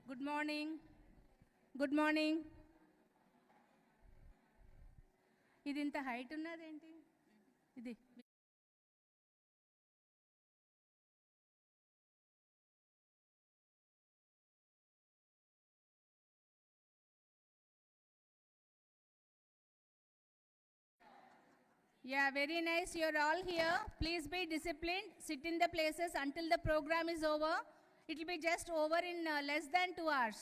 Good morning. Good morning. ఇది ఇంత height ఉన్నదేంటి? ఇది Yeah, very nice. You're all here. Please be disciplined. Sit in the places until the program is over. It will be just over in less than 2 hours.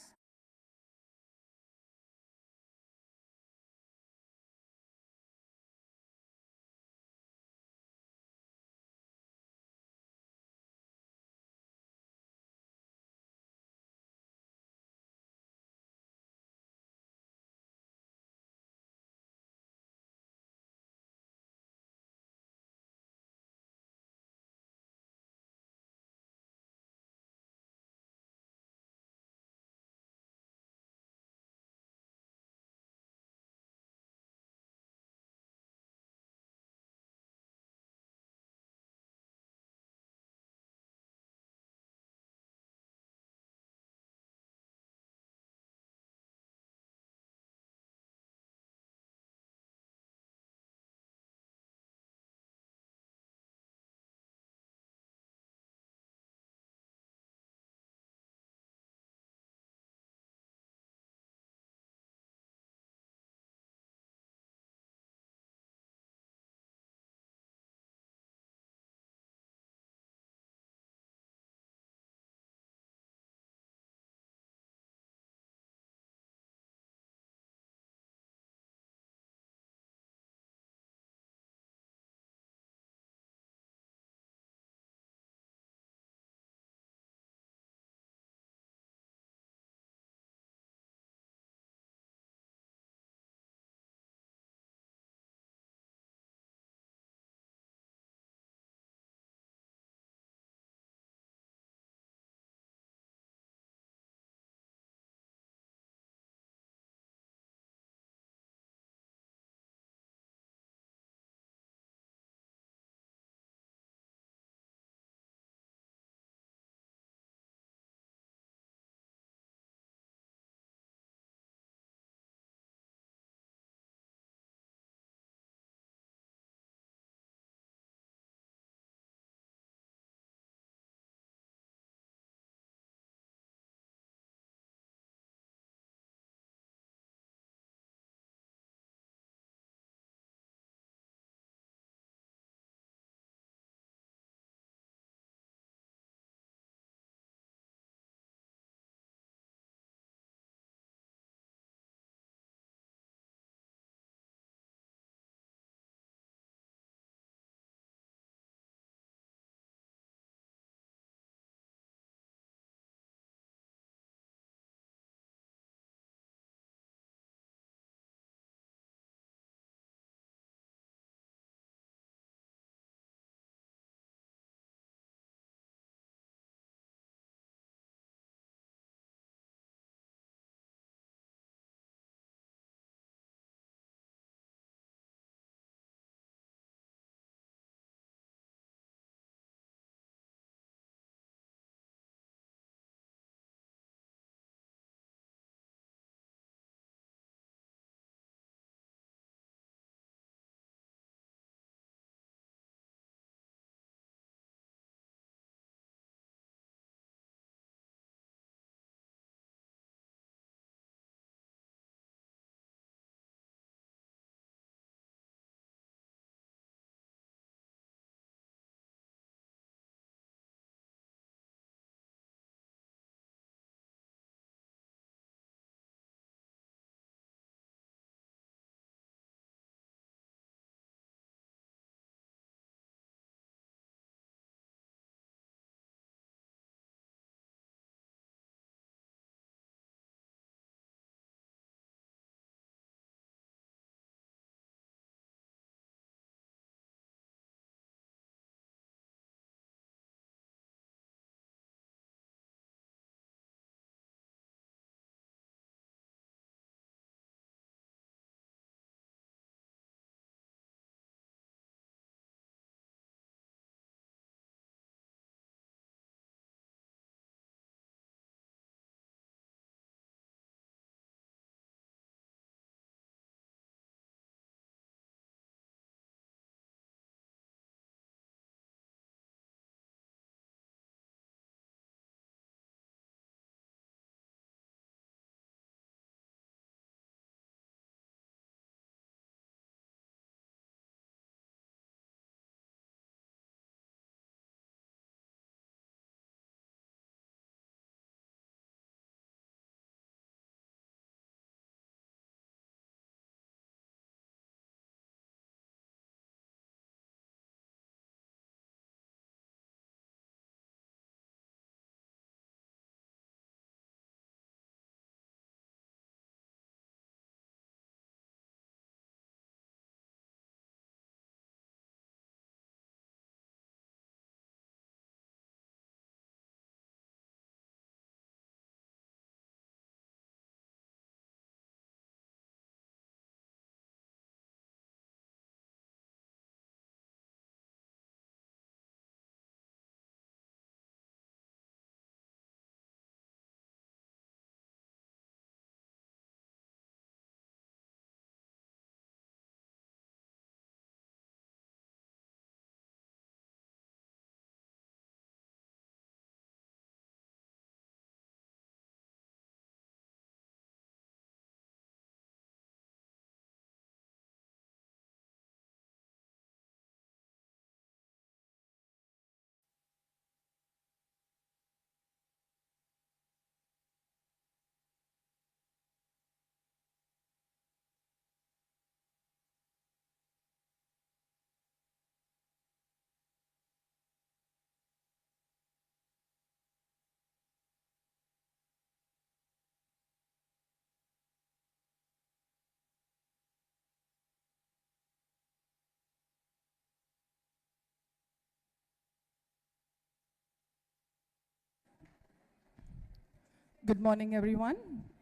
Good morning, everyone.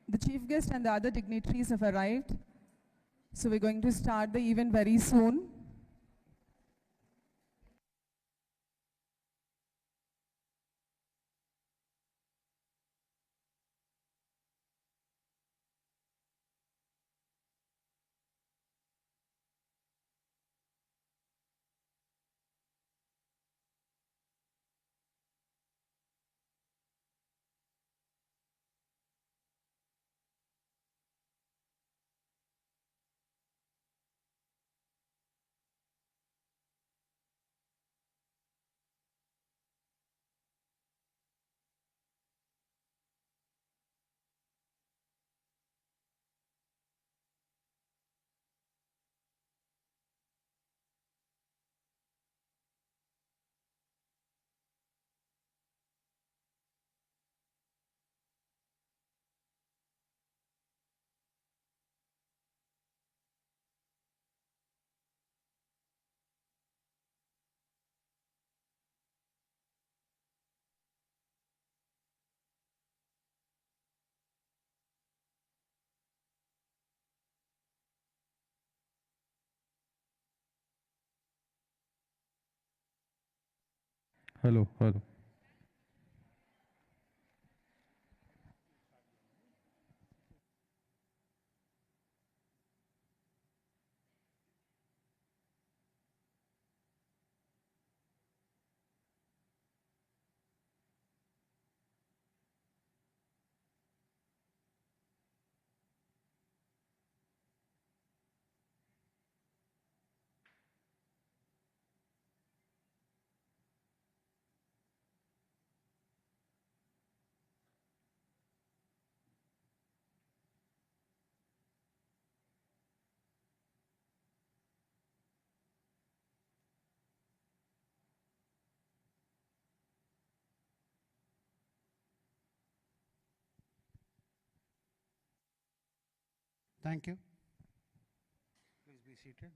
The chief guest and the other dignitaries have arrived. So we're going to start the event very soon. Hello, hello. Thank you. Please be seated.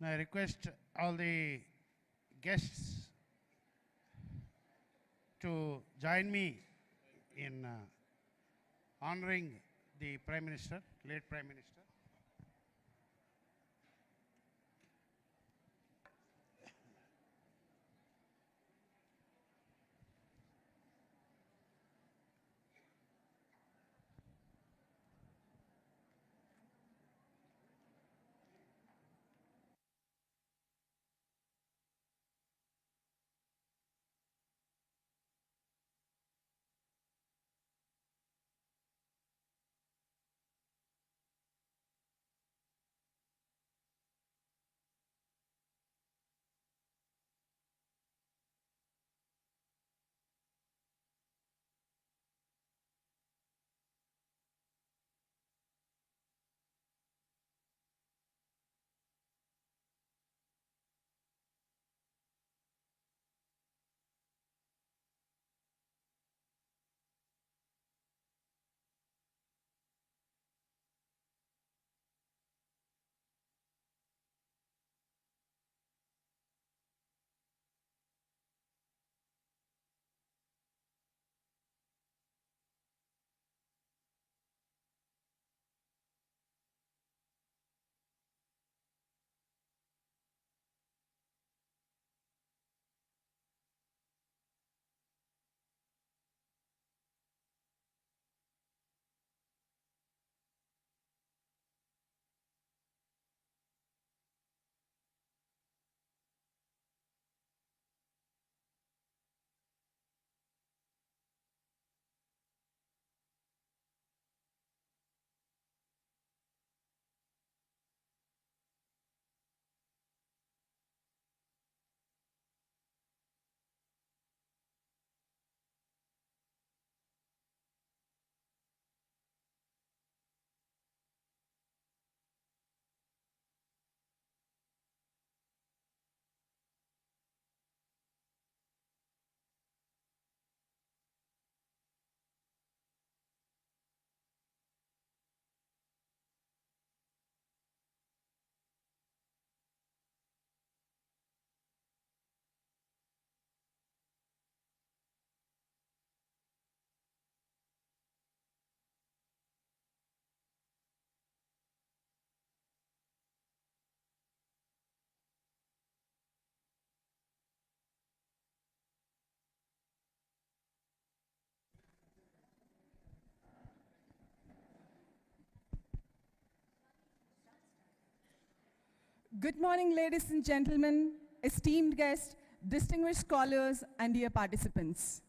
Now I request all the guests to join me in honoring the Prime Minister, late Prime Minister. Good morning, ladies and gentlemen, esteemed guests, distinguished scholars, and dear participants.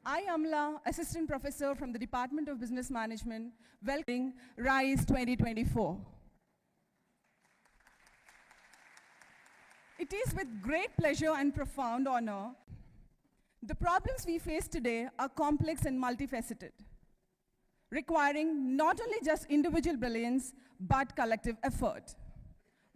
I, Amla, Assistant Professor from the Department of Business Management, welcoming RISE 2024. It is with great pleasure and profound honor. The problems we face today are complex and multifaceted, requiring not only just individual brilliance, but collective effort.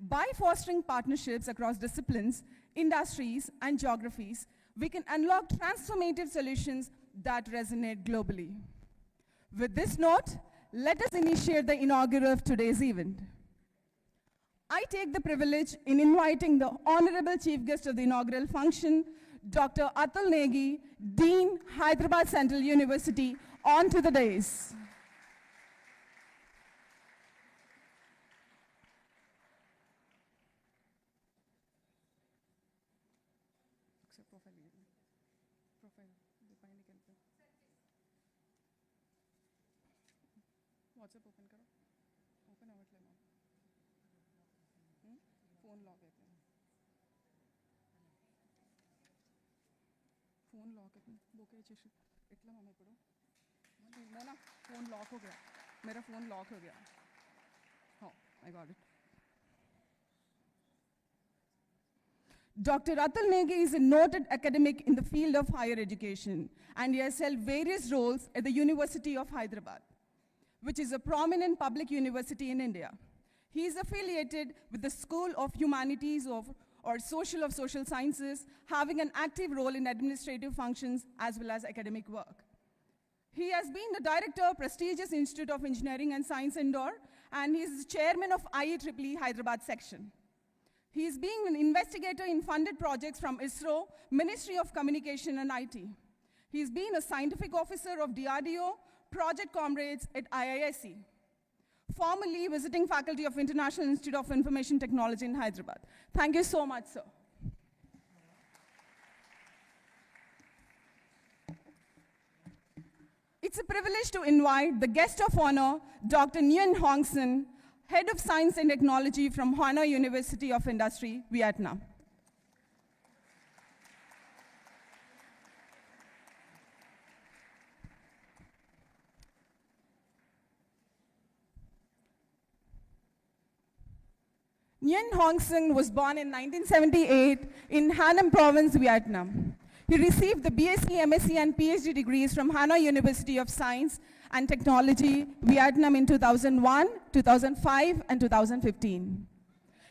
By fostering partnerships across disciplines, industries, and geographies, we can unlock transformative solutions that resonate globally. With this note, let us initiate the inaugural of today's event. I take the privilege in inviting the Honorable Chief Guest of the inaugural function, Dr. Atul Negi, Dean, Hyderabad Central University, onto the dais. WhatsApp open करो, open अवटले ना, phone lock है क्या? Phone lock है क्या? बोके चेशी, इतना मामे पढ़ो, ना ना, phone lock हो गया, मेरा phone lock हो गया, हाँ, I got it. Dr. Atul Negi is a noted academic in the field of higher education, and he has held various roles at the University of Hyderabad, which is a prominent public university in India. He is affiliated with the School of Humanities or Social Sciences, having an active role in administrative functions as well as academic work. He has been the director of prestigious Institute of Engineering and Science Indore, and he is chairman of IEEE Hyderabad section. He is being an investigator in funded projects from ISRO, Ministry of Communication and IT. He has been a scientific officer of DRDO, Project Comrades at IISc, formerly visiting faculty of International Institute of Information Technology in Hyderabad. Thank you so much, sir. It's a privilege to invite the guest of honor, Dr. Nguyen Hong Son, Head of Science and Technology from Hanoi University of Industry, Vietnam. Nguyen Hong Son was born in 1978 in Hanoi Province, Vietnam. He received the BSc, MSc, and PhD degrees from Hanoi University of Science and Technology, Vietnam in 2001, 2005, and 2015.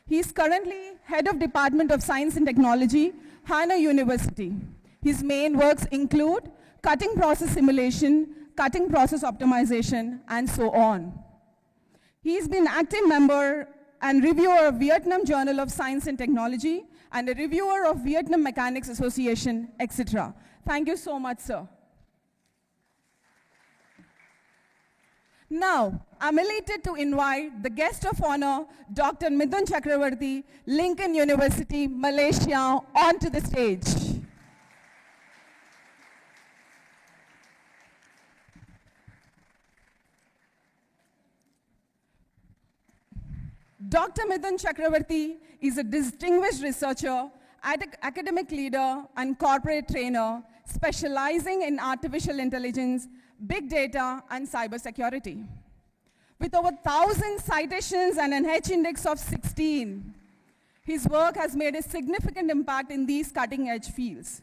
He is currently Head of Department of Science and Technology, Hanoi University. His main works include cutting process simulation, cutting process optimization, and so on. He has been an active member and reviewer of Vietnam Journal of Science and Technology, and a reviewer of Vietnam Mechanics Association, etc. Thank you so much, sir. Now, I'm elated to invite the guest of honor, Dr. Mithun Chakravarti, Lincoln University, Malaysia, onto the stage. Dr. Mithun Chakravarti is a distinguished researcher, academic leader, and corporate trainer specializing in artificial intelligence, big data, and cybersecurity. With over 1,000 citations and an H index of 16, his work has made a significant impact in these cutting-edge fields.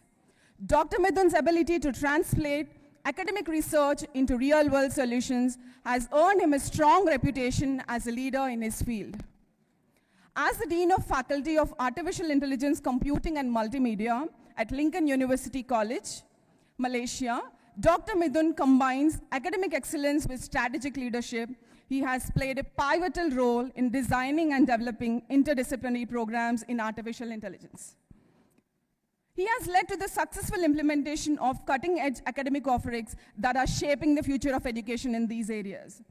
Dr. Mithun's ability to translate academic research into real-world solutions has earned him a strong reputation as a leader in his field. As the Dean of Faculty of Artificial Intelligence, Computing and Multimedia at Lincoln University College, Malaysia, Dr. Mithun combines academic excellence with strategic leadership. He has played a pivotal role in designing and developing interdisciplinary programs in artificial intelligence. He has led to the successful implementation of cutting-edge academic offerings that are shaping the future of education in these areas.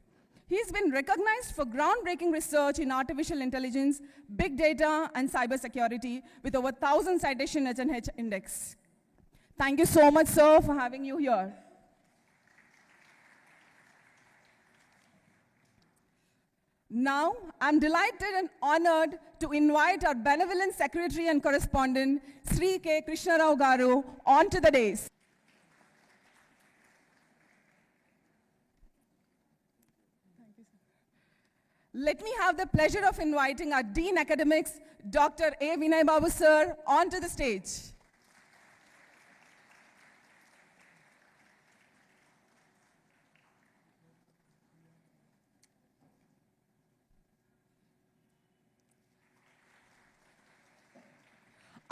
He's been recognized for groundbreaking research in artificial intelligence, big data, and cybersecurity with over 1,000 citation H&H index. Thank you so much, sir, for having you here. Now, I'm delighted and honored to invite our benevolent secretary and correspondent, 𝐒𝐭𝐚𝐧𝐥𝐞𝐲 garu, onto the dais. Let me have the pleasure of inviting our Dean Academics, Dr. A. Vinay Babu sir, onto the stage.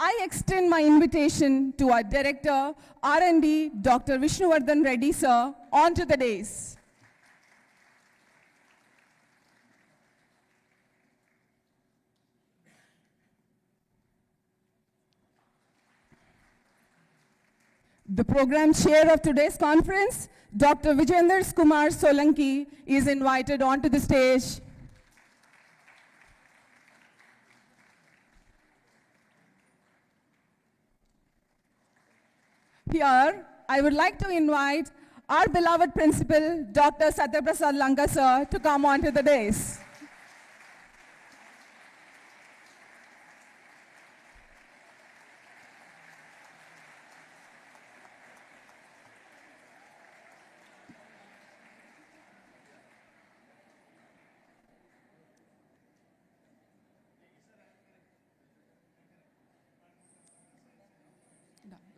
I extend my invitation to our Director, R&D, Dr. Vishnuvardhan Reddy sir, onto the dais. The program chair of today's conference, Dr. Vijender Kumar Solanki, is invited onto the stage. Here, I would like to invite our beloved principal, Dr. Satyaprasad Lanka sir, to come onto the dais.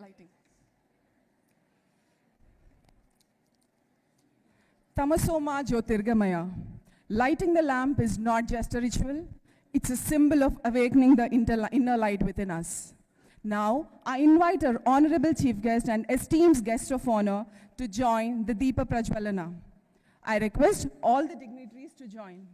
Lighting. Tamasoma Jyotirgamaya. Lighting the lamp is not just a ritual, it's a symbol of awakening the inner light within us. Now, I invite our honorable chief guest and esteemed guest of honor to join the Deepa Prajwalana. I request all the dignitaries to join.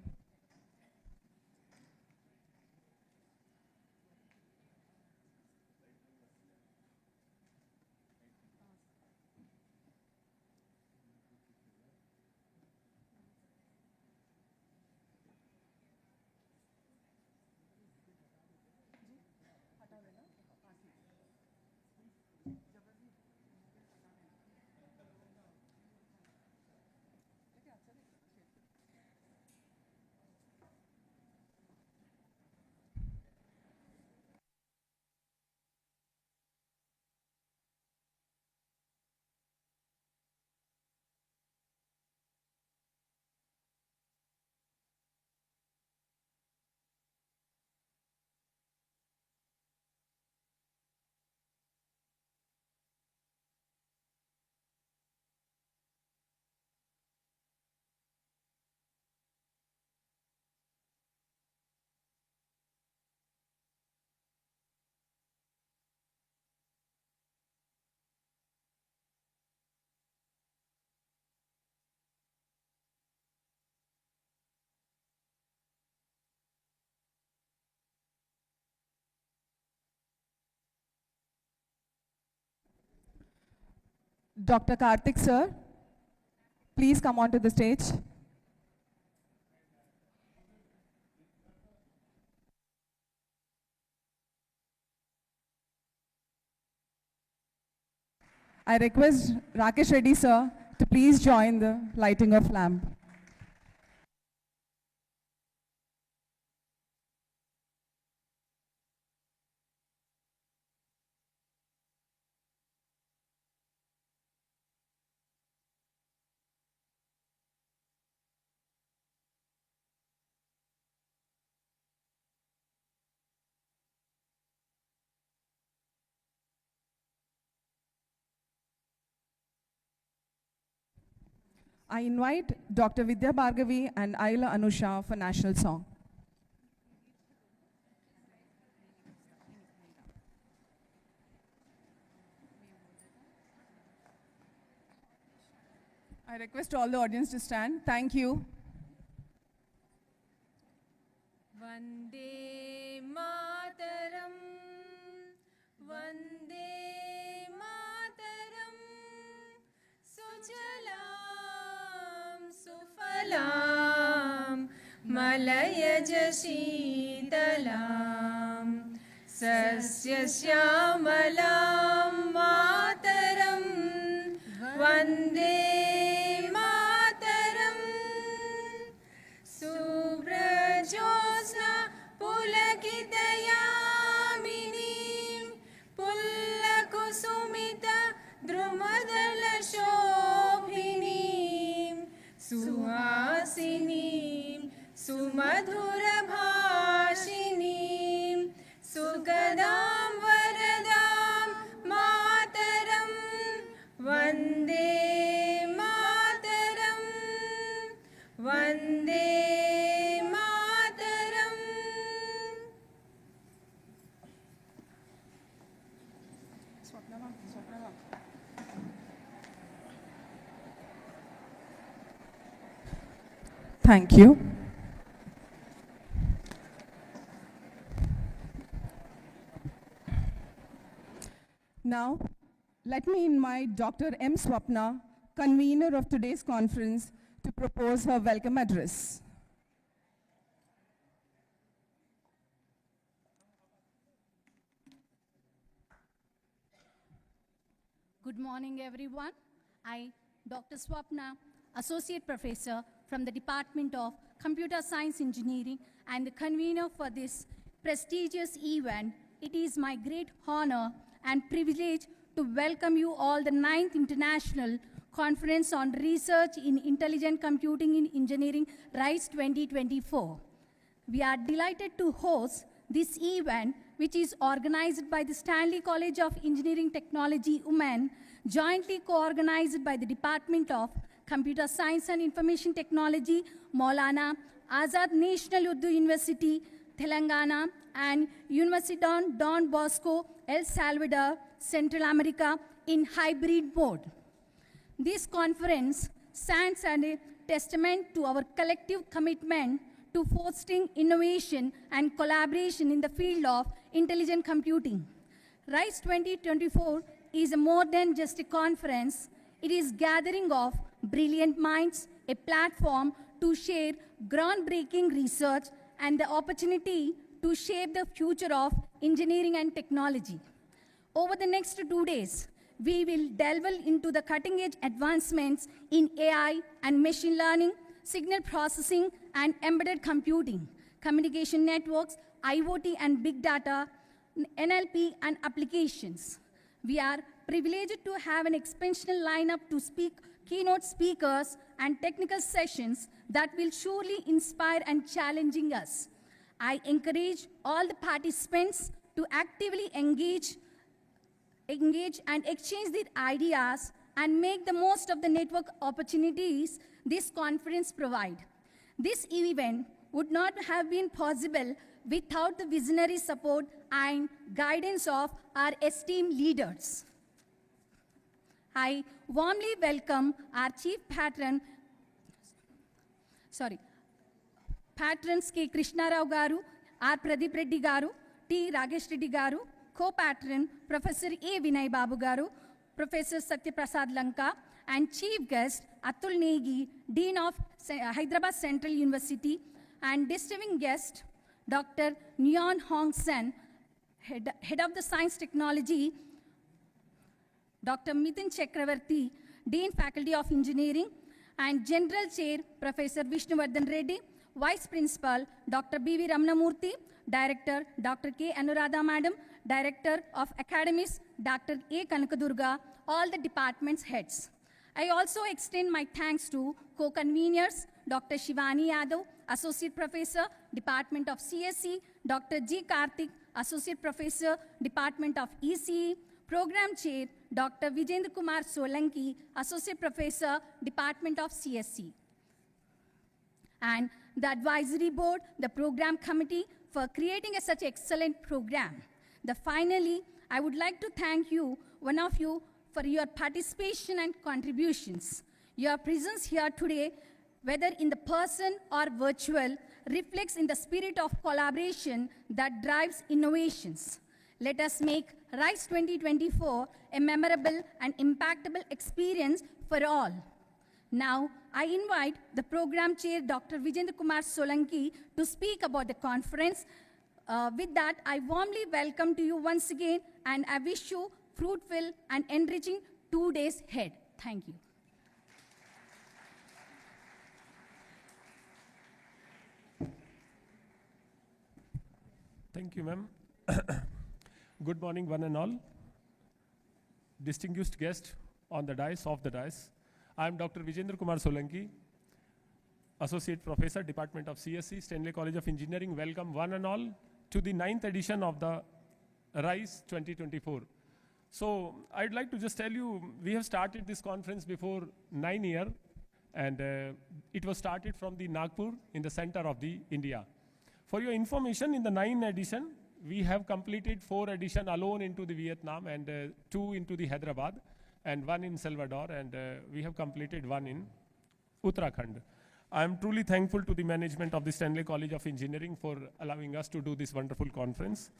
Dr. Karthik sir, please come onto the stage. I request Rakesh Reddy sir to please join the lighting of lamp. I invite Dr. Vidya Bhargavi and Ayla Anusha for national song. I request all the audience to stand. Thank you. Vande Mataram, Vande Mataram, Sujalam Sufalam, Malayaj Sheetalam, Sasya Syamalam Mataram, Vande Mataram, Subra सुमधुरभाषिणीं सुखदां वरदां मातरं वन्दे मातरं Vande Mataram. Thank you. Now, let me invite Dr. M. Swapna, convener of today's conference, to propose her welcome address. Good morning, everyone. I, Dr. Swapna, Associate Professor from the Department of Computer Science Engineering and the convener for this prestigious event. It is my great honor and privilege to welcome you all the 9th International Conference on Research in Intelligent Computing in Engineering, RISE 2024. We are delighted to host this event, which is organized by the Stanley College of Engineering Technology, Women, jointly co-organized by the Department of Computer Science and Information Technology, Maulana Azad National Urdu University, Telangana, and University Don Bosco, El Salvador, Central America, in hybrid mode. This conference stands as a testament to our collective commitment to fostering innovation and collaboration in the field of intelligent computing. RISE 2024 is more than just a conference. It is gathering of brilliant minds, a platform to share groundbreaking research, and the opportunity to shape the future of engineering and technology. Over the next 2 days, we will delve into the cutting-edge advancements in AI and machine learning, signal processing and embedded computing, communication networks, IoT and big data, NLP and applications. We are privileged to have an exceptional lineup to keynote speakers and technical sessions that will surely inspire and challenging us. I encourage all the participants to actively engage and exchange their ideas and make the most of the network opportunities this conference provides. This event would not have been possible without the visionary support and guidance of our esteemed leaders. I warmly welcome our Chief Patrons K. Krishna Rao Garu, R. Pradeep Reddy Garu, T. Ragesh Reddy Garu, Co-Patron Professor A. Vinay Babu Garu, Professor Satya Prasad Lanka, and Chief Guest Atul Negi, Dean of Hyderabad Central University, and distinguished guest Dr. Nguyen Hong Sen, Head of the Science Technology, Dr. Mithun Chakravarti, Dean Faculty of Engineering, and General Chair Professor Vishnuvardhan Reddy, Vice Principal Dr. B.V. Ramanamurthy, Director Dr. K. Anuradha Madam, Director of Academies Dr. A. Kanakadurga, all the department's heads. I also extend my thanks to co-conveners Dr. Shivani Yadav, Associate Professor, Department of CSE, Dr. G. Karthik, Associate Professor, Department of ECE, Program Chair Dr. Vijendra Kumar Solanki, Associate Professor, Department of CSE, and the Advisory Board, the Program Committee for creating such excellent program. Finally, I would like to thank you, one of you, for your participation and contributions. Your presence here today, whether in the person or virtual, reflects in the spirit of collaboration that drives innovations. Let us make RISE 2024 a memorable and impactful experience for all. Now, I invite the Program Chair, Dr. Vijendra Kumar Solanki, to speak about the conference. With that, I warmly welcome to you once again, and I wish you fruitful and enriching 2 days ahead. Thank you. Thank you, ma'am. Good morning, one and all. Distinguished guest on the dais, off the dais. I am Dr. Vijendra Kumar Solanki, Associate Professor, Department of CSE, Stanley College of Engineering. Welcome one and all to the 9th edition of the RISE 2024. So I'd like to just tell you, we have started this conference before 9 years, and it was started from the Nagpur in the center of the India. For your information, in the 9th edition, we have completed 4 editions alone into the Vietnam and 2 into the Hyderabad and 1 in Salvador, and we have completed 1 in Uttarakhand. I am truly thankful to the management of the Stanley College of Engineering for allowing us to do this wonderful conference.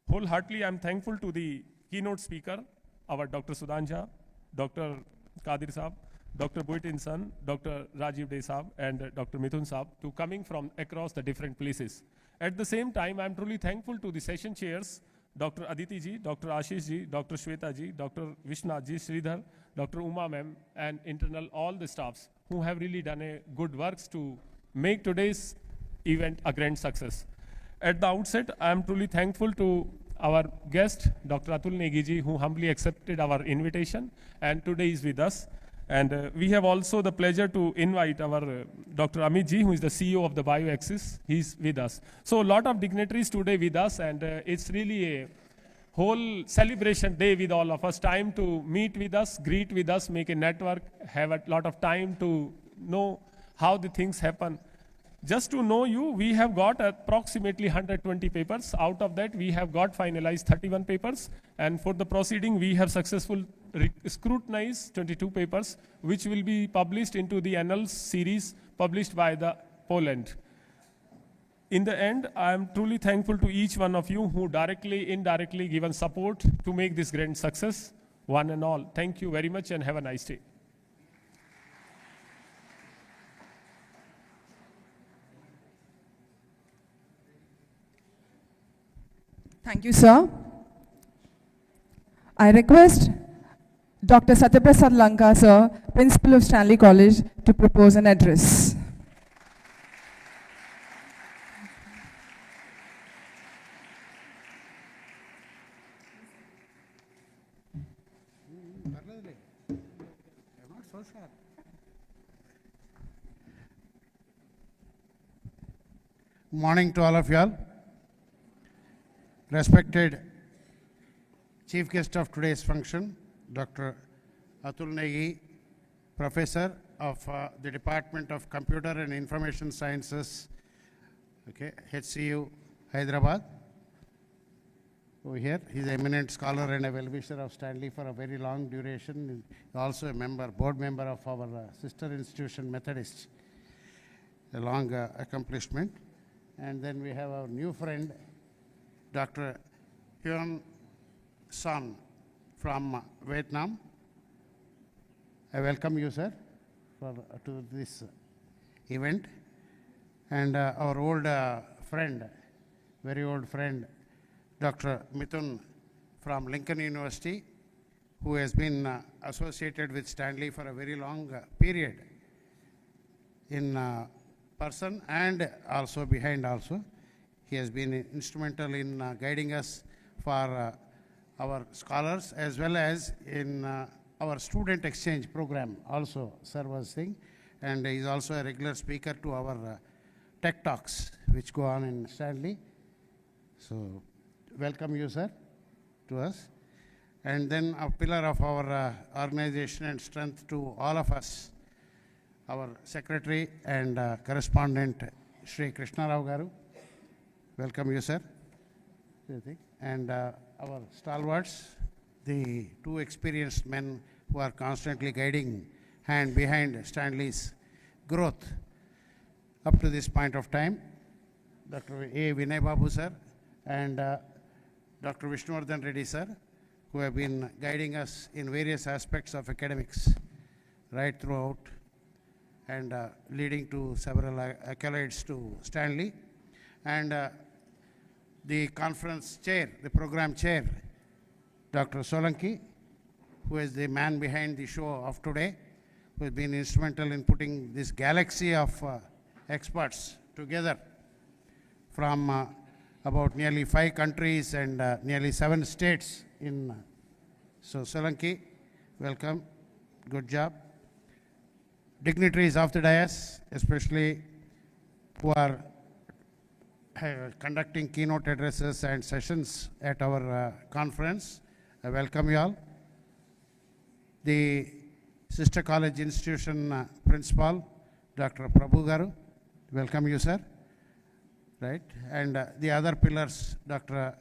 Wholeheartedly, I am thankful to the keynote speaker, our Dr. Sudhan, Dr. Kadir Saab, Dr. Buitin San, Dr. Rajiv Dey Saab, and Dr. Mithun Saab, to coming from across the different places. At the same time, I am truly thankful to the session chairs, Dr. Aditi ji, Dr. Ashish ji, Dr. Shweta ji, Dr. Vishnath ji, Sridhar, Dr. Uma ma'am, and internal all the staffs who have really done a good works to make today's event a grand success. At the outset, I am truly thankful to our guest, Dr. Atul Negi ji, who humbly accepted our invitation and today is with us. And we have also the pleasure to invite our Dr. Amit ji, who is the CEO of the BioAxis. He's with us. So a lot of dignitaries today with us, and it's really a whole celebration day with all of us. Time to meet with us, greet with us, make a network, have a lot of time to know how the things happen. Just to know you, we have got approximately 120 papers. Out of that, we have got finalized 31 papers. And for the proceeding, we have successfully scrutinized 22 papers, which will be published into the annals series published by the Poland. In the end, I am truly thankful to each one of you who directly, indirectly given support to make this grand success, one and all. Thank you very much and have a nice day. Thank you, sir. I request Dr. Satyaprasad Lanka, sir, Principal of Stanley College, to propose an address. Morning to all of you all. Respected chief guest of today's function, Dr. Atul Negi, Professor of the Department of Computer and Information Sciences, HCU, Hyderabad. Over here, he's an eminent scholar and a well-wisher of Stanley for a very long duration. He's also a member, board member of our sister institution, Methodist, a long accomplishment. And then we have our new friend, Dr. 𝐒𝐭𝐚 San from Vietnam. I welcome you, sir, to this event. And our old friend, very old friend, Dr. Mithun from Lincoln University, who has been associated with Stanley for a very long period in person and also behind also. He has been instrumental in guiding us for our scholars as well as in our student exchange program also, sir was saying. And he is also a regular speaker to our tech talks which go on in Stanley. So welcome you, sir, to us. And then a pillar of our organization and strength to all of us, our secretary and correspondent, Shri Krishna Rao Garu. Welcome you, sir. And our stalwarts, the 2 experienced men who are constantly guiding hand behind Stanley's growth up to this point of time, Dr. A. Vinay Babu, sir, and Dr. Vishnuvardhan Reddy, sir, who have been guiding us in various aspects of academics right throughout and leading to several accolades to Stanley. And the conference chair, the program chair, Dr. Solanki, who is the man behind the show of today, who has been instrumental in putting this galaxy of experts together from about nearly 5 countries and nearly 7 states in. So Solanki, welcome, good job. dignitaries of the dais, especially who are conducting keynote addresses and sessions at our conference. I welcome you all. The Sister College Institution Principal, Dr. Prabhu Garu, welcome you, sir. Right? And the other pillars, Dr.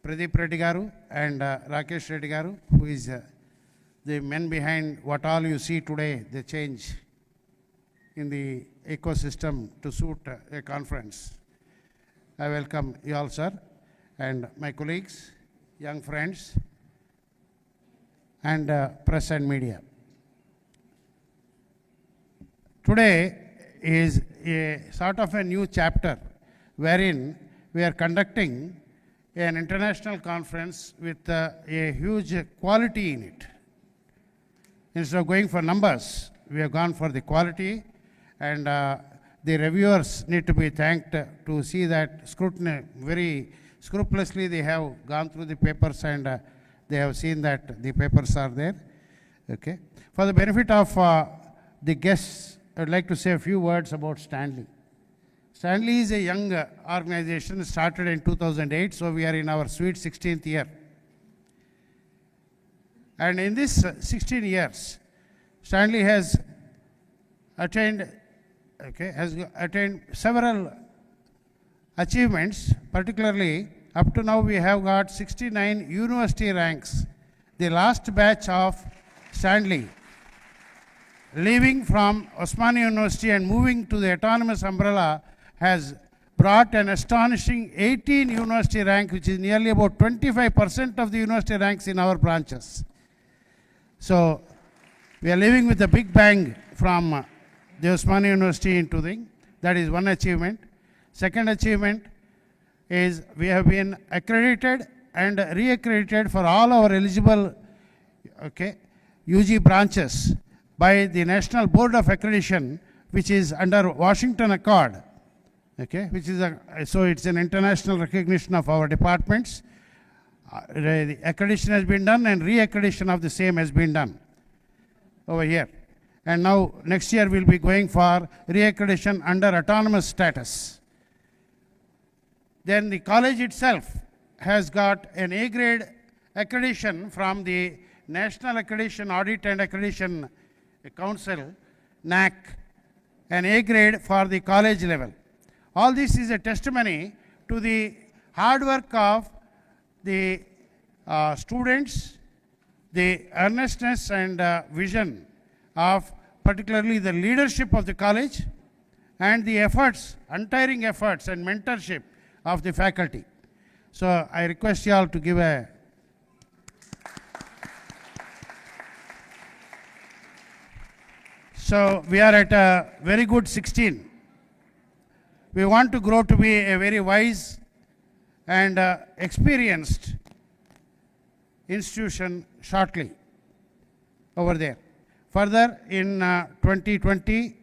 Pradeep Reddy Garu and Rakesh Reddy Garu, who is the men behind what all you see today, the change in the ecosystem to suit a conference. I welcome you all, sir, and my colleagues, young friends, and press and media. Today is a sort of a new chapter wherein we are conducting an international conference with a huge quality in it. Instead of going for numbers, we have gone for the quality, and the reviewers need to be thanked to see that scrutiny, very scrupulously they have gone through the papers, and they have seen that the papers are there. Okay. For the benefit of the guests, I would like to say a few words about Stanley. Stanley is a young organization, started in 2008, so we are in our sweet 16th year. And in this 16 years, Stanley has attained several achievements. Particularly, up to now we have got 69 university ranks. The last batch of Stanley, leaving from Osmania University and moving to the autonomous umbrella, has brought an astonishing 18 university rank, which is nearly about 25% of the university ranks in our branches. So we are living with a big bang from the Osmania University into the, that is one achievement. Second achievement is we have been accredited and re-accredited for all our eligible UG branches by the National Board of Accreditation, which is under Washington Accord. Which is so it's an international recognition of our departments. The accreditation has been done and re-accreditation of the same has been done over here. And now next year we'll be going for re-accreditation under autonomous status. Then the college itself has got an A grade accreditation from the National Accreditation Audit and Accreditation Council, NAC, an A grade for the college level. All this is a testimony to the hard work of the students, the earnestness and vision of particularly the leadership of the college, and the efforts, untiring efforts and mentorship of the faculty. So I request you all to give a so we are at a very good 16. We want to grow to be a very wise and experienced institution shortly over there. Further, in 2020,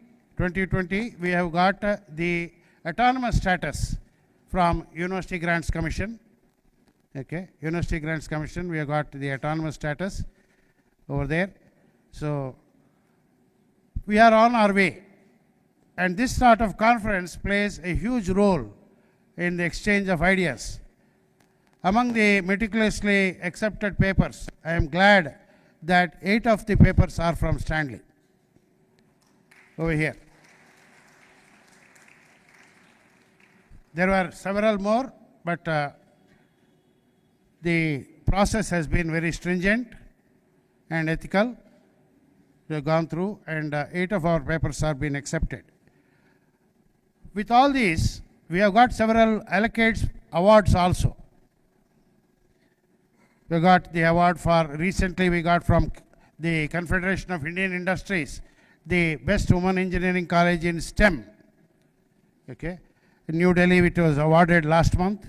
we have got the autonomous status from University Grants Commission. University Grants Commission, we have got the autonomous status over there. So we are on our way. And this sort of conference plays a huge role in the exchange of ideas. Among the meticulously accepted papers, I am glad that 8 of the papers are from Stanley over here. There were several more, but the process has been very stringent and ethical. We have gone through, and 8 of our papers are being accepted. With all these, we have got several allocates awards also. We got the award for, recently we got from the Confederation of Indian Industries, the Best Women Engineering College in STEM. In New Delhi, it was awarded last month.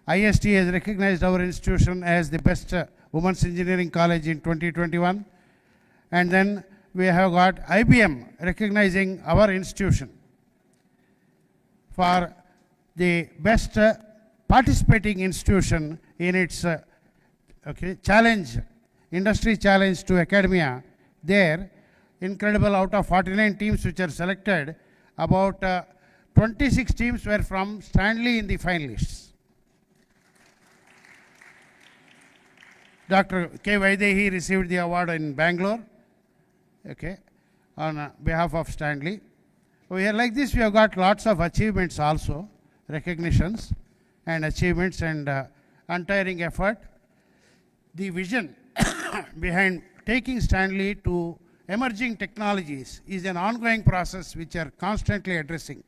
IST has recognized our institution as the Best Women's Engineering College in 2021. And then we have got IBM recognizing our institution for the best participating institution in its challenge, industry challenge to academia. There, incredible, out of 49 teams which are selected, about 26 teams were from Stanley in the finalists. Dr. 𝐂𝐨𝐴 received the award in Bangalore, okay, on behalf of Stanley. Over here, like this, we have got lots of achievements also, recognitions and achievements and untiring effort. The vision behind taking Stanley to emerging technologies is an ongoing process which are constantly addressing.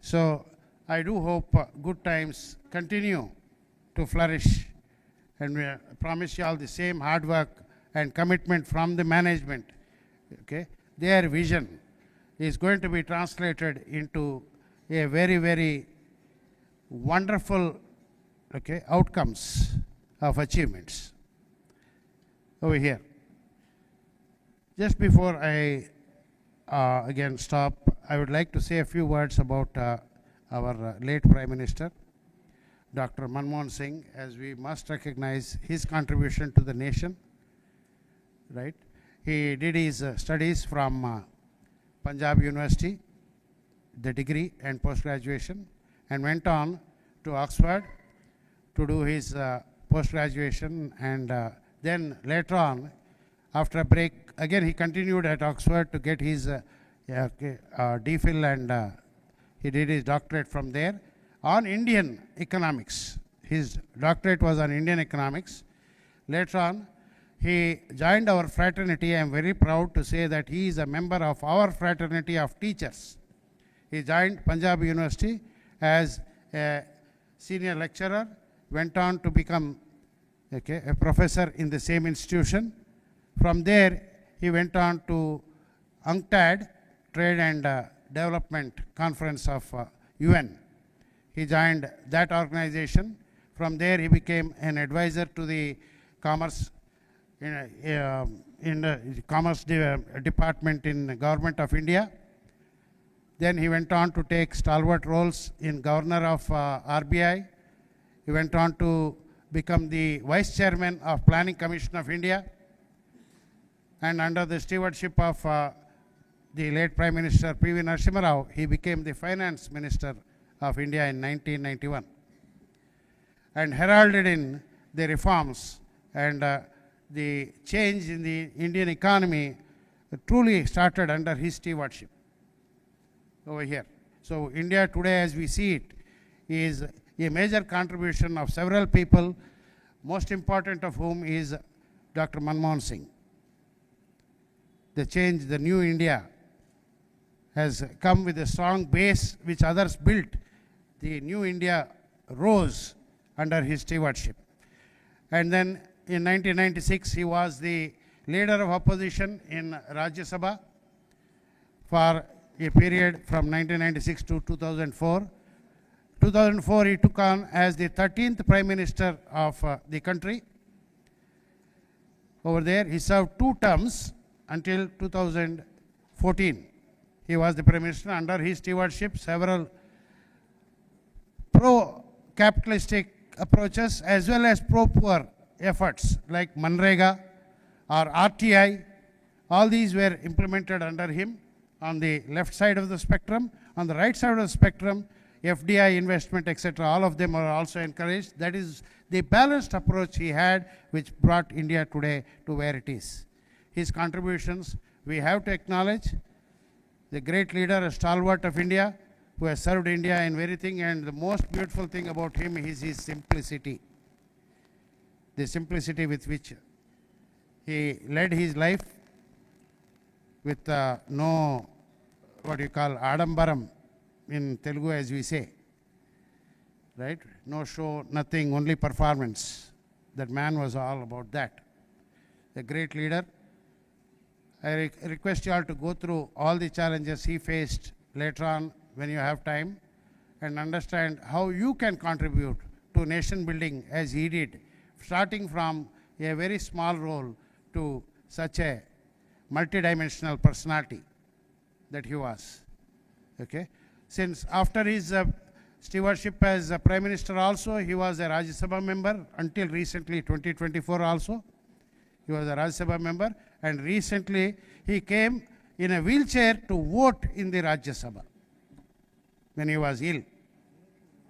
So I do hope good times continue to flourish, and we promise you all the same hard work and commitment from the management. Okay, their vision is going to be translated into a very, very wonderful, okay, outcomes of achievements. Over here, just before I again stop, I would like to say a few words about our late Prime Minister, Dr. Manmohan Singh, as we must recognize his contribution to the nation, right? He did his studies from Punjab University, the degree and post-graduation, and went on to Oxford to do his post-graduation, and then later on, after a break, again he continued at Oxford to get his DPhil, and he did his doctorate from there on Indian economics. His doctorate was on Indian economics. Later on, he joined our fraternity. I am very proud to say that he is a member of our fraternity of teachers. He joined Punjab University as a senior lecturer, went on to become a professor in the same institution. From there, he went on to UNCTAD, Trade and Development Conference of UN. He joined that organization. From there, he became an advisor to the Commerce Department in the Government of India. Then he went on to take stalwart roles in Governor of RBI. He went on to become the Vice Chairman of Planning Commission of India. And under the stewardship of the late Prime Minister P.V. Narasimha Rao, he became the Finance Minister of India in 1991. And heralded in the reforms and the change in the Indian economy truly started under his stewardship over here. So India today, as we see it, is a major contribution of several people, most important of whom is Dr. Manmohan Singh. The change, the new India, has come with a strong base which others built. The new India rose under his stewardship. And then in 1996, he was the leader of opposition in Rajya Sabha for a period from 1996 to 2004. 2004, he took on as the 13th Prime Minister of the country. Over there, he served 2 terms until 2014. He was the Prime Minister. Under his stewardship, several pro-capitalistic approaches as well as pro-poor efforts like Manrega or RTI, all these were implemented under him on the left side of the spectrum. On the right side of the spectrum, FDI investment, etc., all of them are also encouraged. That is the balanced approach he had, which brought India today to where it is. His contributions, we have to acknowledge. The great leader, a stalwart of India, who has served India in everything, and the most beautiful thing about him is his simplicity. The simplicity with which he led his life, with no, what you call, adambaram in Telugu, as we say, right? No show, nothing, only performance. That man was all about that. A great leader. I request you all to go through all the challenges he faced later on when you have time, and understand how you can contribute to nation building as he did, starting from a very small role to such a multidimensional personality that he was. Okay? Since after his stewardship as a Prime Minister also, he was a Rajya Sabha member until recently, 2024 also. He was a Rajya Sabha member, and recently he came in a wheelchair to vote in the Rajya Sabha when he was ill.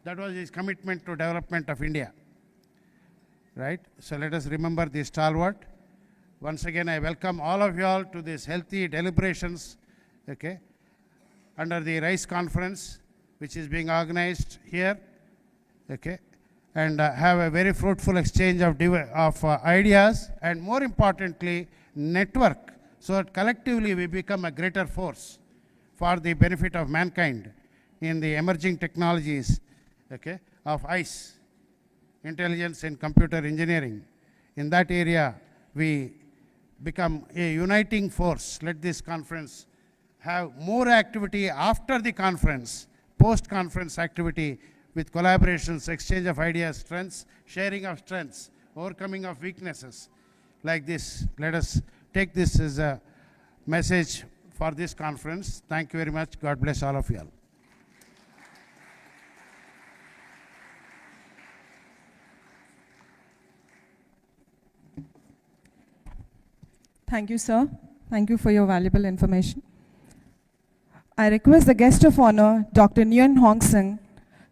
That was his commitment to development of India. Right? So let us remember this stalwart. Once again, I welcome all of you all to this healthy deliberations, okay, under the RISE conference, which is being organized here, okay, and have a very fruitful exchange of ideas, and more importantly, network, so that collectively we become a greater force for the benefit of mankind in the emerging technologies, okay, of ICE, intelligence and computer engineering. In that area, we become a uniting force. Let this conference have more activity after the conference, post-conference activity with collaborations, exchange of ideas, strengths, sharing of strengths, overcoming of weaknesses. Like this, let us take this as a message for this conference. Thank you very much. God bless all of you all. Thank you, sir. Thank you for your valuable information. I request the guest of honor, Dr. Nguyen Hong Seng,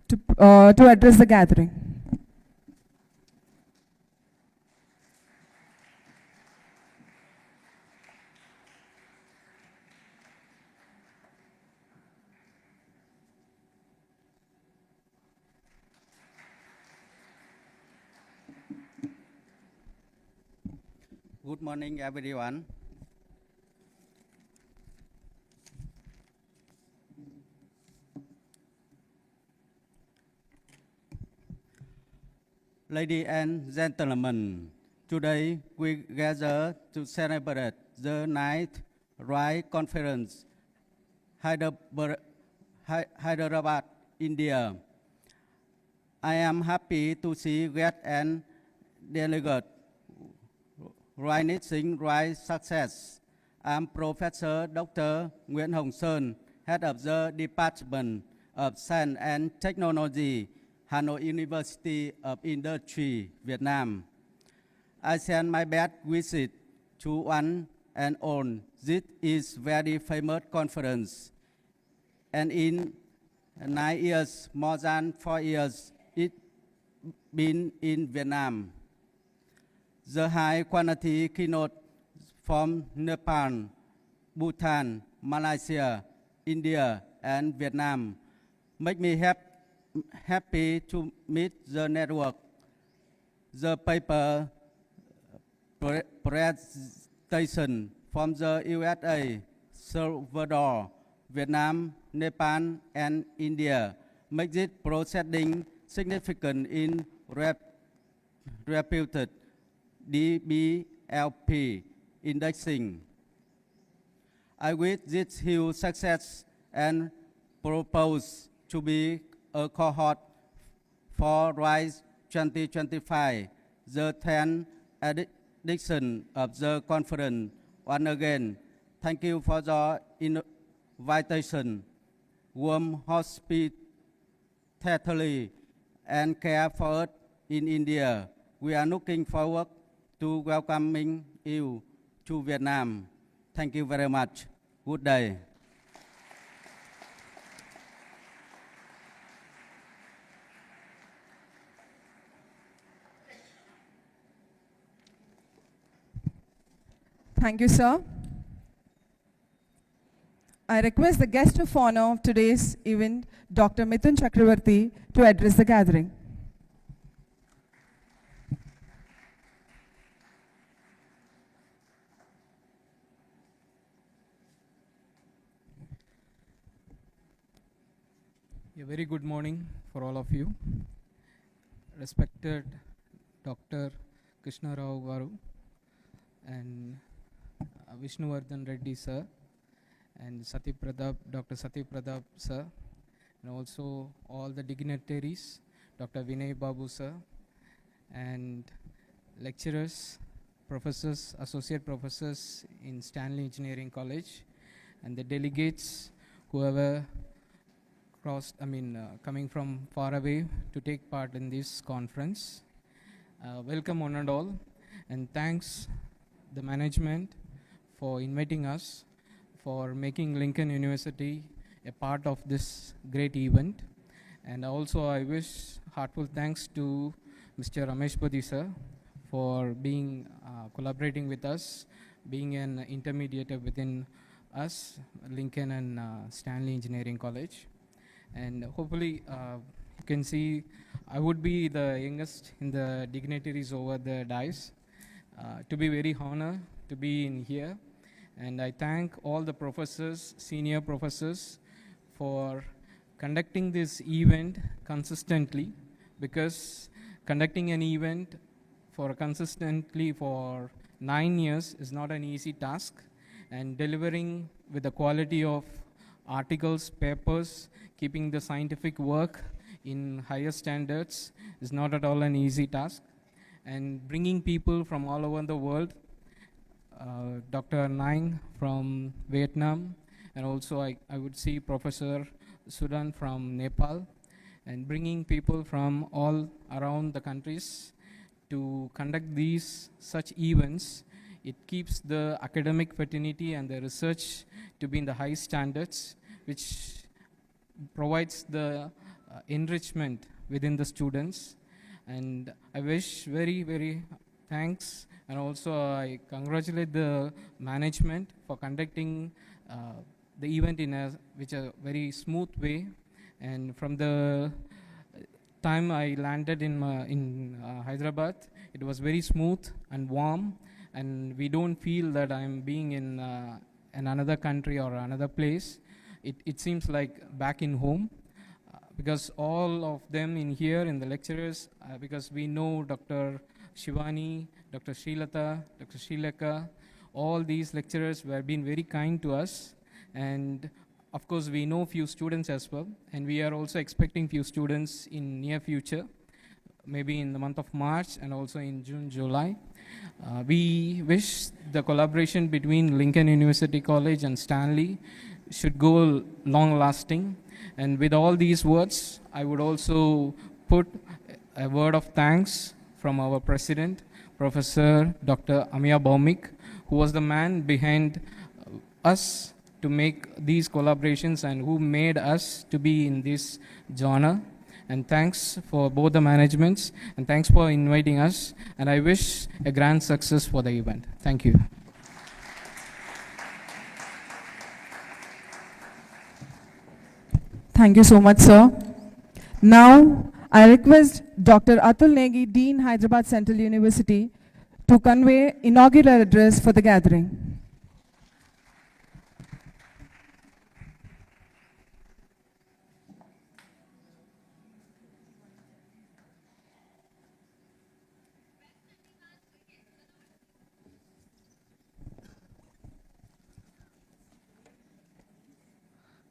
to address the gathering. Good morning, everyone. Ladies and gentlemen, today we gather to celebrate the 9th RISE Conference, Hyderabad, India. I am happy to see guests and delegates witnessing RISE success. I am Professor Dr. Nguyễn Hồng Sơn, Head of the Department of Science and Technology, Hanoi University of Industry, Vietnam. I send my best wishes to one and all. This is very famous conference, and in 9 years, more than 4 years, it's been in Vietnam. The high quality keynote from Nepal, Bhutan, Malaysia, India, and Vietnam make me happy to meet the network. The paper presentation from the USA, Salvador, Vietnam, Nepal, and India make this proceeding significant in reputed DBLP indexing. I wish this huge success and propose to be a cohort for RISE 2025, the 10th edition of the conference. Once again, thank you for the invitation, warm hospitality, and care for us in India. We are looking forward to welcoming you to Vietnam. Thank you very much. Good day. Thank you, sir. I request the guest of honor of today's event, Dr. Mithun Chakravarti, to address the gathering. A very good morning for all of you. Respected Dr. Krishna Rao Garu and Vishnuvardhan Reddy sir and Dr. Satyapradap sir, and also all the dignitaries, Dr. Vinay Babu sir, and lecturers, professors, associate professors in Stanley Engineering College, and the delegates who have coming from far away to take part in this conference. Welcome one and all, and thanks the management for inviting us, for making Lincoln University a part of this great event. And also I wish heartfelt thanks to Mr. Rameshpati sir for being collaborating with us, being an intermediator within us, Lincoln and Stanley Engineering College. And hopefully you can see I would be the youngest in the dignitaries over the dais. To be very honored to be in here. And I thank all the professors, senior professors, for conducting this event consistently, because conducting an event consistently for 9 years is not an easy task, and delivering with the quality of articles, papers, keeping the scientific work in higher standards is not at all an easy task. And bringing people from all over the world, Dr. Nang from Vietnam, and also I would see Professor Sudan from Nepal, and bringing people from all around the countries to conduct these such events. It keeps the academic fraternity and the research to be in the high standards, which provides the enrichment within the students. And I wish very, very thanks, and also I congratulate the management for conducting the event in a very smooth way. And from the time I landed in Hyderabad, it was very smooth and warm, and we don't feel that I'm being in another country or another place. It seems like back in home, because all of them in here, in the lecturers, because we know Dr. Shivani, Dr. Srilata, Dr. Srileka, all these lecturers were being very kind to us. And of course, we know few students as well, and we are also expecting few students in near future, maybe in the month of March and also in June, July. We wish the collaboration between Lincoln University College and Stanley should go long lasting. And with all these words, I would also put a word of thanks from our president, Professor Dr. Amia Baumik, who was the man behind us to make these collaborations and who made us to be in this genre. And thanks for both the managements, and thanks for inviting us. And I wish a grand success for the event. Thank you. Thank you so much, sir. Now, I request Dr. Atul Negi, Dean, Hyderabad Central University, to convey inaugural address for the gathering.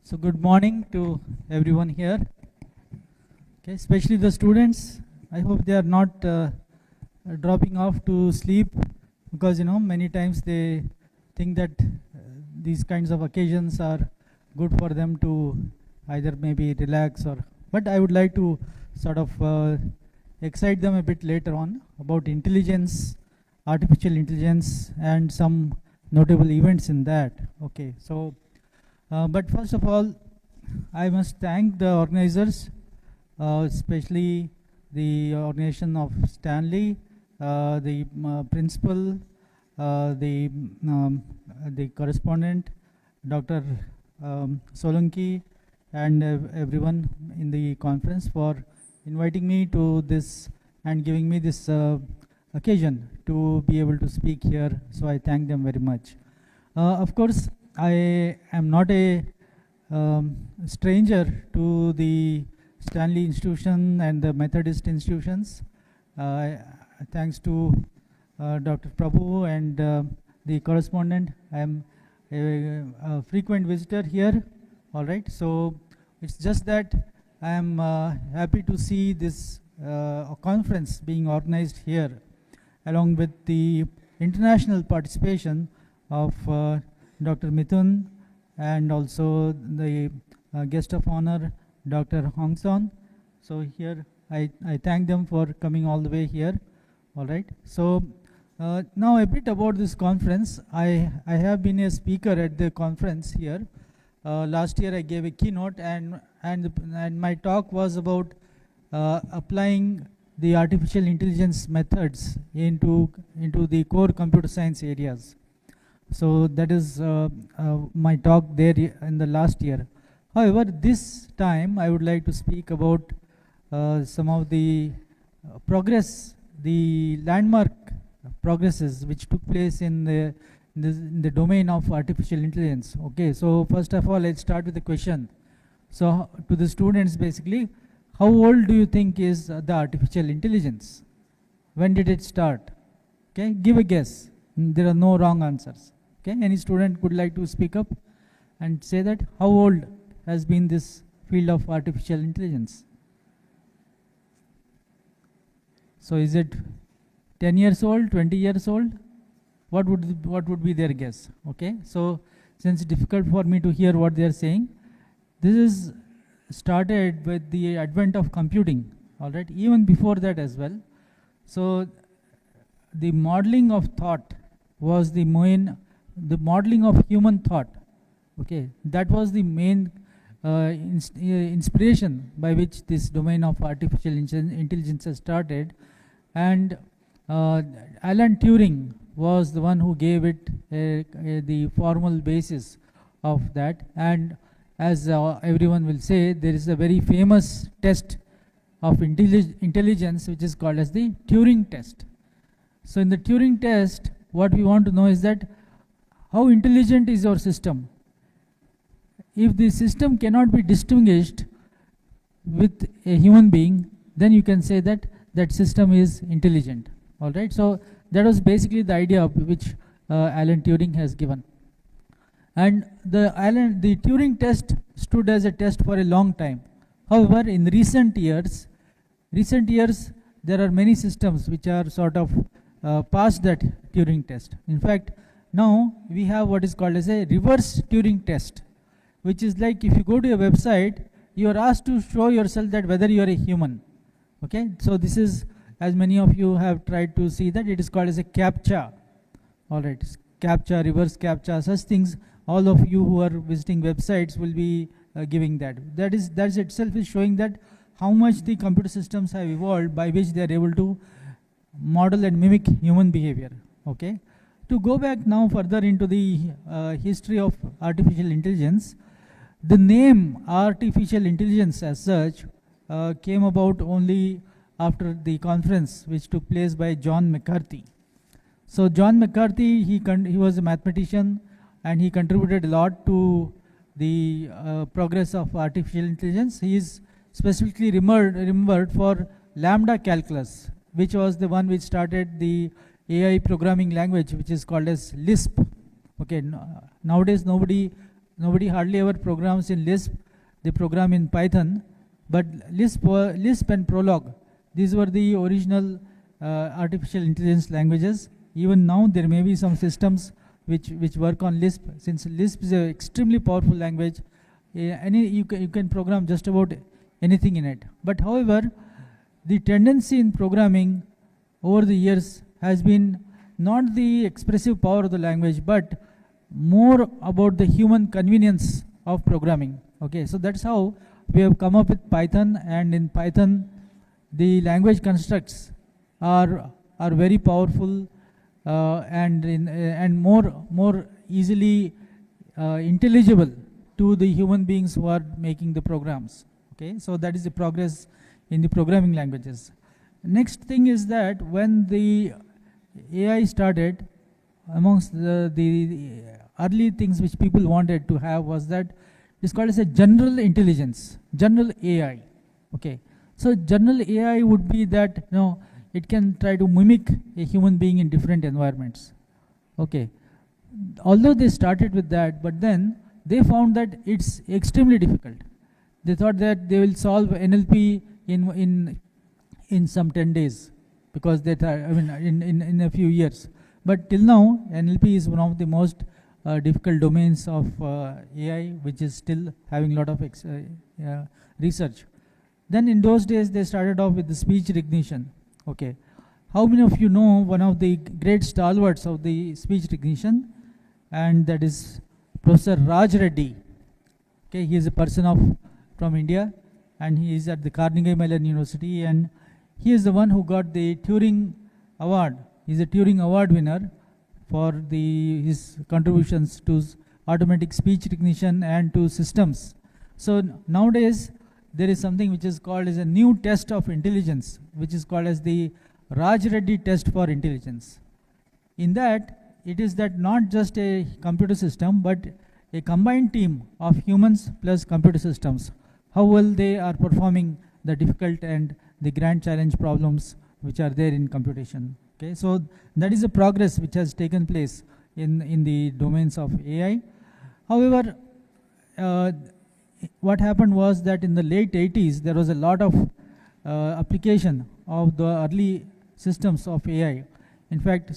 So good morning to everyone here, okay, especially the students. I hope they are not dropping off to sleep, because many times they think that these kinds of occasions are good for them to either maybe relax or, but I would like to sort of excite them a bit later on about intelligence, artificial intelligence, and some notable events in that. Okay, so but first of all, I must thank the organizers, especially the organization of Stanley, the principal, the correspondent, Dr. Solanki, and everyone in the conference for inviting me to this and giving me this occasion to be able to speak here. So I thank them very much. Of course, I am not a stranger to the Stanley institution and the Methodist institutions. Thanks to Dr. Prabhu and the correspondent, I am a frequent visitor here. All right, so it's just that I am happy to see this conference being organized here, along with the international participation of Dr. Mithun, and also the guest of honor, Dr. Hong Son. So here I thank them for coming all the way here. All right. So Now a bit about this conference. I have been a speaker at the conference here. Last year I gave a keynote, and my talk was about applying the artificial intelligence methods into the core computer science areas. So that is my talk there in the last year. However, this time I would like to speak about some of the progress, the landmark progresses which took place in the domain of artificial intelligence. Okay, so first of all, let's start with the question. So to the students, basically, how old do you think is the artificial intelligence? When did it start? Okay, give a guess. There are no wrong answers. Okay, any student would like to speak up and say that how old has been this field of artificial intelligence? So is it 10 years old, 20 years old? What would be their guess? Okay, so since it's difficult for me to hear what they are saying, this is started with the advent of computing, all right, even before that as well. So the modeling of thought was the modeling of human thought. Okay, that was the main inspiration by which this domain of artificial intelligence has started. And Alan Turing was the one who gave it the formal basis of that. And as everyone will say, there is a very famous test of intelligence which is called as the Turing test. So in the Turing test, what we want to know is that how intelligent is your system. If the system cannot be distinguished with a human being, then you can say that that system is intelligent. All right, so that was basically the idea of which Alan Turing has given. And the Turing test stood as a test for a long time. However, in recent years, there are many systems which are sort of past that Turing test. In fact, now we have what is called as a reverse Turing test, which is like if you go to a website, you are asked to show yourself that whether you are a human. Okay, so this is, as many of you have tried to see, that it is called as a CAPTCHA. All right, CAPTCHA, reverse CAPTCHA, such things. All of you who are visiting websites will be giving that. That itself is showing that how much the computer systems have evolved by which they are able to model and mimic human behavior. Okay, to go back now further into the history of artificial intelligence, the name artificial intelligence as such came about only after the conference which took place by John McCarthy. So John McCarthy, he was a mathematician, and he contributed a lot to the progress of artificial intelligence. He is specifically remembered for lambda calculus, which was the one which started the AI programming language, which is called as Lisp. Okay, nowadays nobody hardly ever programs in Lisp. They program in Python. But Lisp and Prolog, these were the original artificial intelligence languages. Even now there may be some systems which work on Lisp. Since Lisp is an extremely powerful language, you can program just about anything in it. But however, the tendency in programming over the years has been not the expressive power of the language, but more about the human convenience of programming. Okay, so that's how we have come up with Python, and in Python the language constructs are very powerful and more easily intelligible to the human beings who are making the programs. Okay, so that is the progress in the programming languages. Next thing is that when the AI started, amongst the early things which people wanted to have was that it's called as a general intelligence, general AI. Okay, so general AI would be that it can try to mimic a human being in different environments. Okay, although they started with that, but then they found that it's extremely difficult. They thought that they will solve NLP in some 10 days, because they thought, in a few years. But till now, NLP is one of the most difficult domains of AI, which is still having a lot of research. Then in those days, they started off with the speech recognition. Okay. how many of you know one of the great stalwarts of the speech recognition, and that is Professor Raj Reddy. Okay, he is a person from India, and he is at the Carnegie Mellon University, and he is the one who got the Turing Award. He is a Turing Award winner for his contributions to automatic speech recognition and to systems. So nowadays there is something which is called as a new test of intelligence, which is called as the Raj Reddy test for intelligence. In that, it is that not just a computer system, but a combined team of humans plus computer systems, how well they are performing the difficult and the grand challenge problems which are there in computation. Okay, so that is a progress which has taken place in the domains of AI. However, what happened was that in the late 80s, there was a lot of application of the early systems of AI. In fact,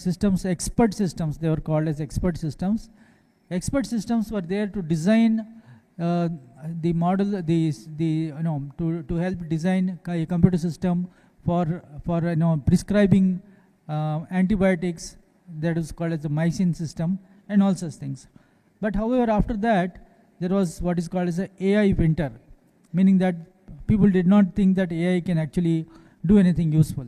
expert systems, they were called as expert systems. Expert systems were there to design the model, to help design a computer system for prescribing antibiotics, that is called as the mycin system, and all such things. But however, after that, there was what is called as an AI winter, meaning that people did not think that AI can actually do anything useful.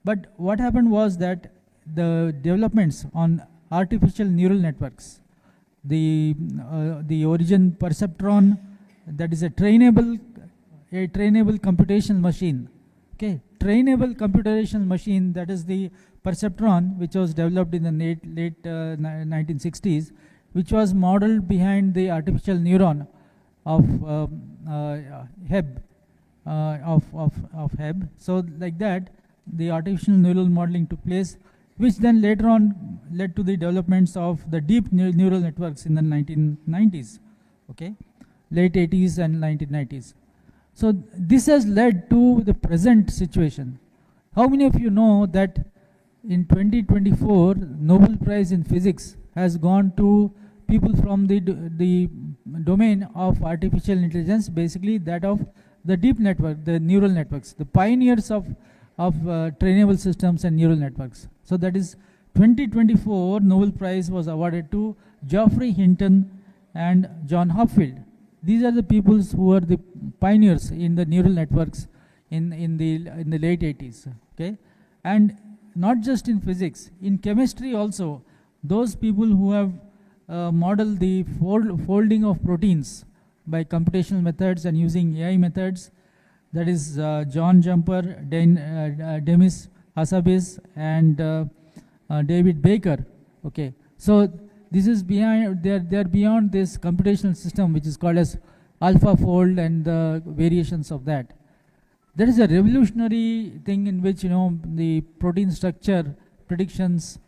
But what happened was that the developments on artificial neural networks, the origin perceptron, that is a trainable computational machine. Okay, trainable computational machine, that is the perceptron, which was developed in the late 1960s, which was modeled behind the artificial neuron of Hebb. So like that, the artificial neural modeling took place, which then later on led to the developments of the deep neural networks in the 1990s, okay, late 80s and 1990s. So this has led to the present situation. How many of you know that in 2024, Nobel Prize in Physics has gone to people from the domain of artificial intelligence, basically that of the deep network, the neural networks, the pioneers of trainable systems and neural networks. So that is 2024 Nobel Prize was awarded to Geoffrey Hinton and John Hopfield. These are the people who are the pioneers in the neural networks in the late 80s. Okay, and not just in physics, in chemistry also, those people who have modeled the folding of proteins by computational methods and using AI methods, that is John Jumper, Demis Hassabis, and David Baker. Okay, so this is behind, they're beyond this computational system which is called as AlphaFold and the variations of that. There is a revolutionary thing in which, the protein structure predictions,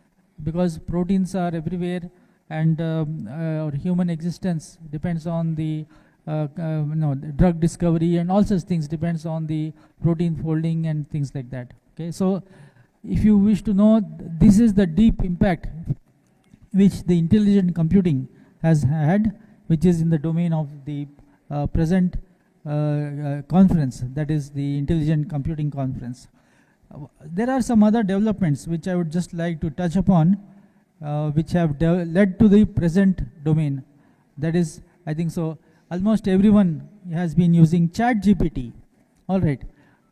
because proteins are everywhere, and our human existence depends on the drug discovery, and all such things depends on the protein folding and things like that. Okay, so if you wish to know, this is the deep impact which the intelligent computing has had, which is in the domain of the present conference, that is the Intelligent Computing Conference. There are some other developments which I would just like to touch upon, which have led to the present domain. That is, I think so, almost everyone has been using ChatGPT. All right,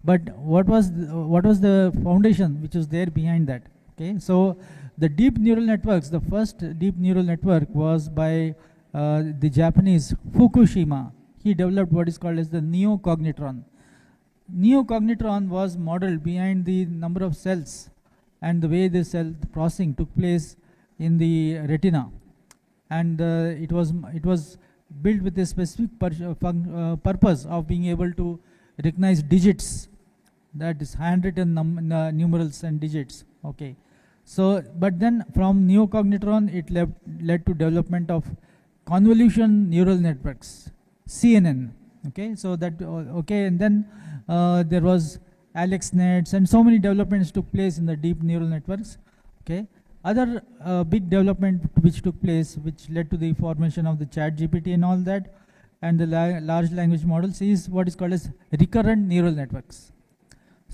but what was the foundation which was there behind that? Okay, so the deep neural networks, the first deep neural network was by the Japanese Fukushima. He developed what is called as the neocognitron. Neocognitron was modeled behind the number of cells and the way the cell processing took place in the retina, and it was built with a specific purpose of being able to recognize digits, that is handwritten numerals and digits. Okay, so but then from neocognitron it led to development of convolution neural networks, CNN. Okay, so that and then there was AlexNets, and so many developments took place in the deep neural networks. Okay, other big development which took place, which led to the formation of the ChatGPT and all that, and the large language models, is what is called as recurrent neural networks.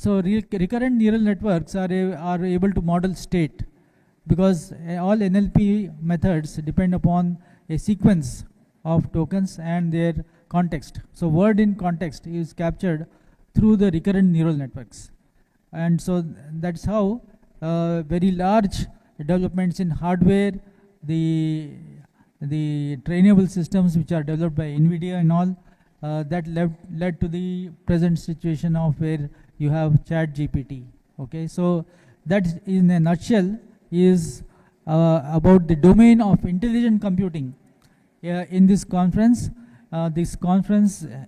So recurrent neural networks are able to model state, because all NLP methods depend upon a sequence of tokens and their context. So word in context is captured through the recurrent neural networks. And so that's how very large developments in hardware, the trainable systems which are developed by NVIDIA and all, that led to the present situation of where you have ChatGPT. Okay, so that in a nutshell is about the domain of intelligent computing. In this conference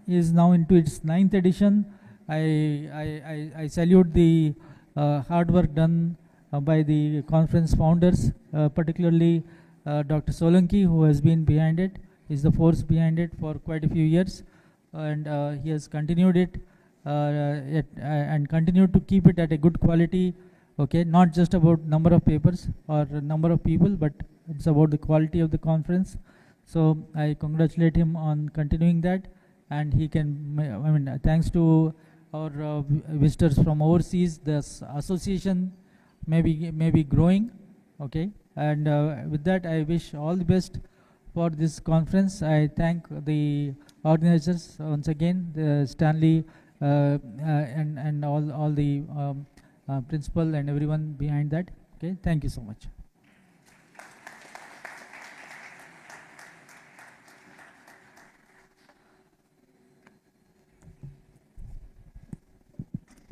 is now into its 9th edition. I salute the hard work done by the conference founders, particularly Dr. Solanki, who has been behind it, is the force behind it for quite a few years, and he has continued it and continued to keep it at a good quality. Okay, not just about number of papers or number of people, but it's about the quality of the conference. So I congratulate him on continuing that, and he can, thanks to our visitors from overseas, this association may be growing. Okay, and with that, I wish all the best for this conference. I thank the organizers once again, the Stanley and all the principal and everyone behind that. Okay, thank you so much.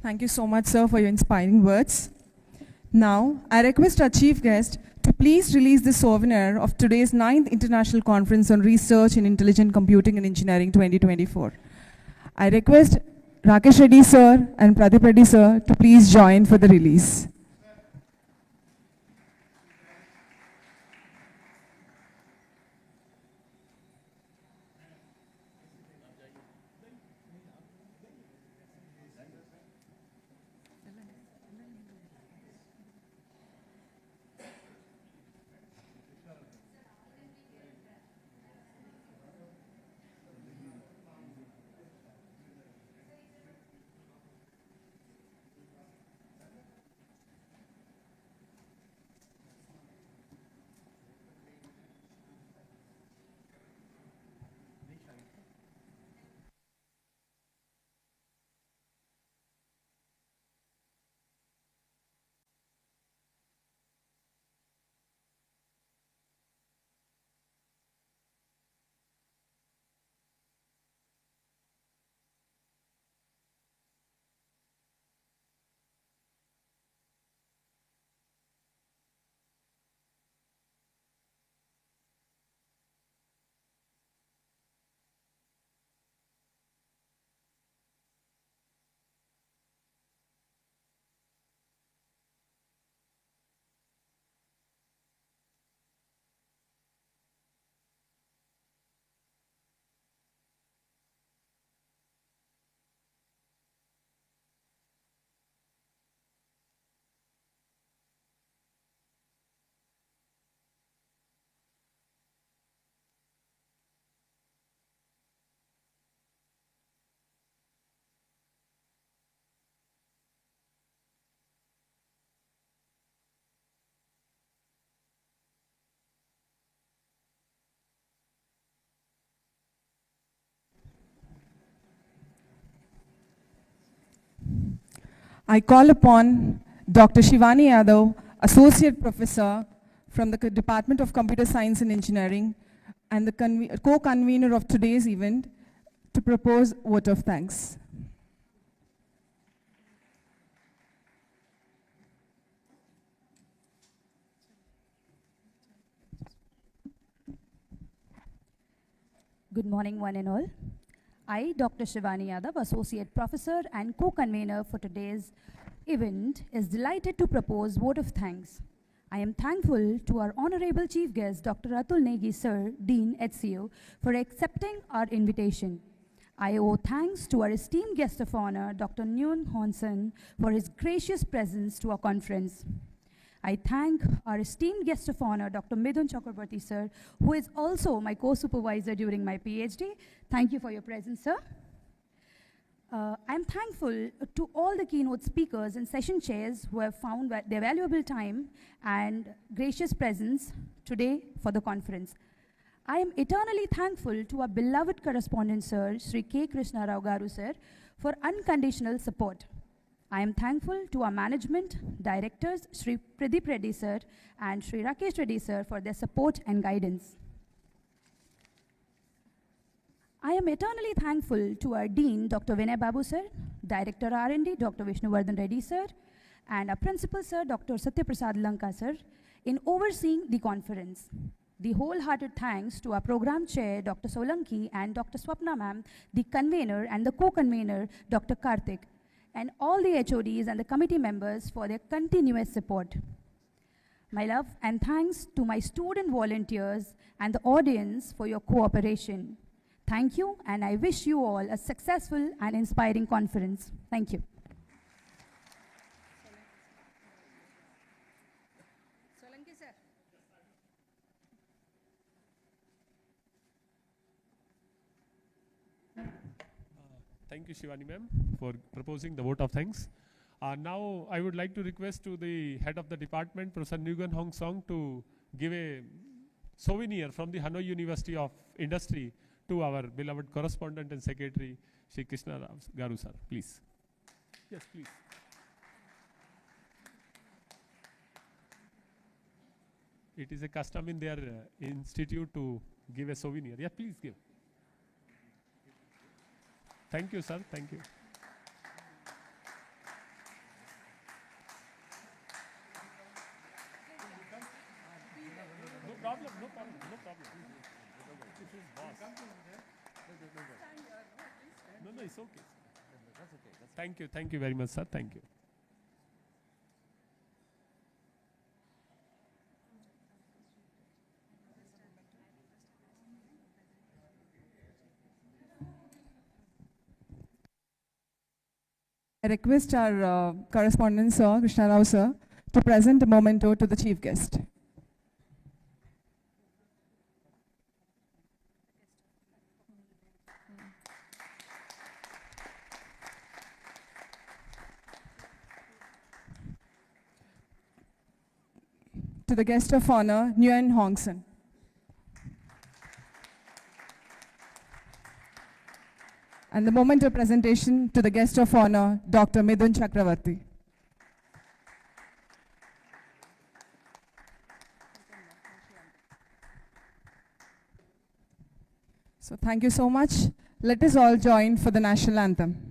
Thank you so much, sir, for your inspiring words. Now, I request our chief guest to please release the souvenir of today's 9th International Conference on Research in Intelligent Computing and Engineering 2024. I request Rakesh Reddy, sir, and Pradeep Reddy, sir, to please join for the release. I call upon Dr. Shivani Yadav, Associate Professor from the Department of Computer Science and Engineering and the co-convener of today's event, to propose vote of thanks. Good morning, one and all. I, Dr. Shivani Yadav, Associate Professor and co-convener for today's event, is delighted to propose vote of thanks. I am thankful to our Honorable Chief Guest, Dr. Atul Negi, Sir, Dean, 𝐂𝐶O, for accepting our invitation. I owe thanks to our esteemed guest of honor, Dr. Nguyen Hon Son, for his gracious presence to our conference. I thank our esteemed guest of honor, Dr. Midhun Chakrabarty, sir, who is also my co-supervisor during my PhD. Thank you for your presence, sir. I'm thankful to all the keynote speakers and session chairs who have found their valuable time and gracious presence today for the conference. I am eternally thankful to our beloved correspondent sir, Sri K. Krishna Rao Garu sir, for unconditional support. I am thankful to our management, directors, Sri Pradeep Reddy sir and Sri Rakesh Reddy sir for their support and guidance. I am eternally thankful to our Dean, Dr. Vinay Babu sir, Director R&D, Dr. Vishnuvardhan Reddy sir, and our Principal sir, Dr. Satyaprasad Lanka sir, in overseeing the conference. The wholehearted thanks to our program chair, Dr. Solanki, and Dr. Swapna ma'am, the convener and the co-convener, Dr. Karthik, and all the HODs and the committee members for their continuous support. My love and thanks to my student volunteers and the audience for your cooperation. Thank you, and I wish you all a successful and inspiring conference. Thank you. Thank you, Shivani ma'am, for proposing the vote of thanks. Now, I would like to request to the head of the department, Professor Nguyen Hong Song, to give a souvenir from the Hanoi University of Industry to our beloved correspondent and secretary, Shri Krishna Rao Garu sir. Please. Yes, please. It is a custom in their institute to give a souvenir. Yeah, please give. Thank you, sir. Thank you. No problem, no problem, no problem. This is boss. No, it's okay. That's okay. Thank you very much, sir. Thank you. I request our correspondent sir, Krishna Rao sir, to present a memento to the chief guest. To the guest of honor, Nguyen Hong Song. And the memento presentation to the guest of honor, Dr. Midun Chakravarti. So thank you so much. Let us all join for the national anthem.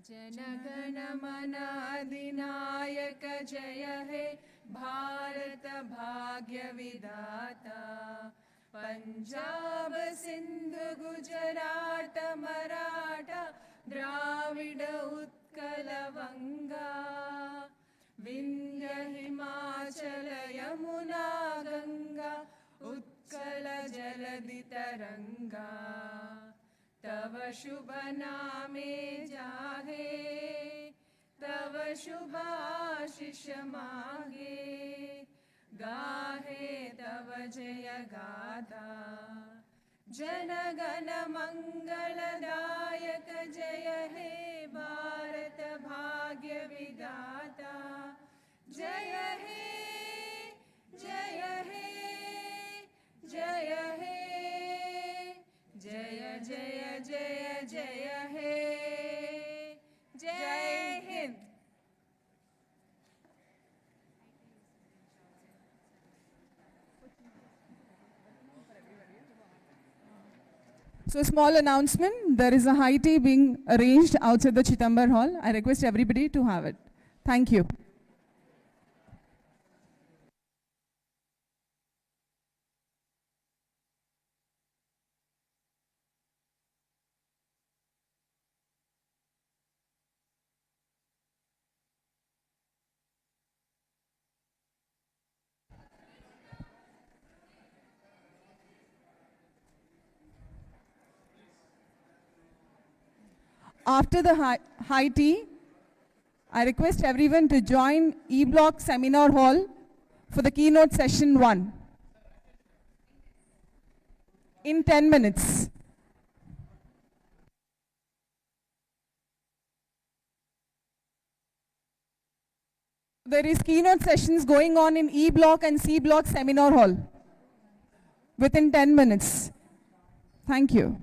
जनगण मन अधिनायक जय हे भारत भाग्य विधाता पंजाब सिंध गुजरात मराठा द्राविड उत्कल वंगा विंध्य हिमाचल यमुना गंगा उत्कल जलधि तरंगा तव शुभ नामे जाहे तव शुभ आशीष मागे गाहे तव जय गाथा जनगण मंगलदायक जय हे भारत भाग्य विधाता जय हे जय हे जय हे जय जय जय जय हे जय Hind. So a small announcement, there is a high tea being arranged outside the Chittambar Hall. I request everybody to have it. Thank you. After the high tea, I request everyone to join E-Block Seminar Hall for the keynote session 1 in 10 minutes. There is keynote sessions going on in E-Block and C-Block Seminar Hall within 10 minutes. Thank you.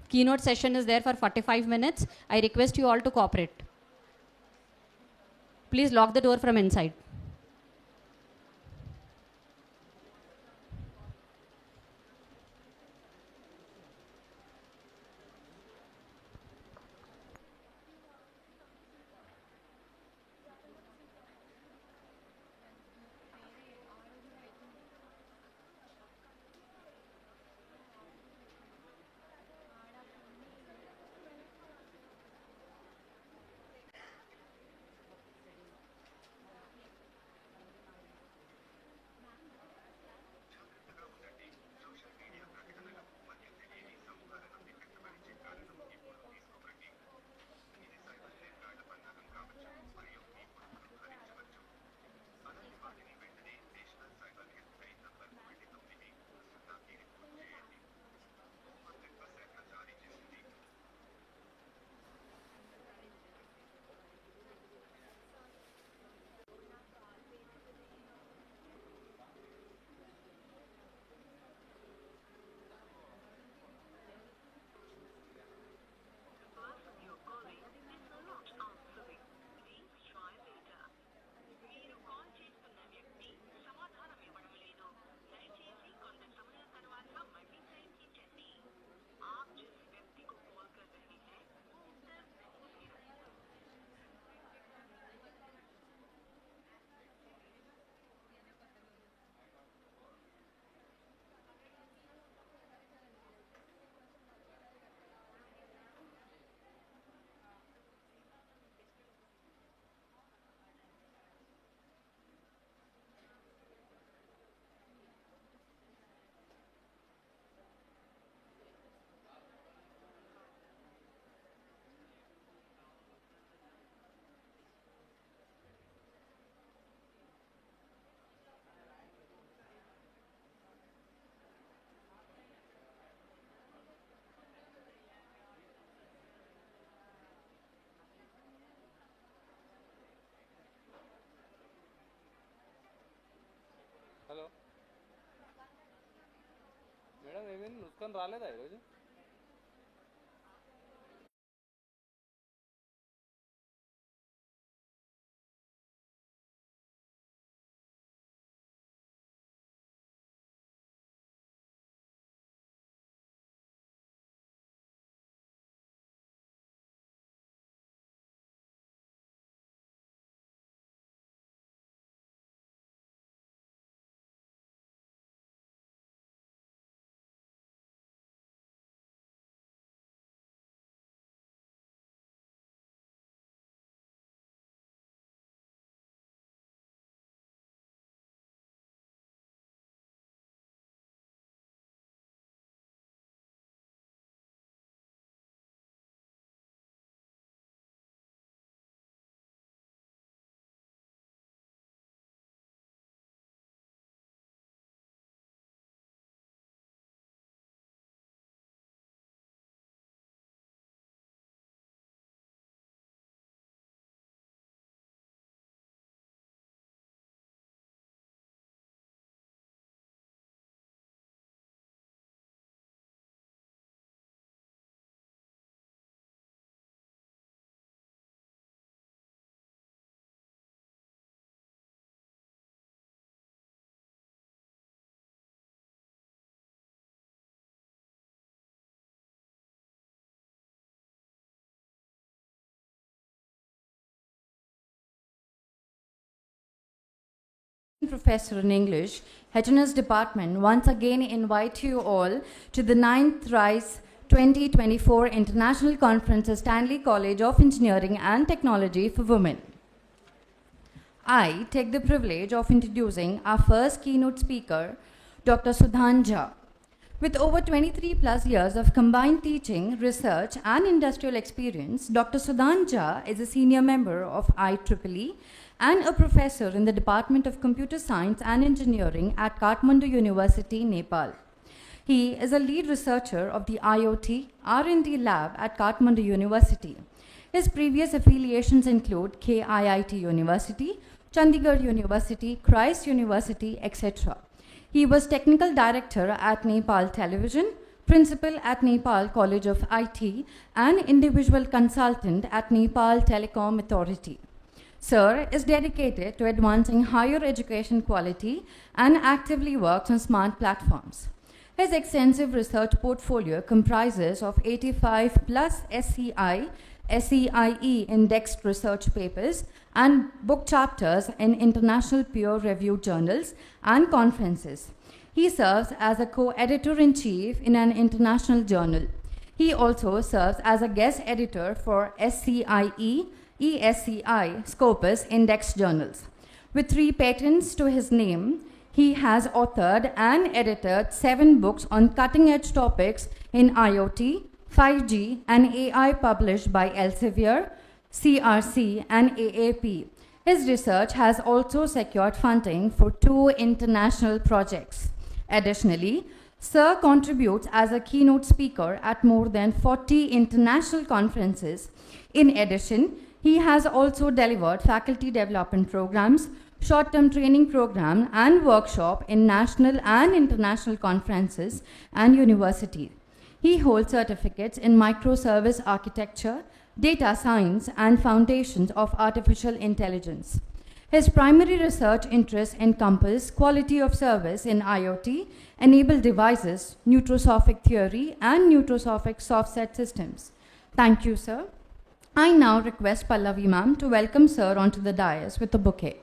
keynote session is there for 45 minutes. I request you all to cooperate. Please lock the door from inside. Hello madam ఏమైంది నుసుకొని రాలేదా ఈరోజు Professor in English, HNS Department once again invite you all to the 9th RISE 2024 International Conference at Stanley College of Engineering and Technology for Women. I take the privilege of introducing our first keynote speaker, Dr. Sudhan Jha. With over 23 plus years of combined teaching, research, and industrial experience, Dr. Sudhan Jha is a senior member of IEEE and a professor in the Department of Computer Science and Engineering at Kathmandu University, Nepal. He is a lead researcher of the IoT R&D lab at Kathmandu University. His previous affiliations include KIIT University, Chandigarh University, Christ University, etc. He was technical director at Nepal Television, Principal at Nepal College of IT, and individual consultant at Nepal Telecom Authority. Sir is dedicated to advancing higher education quality and actively works on smart platforms. His extensive research portfolio comprises of 85 plus SCI/SEIE indexed research papers and book chapters in international peer-reviewed journals and conferences. He serves as a co-editor-in-chief in an international journal. He also serves as a guest editor for SCIE, ESCI, Scopus index journals. With 3 patents to his name, he has authored and edited 7 books on cutting-edge topics in IoT, 5G, and AI published by Elsevier, CRC, and AAP. His research has also secured funding for 2 international projects. Additionally, Sir contributes as a keynote speaker at more than 40 international conferences. In addition, he has also delivered faculty development programs, short-term training program, and workshop in national and international conferences and universities. He holds certificates in microservice architecture, data science, and foundations of artificial intelligence. His primary research interests encompass quality of service in IoT, enabled devices, neurosophic theory, and neurosophic soft set systems. Thank you, sir. I now request Pallavi ma'am to welcome sir onto the dais with a bouquet.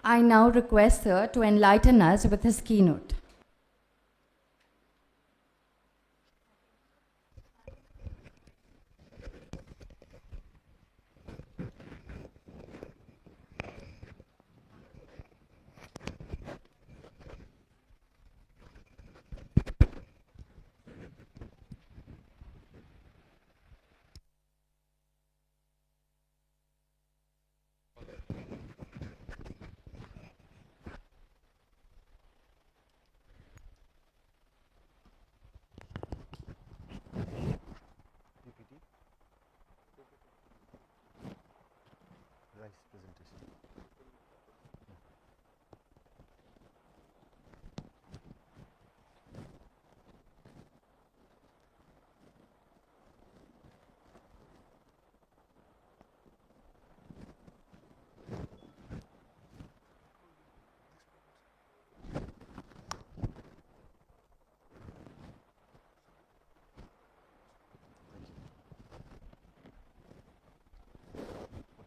I now request sir to enlighten us with his keynote.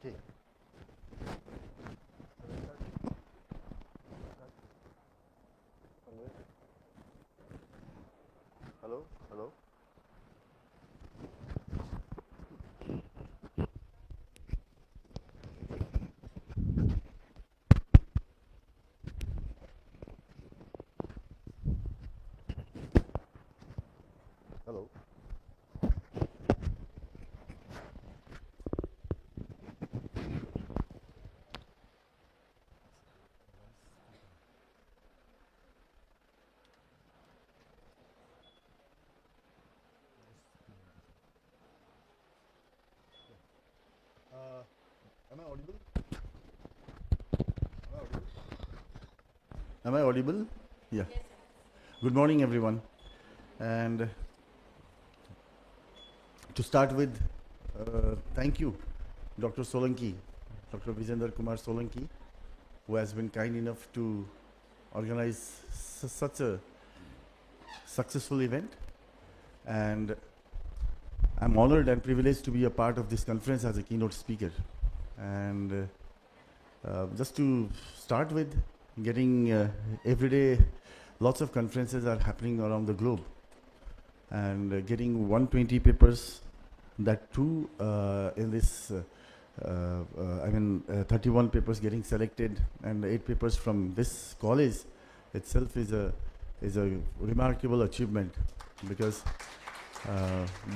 Okay. Hello? Hello? Hello? Am I audible? Am I audible? Yeah. Yes. Good morning, everyone. And to start with, thank you, Dr. Solanki, Dr. Vijender Kumar Solanki, who has been kind enough to organize such a successful event. And I'm honored and privileged to be a part of this conference as a keynote speaker. And just to start with, getting every day, lots of conferences are happening around the globe. And getting 120 papers, that too in this, 31 papers getting selected and 8 papers from this college itself is a remarkable achievement, because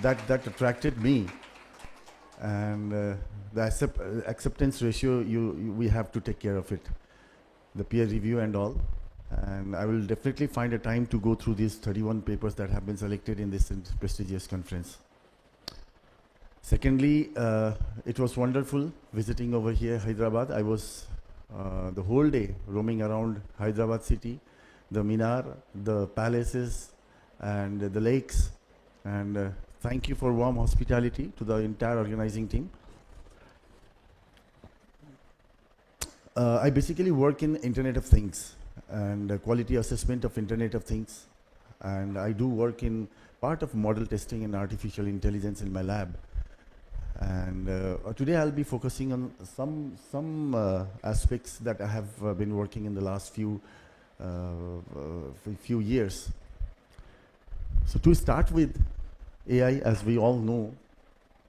that attracted me. and the acceptance ratio, we have to take care of it, the peer review and all. And I will definitely find a time to go through these 31 papers that have been selected in this prestigious conference. Secondly, it was wonderful visiting over here, Hyderabad. I was the whole day roaming around Hyderabad city, the Minar, the palaces, and the lakes. And thank you for warm hospitality to the entire organizing team. I basically work in Internet of Things and quality assessment of Internet of Things. And I do work in part of model testing and artificial intelligence in my lab. And today I'll be focusing on some aspects that I have been working in the last few years. So to start with, AI, as we all know,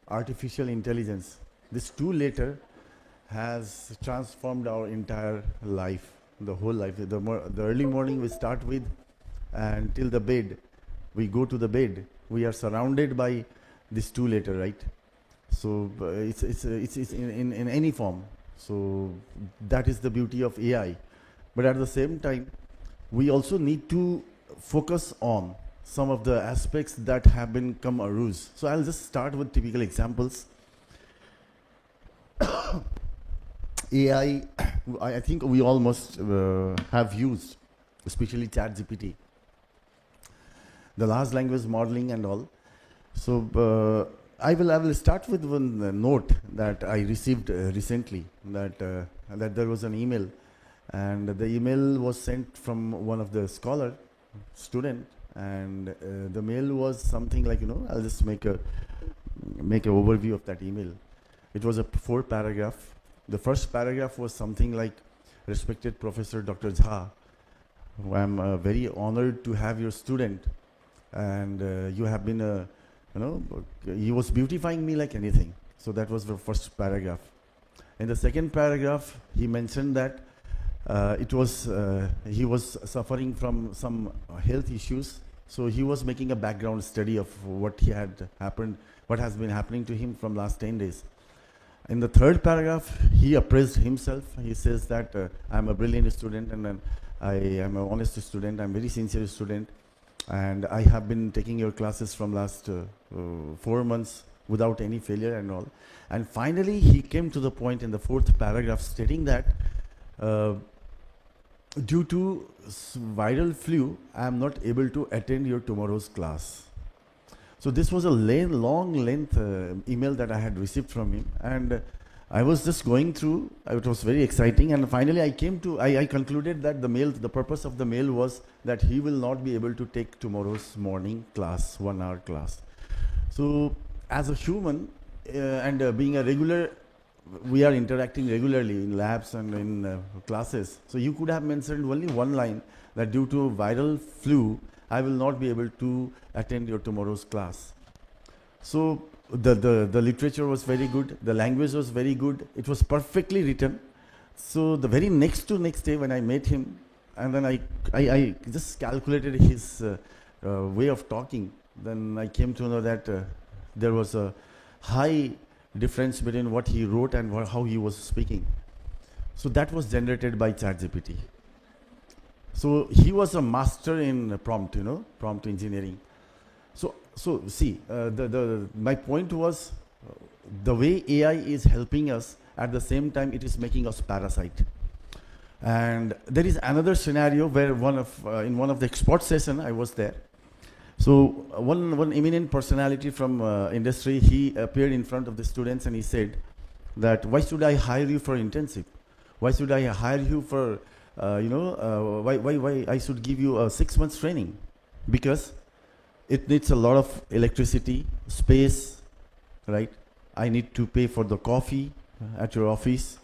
artificial intelligence, this two-letter has transformed our entire life, the whole life. The early morning we start with, and till the bed, we go to the bed, we are surrounded by this two-letter, right? So it's in any form. So that is the beauty of AI. But at the same time, we also need to focus on some of the aspects that have become a ruse. So I'll just start with typical examples. AI, I think we all must have used, especially ChatGPT, the large language modeling and all. So I will start with one note that I received recently, that there was an email, and the email was sent from one of the student, and the mail was something like, I'll just make an overview of that email. It was a 4-paragraph. The first paragraph was something like, respected Professor Dr. Jha, I'm very honored to have your student, and you have been he was beautifying me like anything. So that was the first paragraph. In the second paragraph, he mentioned that he was suffering from some health issues. So he was making a background study of what has been happening to him from last 10 days. In the third paragraph, he appraised himself. He says that I'm a brilliant student, and I am an honest student. I'm a very sincere student. And I have been taking your classes from last 4 months without any failure and all. And finally, he came to the point in the fourth paragraph stating that due to viral flu, I am not able to attend your tomorrow's class. So this was a long length email that I had received from him. And I was just going through, it was very exciting, and finally I concluded that the purpose of the mail was that he will not be able to take tomorrow's morning class, 1-hour class. So as a human, and being a regular, we are interacting regularly in labs and in classes. So you could have mentioned only one line, that due to viral flu, I will not be able to attend your tomorrow's class. So the literature was very good, the language was very good, it was perfectly written. So the very next day when I met him, and then I just calculated his way of talking, then I came to know that there was a high difference between what he wrote and how he was speaking. So that was generated by ChatGPT. So he was a master in prompt engineering. So see, my point was the way AI is helping us, at the same time it is making us parasite. And there is another scenario where in one of the export session I was there. So one eminent personality from industry, he appeared in front of the students and he said that, why should I hire you for internship? Why should I hire you for, why I should give you a 6 months training? Because it needs a lot of electricity, space, right? I need to pay for the coffee at your office.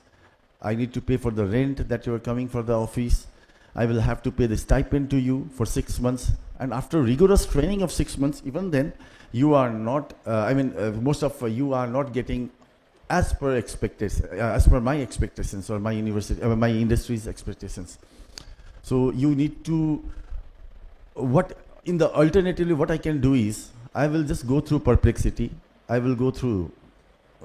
I need to pay for the rent that you are coming for the office. I will have to pay the stipend to you for 6 months. And after rigorous training of 6 months, even then, you are not, most of you are not getting as per my expectations or my industry's expectations. So you need to, alternatively, what I can do is, I will just go through Perplexity, I will go through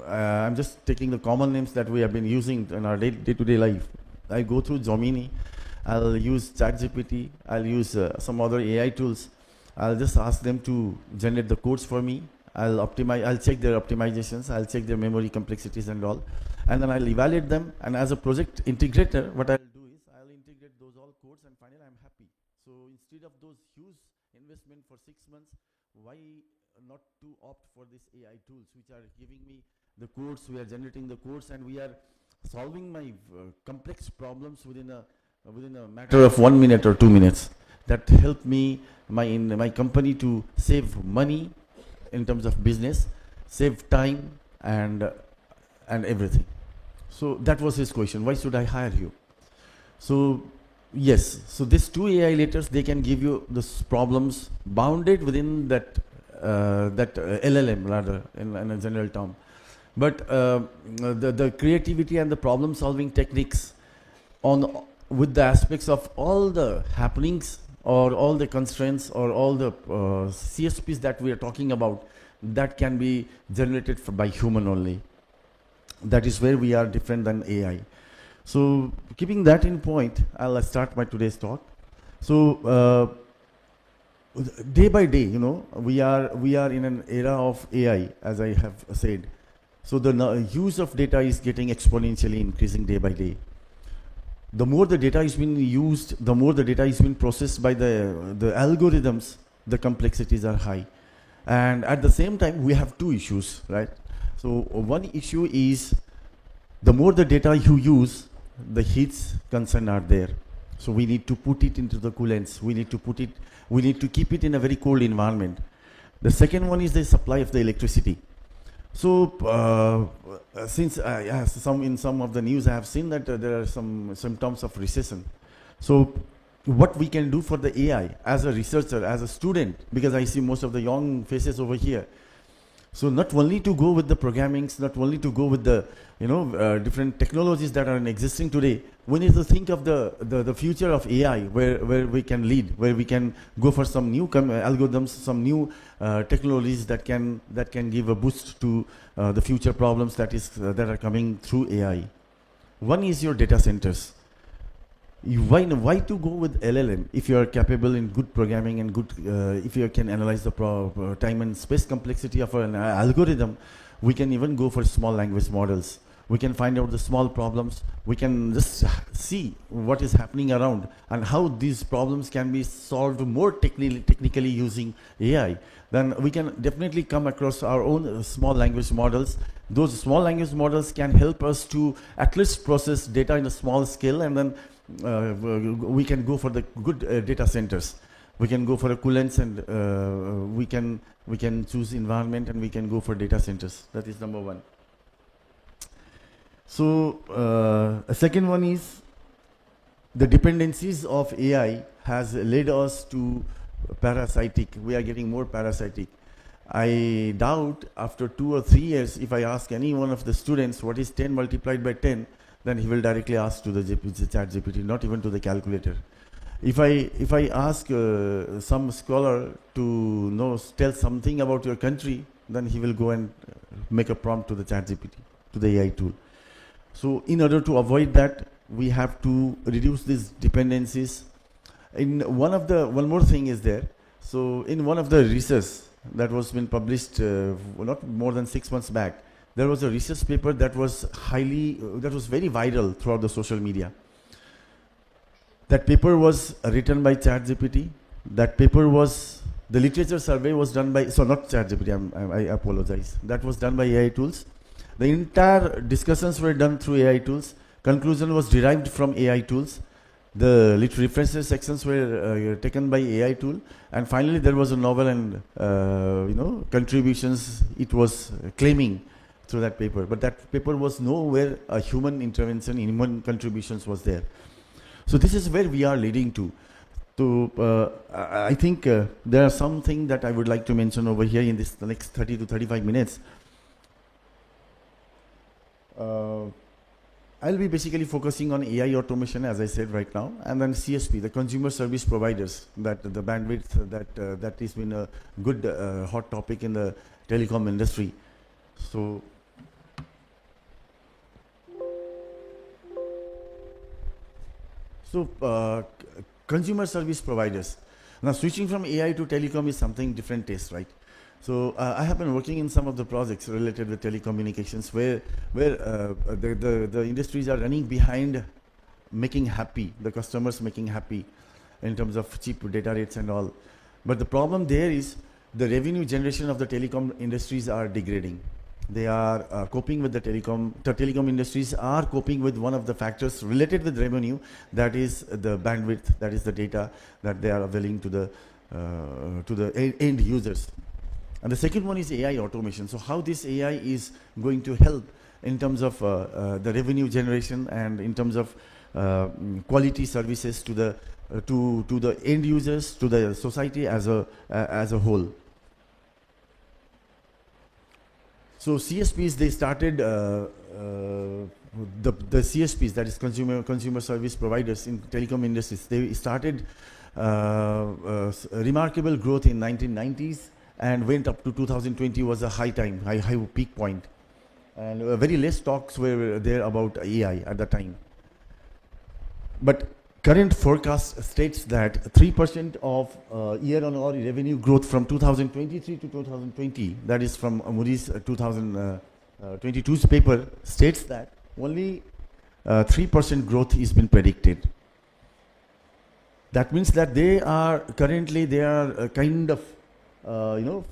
I'm just taking the common names that we have been using in our day-to-day life. I go through Gemini, I'll use ChatGPT, I'll use some other AI tools. I'll just ask them to generate the codes for me. I'll check their optimizations, I'll check their memory complexities and all. And then I'll evaluate them. And as a project integrator, what I'll do is I'll integrate those all codes, and finally I'm happy. So instead of those huge investment for 6 months, why not to opt for this AI tools, which are giving me the codes, we are generating the codes, and we are solving my complex problems within a matter of 1 minute or 2 minutes. That helped me, my company, to save money in terms of business, save time, and everything. So that was his question. Why should I hire you? So yes, so these two AI letters, they can give you the problems bounded within that LLM, rather, in a general term. But the creativity and the problem solving techniques with the aspects of all the happenings or all the constraints or all the CSPs that we are talking about, that can be generated by human only. That is where we are different than AI. So keeping that in point, I'll start my today's talk. So day by day, we are in an era of AI, as I have said. So the use of data is getting exponentially increasing day by day. The more the data is being used, the more the data is being processed by the algorithms, the complexities are high. And at the same time, we have two issues, right? So one issue is the more the data you use, the heats concern are there. So we need to put it into the coolants. We need to keep it in a very cold environment. The second one is the supply of the electricity. So since in some of the news I have seen that there are some symptoms of recession. So what we can do for the AI as a researcher, as a student, because I see most of the young faces over here. So not only to go with the programmings, not only to go with the different technologies that are existing today, we need to think of the future of AI, where we can lead, where we can go for some new algorithms, some new technologies that can give a boost to the future problems that are coming through AI. One is your data centers. Why to go with LLM if you are capable in good programming and good if you can analyze the time and space complexity of an algorithm? We can even go for small language models. We can find out the small problems. We can just see what is happening around and how these problems can be solved more technically using AI. Then we can definitely come across our own small language models. Those small language models can help us to at least process data in a small scale, and then we can go for the good data centers. We can go for a coolants, and we can choose environment, and we can go for data centers. That is number one. So a second one is the dependencies of AI has led us to parasitic. We are getting more parasitic. I doubt after 2 or 3 years, if I ask any one of the students what is 10 multiplied by 10, then he will directly ask to the ChatGPT, not even to the calculator. If I ask some scholar to tell something about your country, then he will go and make a prompt to the ChatGPT, to the AI tool. So in order to avoid that, we have to reduce these dependencies. One more thing is there. So in one of the research that was been published not more than 6 months back, there was a research paper that was very viral throughout the social media. That paper was written by ChatGPT. That paper the literature survey was done by, so not ChatGPT, I apologize. That was done by AI tools. The entire discussions were done through AI tools. Conclusion was derived from AI tools. The references sections were taken by AI tool. And finally, there was a novel and contributions it was claiming through that paper. But that paper was nowhere a human intervention, human contributions was there. So this is where we are leading to. So I think there are some things that I would like to mention over here in the next 30 to 35 minutes. I'll be basically focusing on AI automation, as I said right now, and then CSP, the consumer service providers, that the bandwidth that has been a good hot topic in the telecom industry. So So consumer service providers. Now switching from AI to telecom is something different taste, right? So I have been working in some of the projects related with telecommunications where the industries are running behind making happy, the customers making happy in terms of cheap data rates and all. But the problem there is the revenue generation of the telecom industries are degrading. They are coping with the telecom industries are coping with one of the factors related with revenue, that is the bandwidth, that is the data that they are availing to the end users. And the second one is AI automation. So how this AI is going to help in terms of the revenue generation and in terms of quality services to the end users, to the society as a whole. So CSPs, they started the CSPs, that is consumer service providers in telecom industries. They started remarkable growth in 1990s and went up to 2020 was a high peak point. And very less talks were there about AI at the time. But current forecast states that 3% of year-on-year revenue growth from 2023 to 2020, that is from Moody's 2022's paper, states that only 3% growth is been predicted. That means that they are currently kind of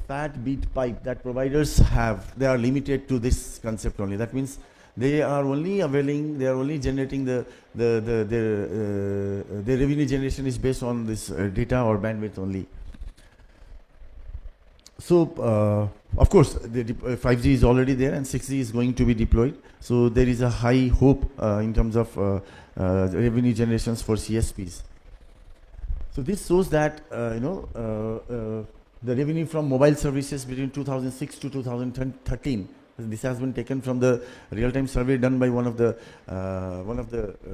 fat beat pipe that providers have. They are limited to this concept only. That means they are only availing, they are only generating their revenue generation is based on this data or bandwidth only. So of course the 5G is already there and 6G is going to be deployed. So there is a high hope in terms of revenue generations for CSPs. So this shows that the revenue from mobile services between 2006 to 2013. This has been taken from the real-time survey done by one of the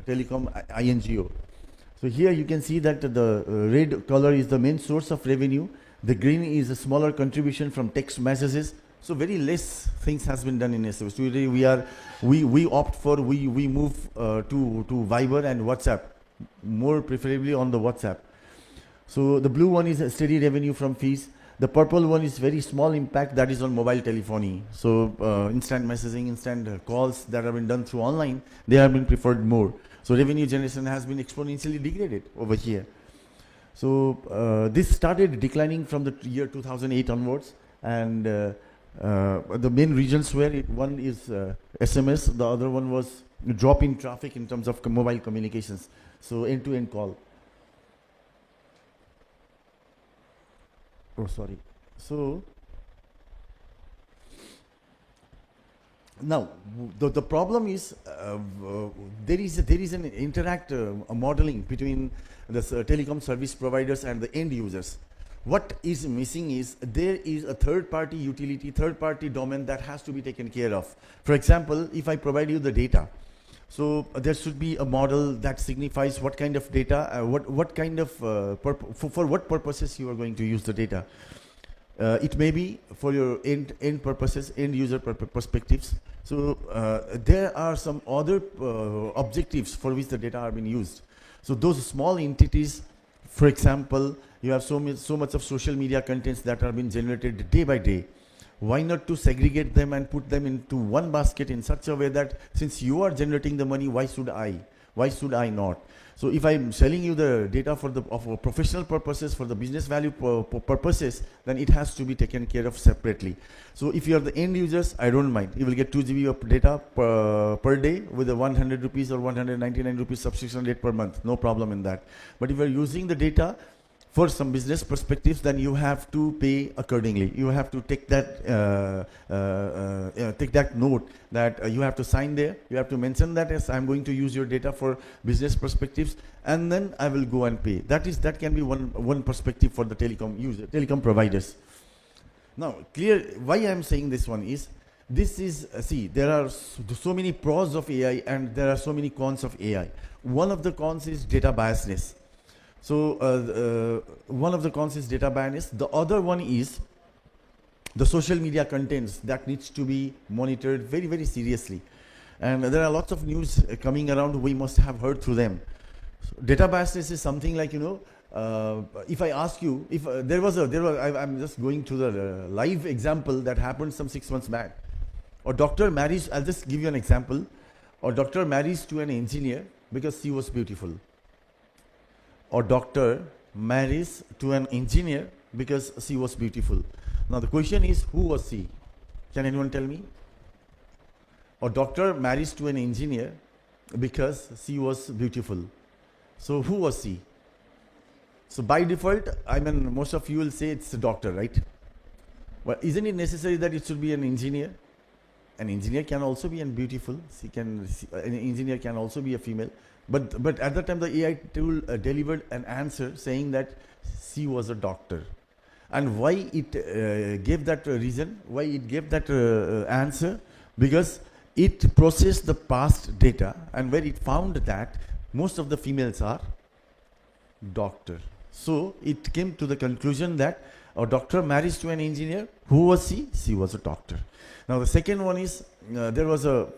telecom INGO. So here you can see that the red color is the main source of revenue. The green is a smaller contribution from text messages. So very less things has been done in SMS. Today we move to Viber and WhatsApp, more preferably on the WhatsApp. So the blue one is a steady revenue from fees. The purple one is very small impact, that is on mobile telephony. So instant messaging, instant calls that have been done through online, they have been preferred more. So revenue generation has been exponentially degraded over here. So this started declining from the year 2008 onwards, and the main regions were one is SMS, the other one was drop in traffic in terms of mobile communications. So end-to-end call. Oh, sorry. So now the problem is there is an modeling between the telecom service providers and the end users. What is missing is there is a third-party utility, third-party domain that has to be taken care of. For example, if I provide you the data, so there should be a model that signifies what kind of data, what kind of for what purposes you are going to use the data. It may be for your end purposes, end user perspectives. So there are some other objectives for which the data are being used. So those small entities, for example, you have so much of social media contents that are being generated day by day. Why not to segregate them and put them into one basket in such a way that since you are generating the money, why should I? Why should I not? So if I'm selling you the data for professional purposes, for the business value purposes, then it has to be taken care of separately. So if you are the end users, I don't mind. You will get 2 GB of data per day with a 100 rupees or 199 rupees subscription rate per month. No problem in that. But if you are using the data for some business perspectives, then you have to pay accordingly. You have to take that note that you have to sign there. You have to mention that as I'm going to use your data for business perspectives, and then I will go and pay. That can be one perspective for the telecom providers. Now, clear why I'm saying this one is there are so many pros of AI and there are so many cons of AI. One of the cons is data biasness. So one of the cons is data biasness. The other one is the social media contents that needs to be monitored very, very seriously. And there are lots of news coming around. We must have heard through them. So data biasness is something like, if I ask you, if I'm just going to the live example that happened some 6 months back. A doctor marries, I'll just give you an example. A doctor marries to an engineer because she was beautiful. A doctor marries to an engineer because she was beautiful. Now the question is, who was she? Can anyone tell me? A doctor marries to an engineer because she was beautiful. So who was she? So by default, I mean, most of you will say it's a doctor, right? Well, isn't it necessary that it should be an engineer? An engineer can also be beautiful. An engineer can also be a female. But at that time, the AI tool delivered an answer saying that she was a doctor. And why it gave that reason? Why it gave that answer? Because it processed the past data, and where it found that most of the females are doctor. So it came to the conclusion that a doctor marries to an engineer. Who was she? She was a doctor. Now the second one is, there was a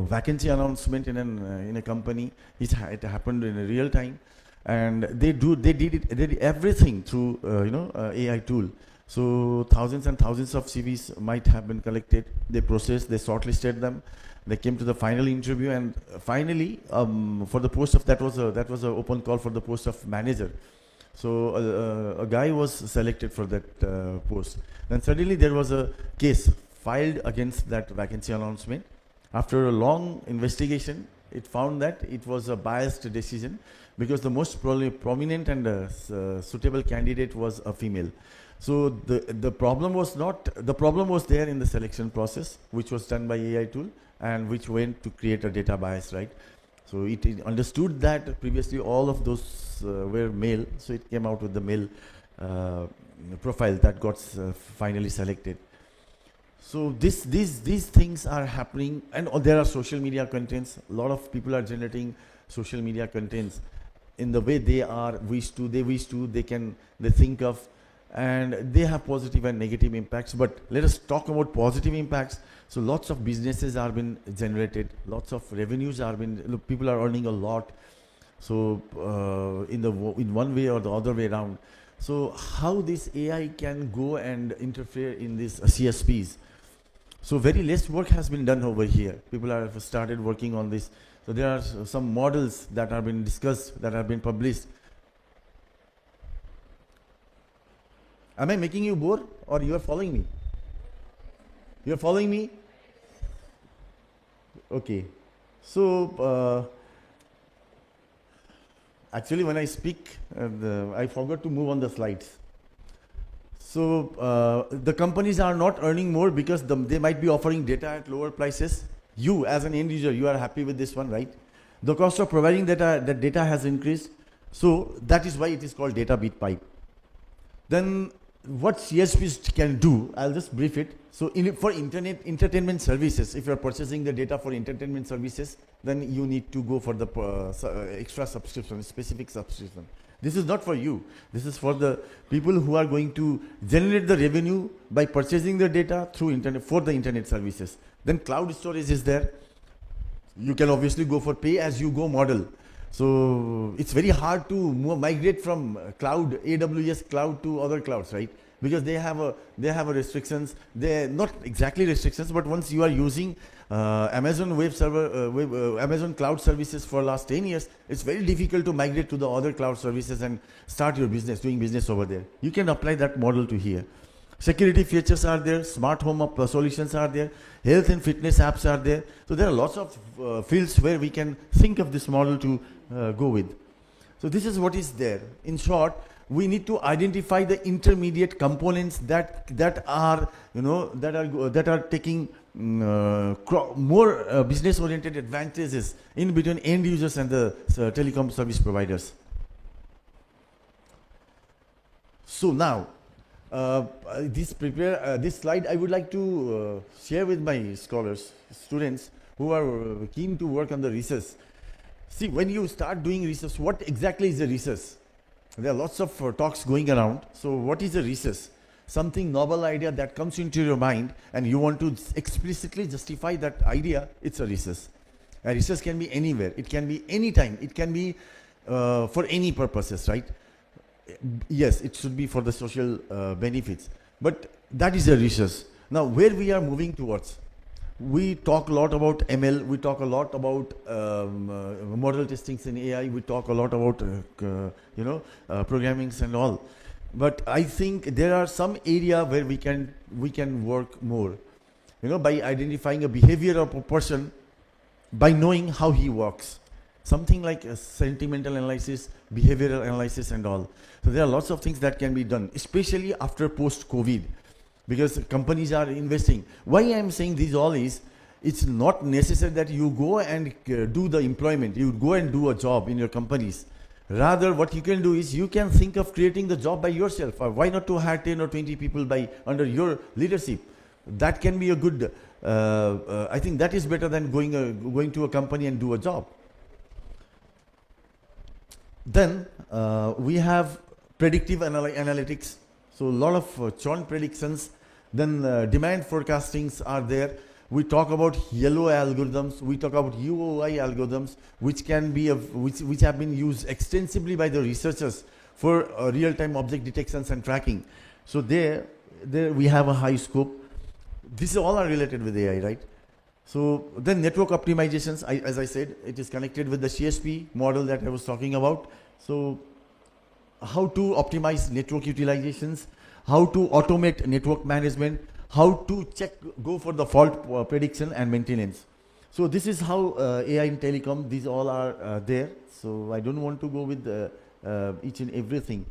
vacancy announcement in a company. It happened in a real time, and they did everything through AI tool. So thousands and thousands of CVs might have been collected. They processed, they shortlisted them. They came to the final interview, and finally, for the post of that was a open call for the post of manager. So a guy was selected for that post. Then suddenly there was a case filed against that vacancy announcement. After a long investigation, it found that it was a biased decision because the most prominent and suitable candidate was a female. So the problem was there in the selection process, which was done by AI tool and which went to create a data bias, right? So it understood that previously all of those were male, so it came out with the male profile that got finally selected. So these things are happening, and there are social media contents. A lot of people are generating social media contents in the way they think of, and they have positive and negative impacts. But let us talk about positive impacts. So lots of businesses are being generated, lots of revenues are being, people are earning a lot. So in one way or the other way around. So how this AI can go and interfere in these CSPs? So very less work has been done over here. People have started working on this. So there are some models that have been discussed, that have been published. Am I making you bored, or you are following me? You are following me? Okay. So actually when I speak, I forgot to move on the slides. So the companies are not earning more because they might be offering data at lower prices. You as an end user, you are happy with this one, right? The cost of providing that data has increased. So that is why it is called data beat pipe. Then what CSPs can do, I'll just brief it. So for internet entertainment services, if you're purchasing the data for entertainment services, then you need to go for the extra subscription, specific subscription. This is not for you. This is for the people who are going to generate the revenue by purchasing the data through internet, for the internet services. Then cloud storage is there. You can obviously go for pay-as-you-go model. So it's very hard to migrate from cloud, AWS cloud, to other clouds, right? Because they have a restrictions. They're not exactly restrictions, but once you are using Amazon Web Server, Amazon Cloud Services for last 10 years, it's very difficult to migrate to the other cloud services and start your business, doing business over there. You can apply that model to here. Security features are there, smart home solutions are there, health and fitness apps are there. So there are lots of fields where we can think of this model to go with. So this is what is there. In short, we need to identify the intermediate components that are taking more business-oriented advantages in between end users and the telecom service providers. So now, this slide I would like to share with my students who are keen to work on the research. See, when you start doing research, what exactly is the research? There are lots of talks going around. So what is a research? Something novel idea that comes into your mind and you want to explicitly justify that idea, it's a research. Research can be anywhere. It can be anytime. It can be for any purposes, right? Yes, it should be for the social benefits. But that is a research. Now, where we are moving towards, we talk a lot about ML, we talk a lot about model testings in AI, we talk a lot about programmings and all. But I think there are some area where we can work more. By identifying a behavior of a person, by knowing how he works. Something like a sentimental analysis, behavioral analysis and all. So there are lots of things that can be done, especially after post-COVID, because companies are investing. Why I am saying this all is, it's not necessary that you go and do the employment, you go and do a job in your companies. Rather, what you can do is, you can think of creating the job by yourself. Or why not to hire 10 or 20 people under your leadership? That can be a good, I think that is better than going to a company and do a job. Then we have predictive analytics. So a lot of churn predictions. Then demand forecastings are there. We talk about yellow algorithms. We talk about UOI algorithms, which can be which have been used extensively by the researchers for real-time object detections and tracking. So there we have a high scope. These all are related with AI, right? So then network optimizations, as I said, it is connected with the CSP model that I was talking about. So how to optimize network utilizations, how to automate network management, how to go for the fault prediction and maintenance. So this is how AI in telecom, these all are there. So I don't want to go with each and everything.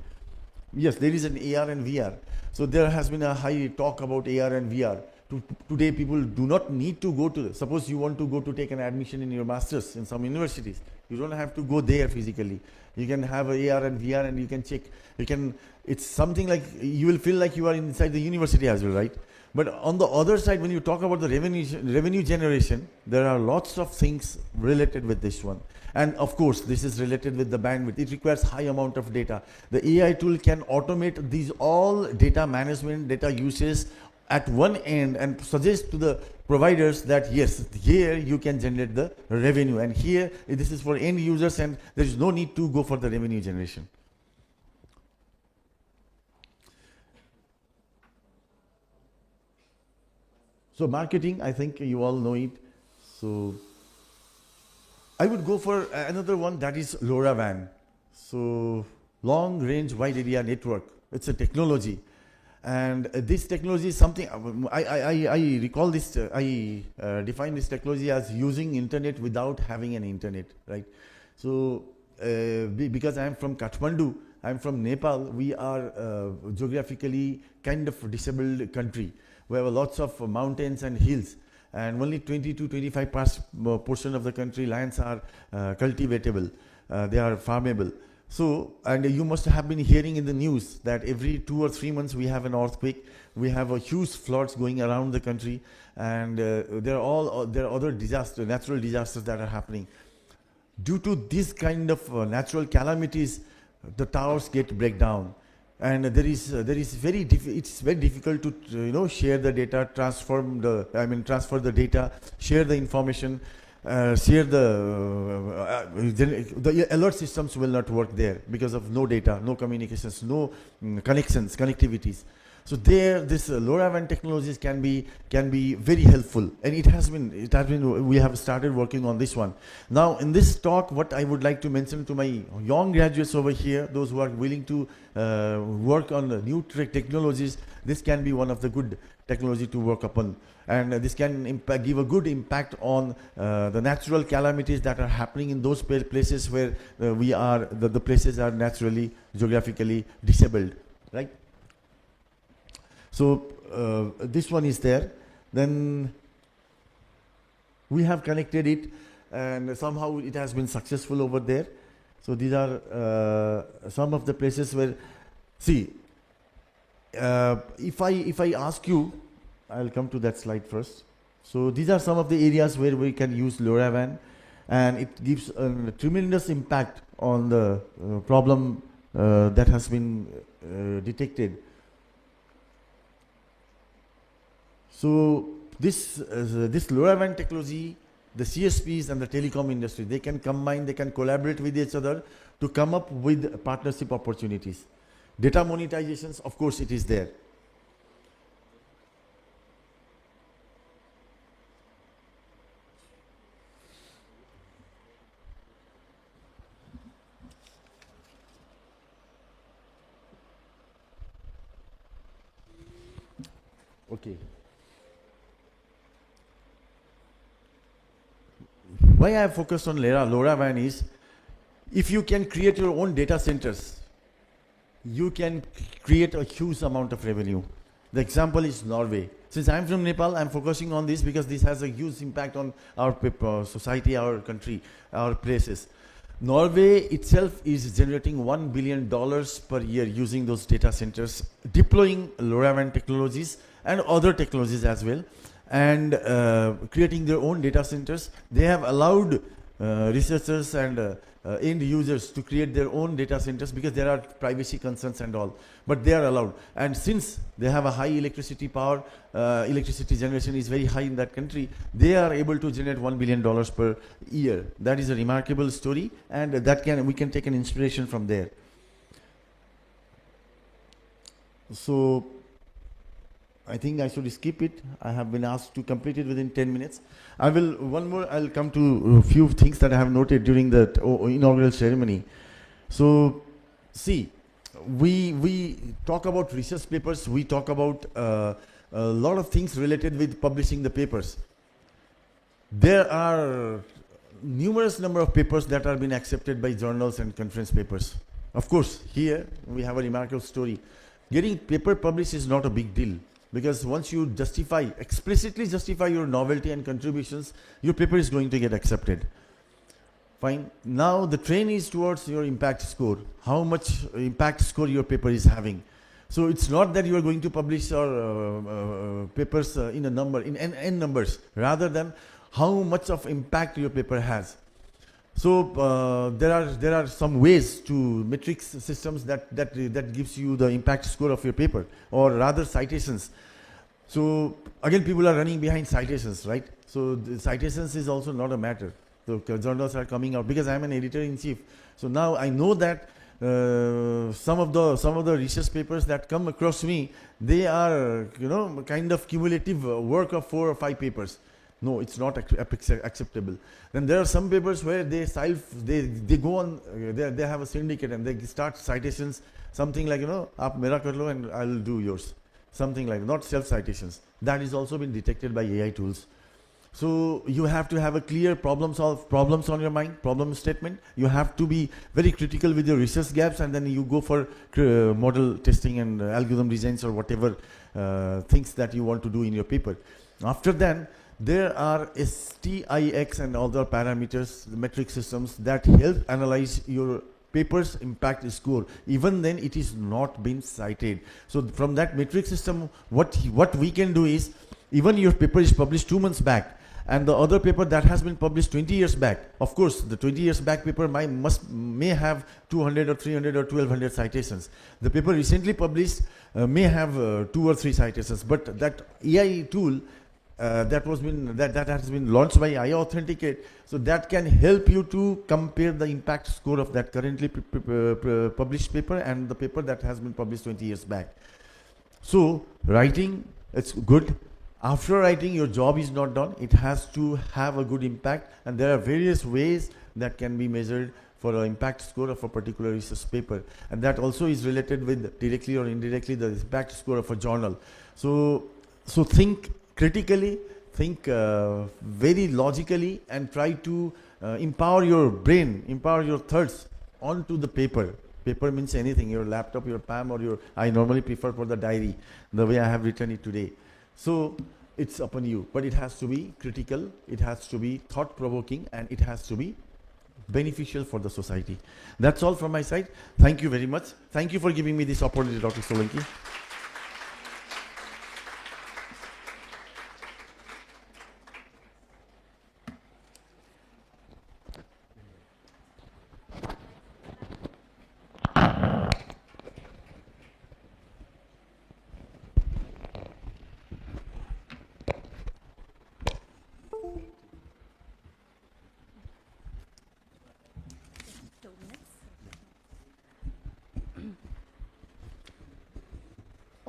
Yes, there is an AR and VR. So there has been a high talk about AR and VR. Today people do not need to go to, suppose you want to go to take an admission in your masters in some universities, you don't have to go there physically. You can have a AR and VR and you can check. It's something like, you will feel like you are inside the university as well, right? But on the other side, when you talk about the revenue generation, there are lots of things related with this one. And of course, this is related with the bandwidth. It requires high amount of data. The AI tool can automate these all data management, data uses at one end and suggest to the providers that yes, here you can generate the revenue, and here this is for end users, and there is no need to go for the revenue generation. So marketing, I think you all know it. So I would go for another one, that is LoRaWAN. So long range wide area network. It's a technology. And this technology is something, I recall this, I define this technology as using internet without having an internet, right? So because I am from Kathmandu, I am from Nepal, we are geographically kind of disabled country. We have lots of mountains and hills, and only 20 to 25% of the country lands are cultivatable, they are farmable. So, and you must have been hearing in the news that every 2 or 3 months we have an earthquake, we have a huge floods going around the country, and there are other disasters, natural disasters that are happening. Due to this kind of natural calamities, the towers break down, and it's very difficult to share the data, transfer the data, share the information. Share the alert systems will not work there because of no data, no communications, no connectivities. So this LoRaWAN technologies can be very helpful, and we have started working on this one. Now in this talk, what I would like to mention to my young graduates over here, those who are willing to work on the new technologies, this can be one of the good technology to work upon, and this can give a good impact on the natural calamities that are happening in those places where the places are naturally, geographically disabled, right? So this one is there. Then we have connected it, and somehow it has been successful over there. So these are some of the places where, see, if I ask you, I'll come to that slide first. So these are some of the areas where we can use LoRaWAN, and it gives a tremendous impact on the problem that has been detected. So this LoRaWAN technology the CSPs and the telecom industry. They can combine, they can collaborate with each other to come up with partnership opportunities. Data monetizations, of course, it is there. Okay. Why I have focused on LoRaWAN is, if you can create your own data centers, you can create a huge amount of revenue. The example is Norway. Since I'm from Nepal, I'm focusing on this because this has a huge impact on our society, our country, our places. Norway itself is generating $1 billion per year using those data centers, deploying LoRaWAN technologies and other technologies as well, and creating their own data centers. They have allowed researchers and end users to create their own data centers because there are privacy concerns and all, but they are allowed. And since they have a high electricity power, electricity generation is very high in that country, they are able to generate $1 billion per year. That is a remarkable story, and we can take an inspiration from there. So I think I should skip it. I have been asked to complete it within 10 minutes. I'll come to a few things that I have noted during the inaugural ceremony. So, see, we talk about research papers, we talk about a lot of things related with publishing the papers. There are numerous number of papers that are being accepted by journals and conference papers. Of course, here we have a remarkable story. Getting paper published is not a big deal, because once you explicitly justify your novelty and contributions, your paper is going to get accepted. Fine. Now the train is towards your impact score. How much impact score your paper is having. So it's not that you are going to publish your papers in a number, in n numbers, rather than how much of impact your paper has. So there are some ways to metrics systems that gives you the impact score of your paper, or rather citations. So again, people are running behind citations, right? So the citations is also not a matter. So journals are coming out, because I am an editor-in-chief. So now I know that some of the research papers that come across me, they are kind of cumulative work of 4 or 5 papers. No, it's not acceptable. Then there are some papers where they go on, they have a syndicate and they start citations, something like, aap mera kar lo and I'll do yours. Something like, not self-citations. That is also been detected by AI tools. So you have to have a clear problems on your mind, problem statement. You have to be very critical with your research gaps, and then you go for model testing and algorithm designs or whatever things that you want to do in your paper. After that, there are STIX and other parameters, metric systems that help analyze your paper's impact score. Even then, it is not been cited. So from that metric system, what we can do is, even your paper is published 2 months back, and the other paper that has been published 20 years back, of course, the 20 years back paper may have 200 or 300 or 1200 citations. The paper recently published may have 2 or 3 citations, but that AI tool that has been launched by 𝐒𝐴, so that can help you to compare the impact score of that currently published paper and the paper that has been published 20 years back. So writing, it's good. After writing, your job is not done. It has to have a good impact, and there are various ways that can be measured for an impact score of a particular research paper, and that also is related with, directly or indirectly, the impact score of a journal. So think critically, think very logically, and try to empower your brain, empower your thoughts onto the paper. Paper means anything, your laptop, your PAM, or I normally prefer for the diary, the way I have written it today. So it's upon you, but it has to be critical, it has to be thought-provoking, and it has to be beneficial for the society. That's all from my side. Thank you very much. Thank you for giving me this opportunity, Dr. Solanki.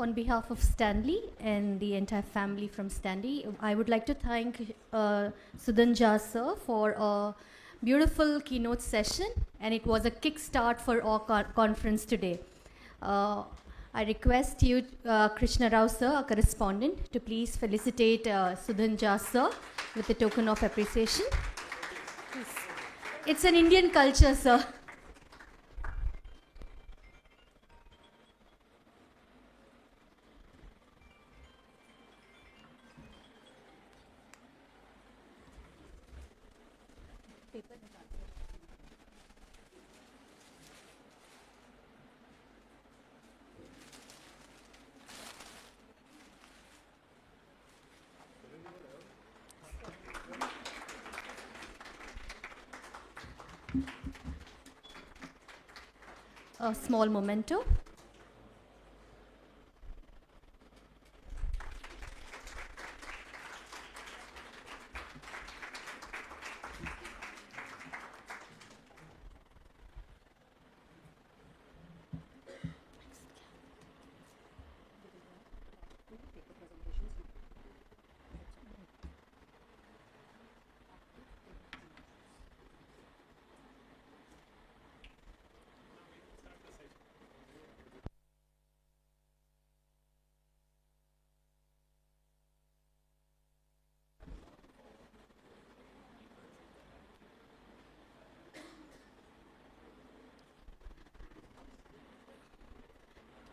On behalf of Stanley and the entire family from Stanley, I would like to thank 𝐂𝐨𝐥𝐞𝐲 sir for a beautiful keynote session, and it was a kickstart for our conference today. I request you, Krishna Rao sir, our correspondent, to please felicitate 𝐒𝐭𝐚𝐧𝐥𝐞𝐲 sir with a token of appreciation. It's an Indian culture, sir. A small memento.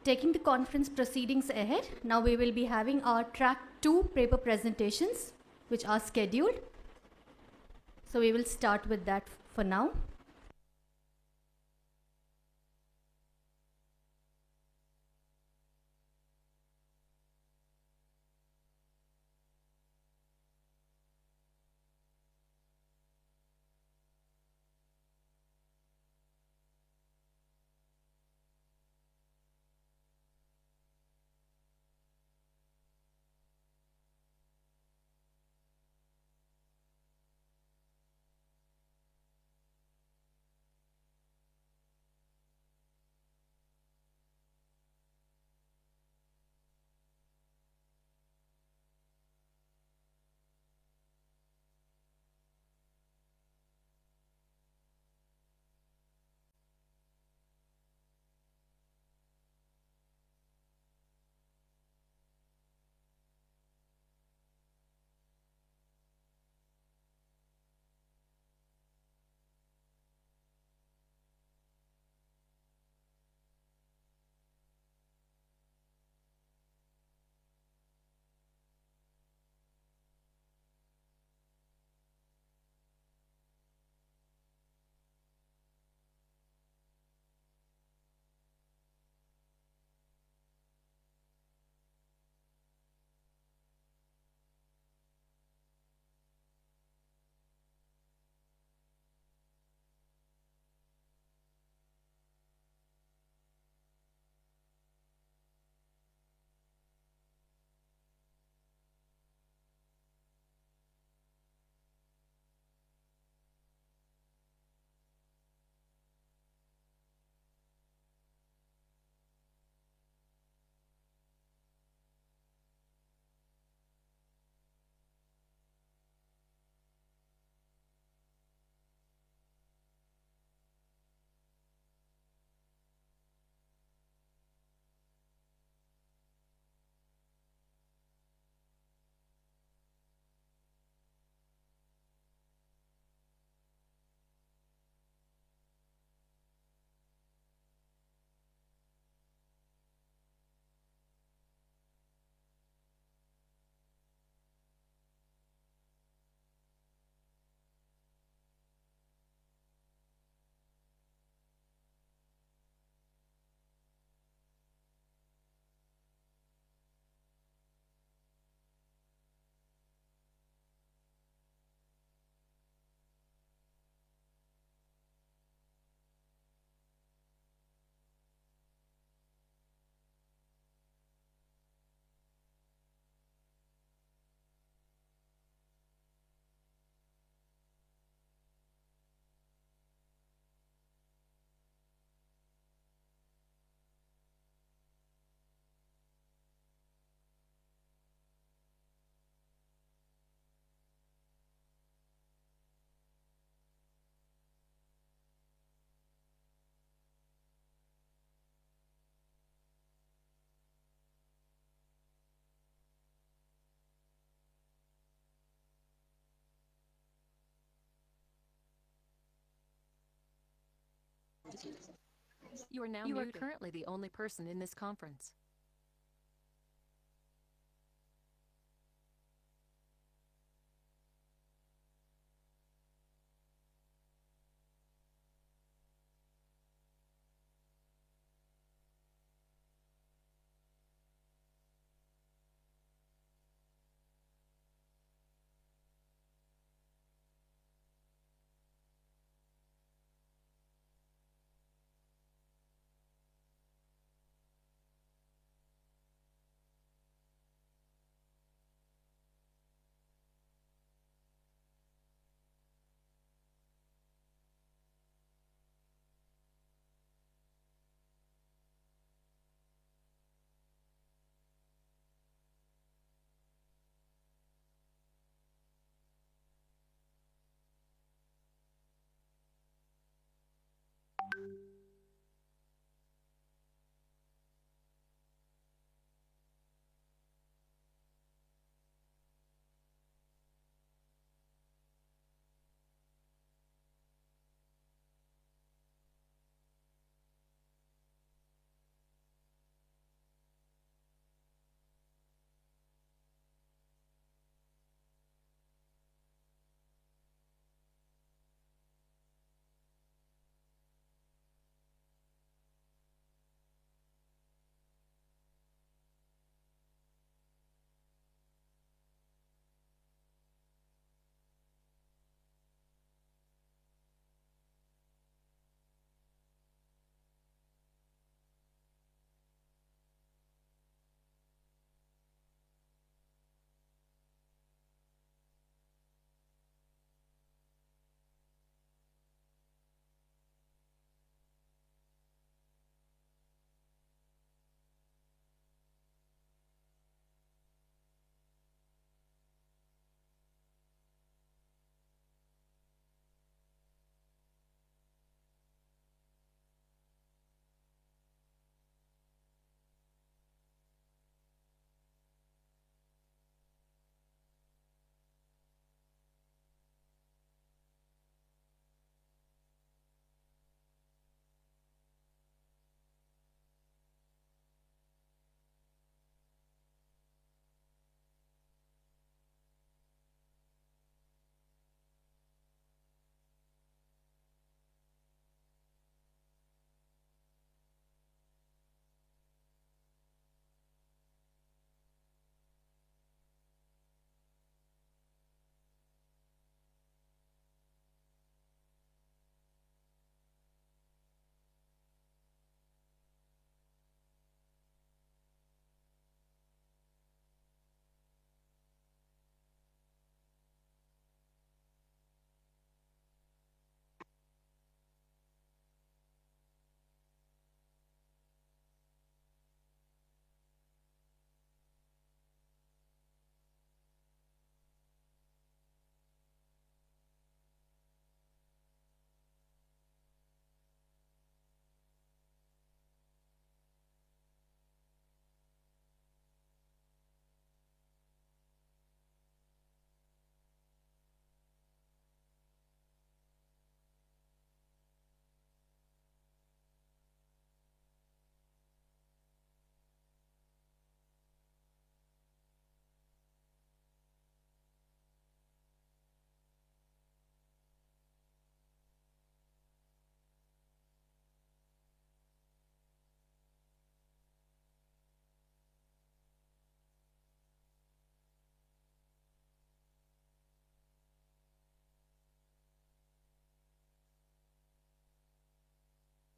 Taking the conference proceedings ahead, now we will be having our track 2 paper presentations, which are scheduled. So we will start with that for now. You are now You are muted. currently the only person in this conference.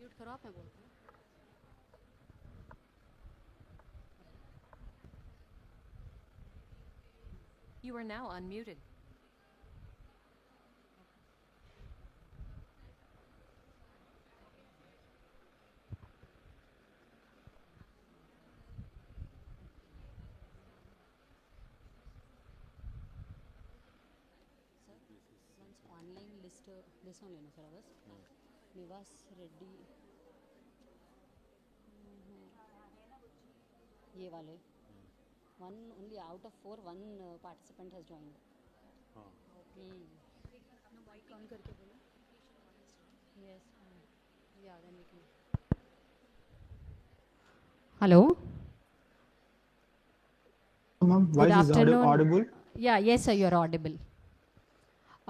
Mute करो आप, मैं बोलती हूँ. You are now unmuted. once online list this one लेना sir बस निवास रेड्डी ये वाले one only out of 4 one participant has joined. हाँ. No mic on करके बोलो. Yes. Yeah, then we can. Hello. Ma'am, Good voice is afternoon. audible? Yeah, yes, sir, you're audible.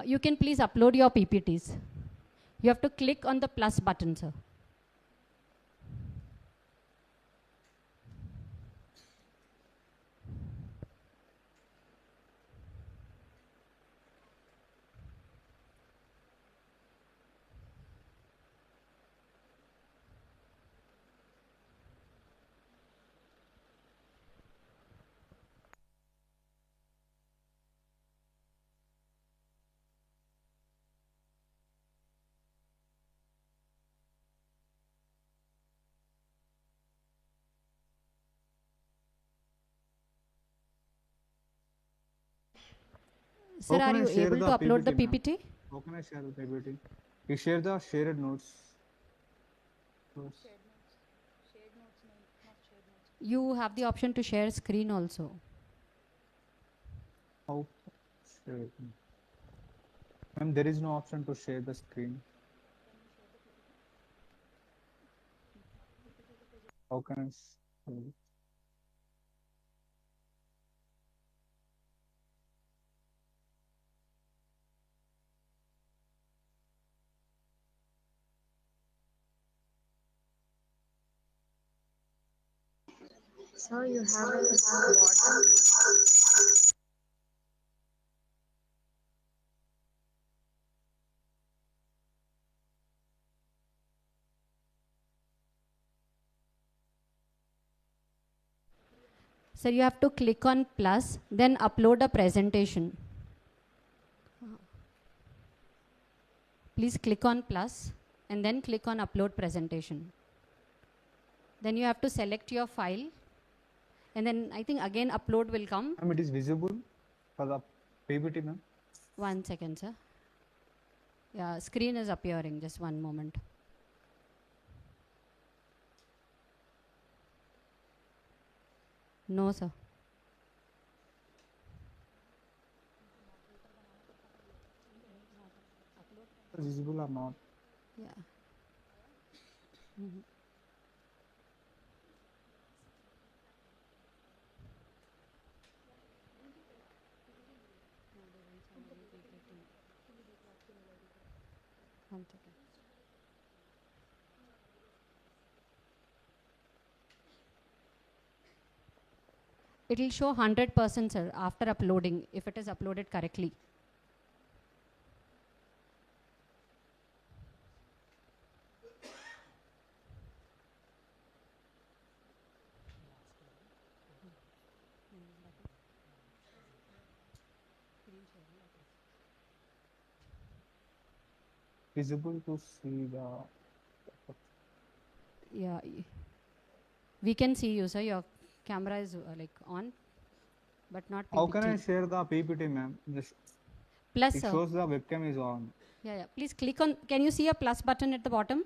You can please upload your PPTs. You have to click on the plus button, sir. Sir, How are can you I share able the to upload the ma'am? PPT? How can I share the PPT? You share the shared notes. Notes. You have the option to share screen also. How? Share. Ma'am, there is no option to share the screen. How can I share? Sir, you have water. Sir, you have to click on plus, then upload a presentation. Please click on plus and then click on upload presentation. Then you have to select your file and then I think again upload will come. Ma'am, it is visible for the PPT, ma'am. 1 second, sir. Yeah, screen is appearing. Just one moment. No, sir. Visible or not? Yeah. Mm-hmm. One second. It will show 100%, sir, after uploading, if it is uploaded correctly. Visible to see the. Yeah. We can see you, sir. Your camera is like on, but not PPT. How can I share the PPT, ma'am? Just Plus, it sir. shows the webcam is on. Yeah, yeah. Please click on. Can you see a plus button at the bottom?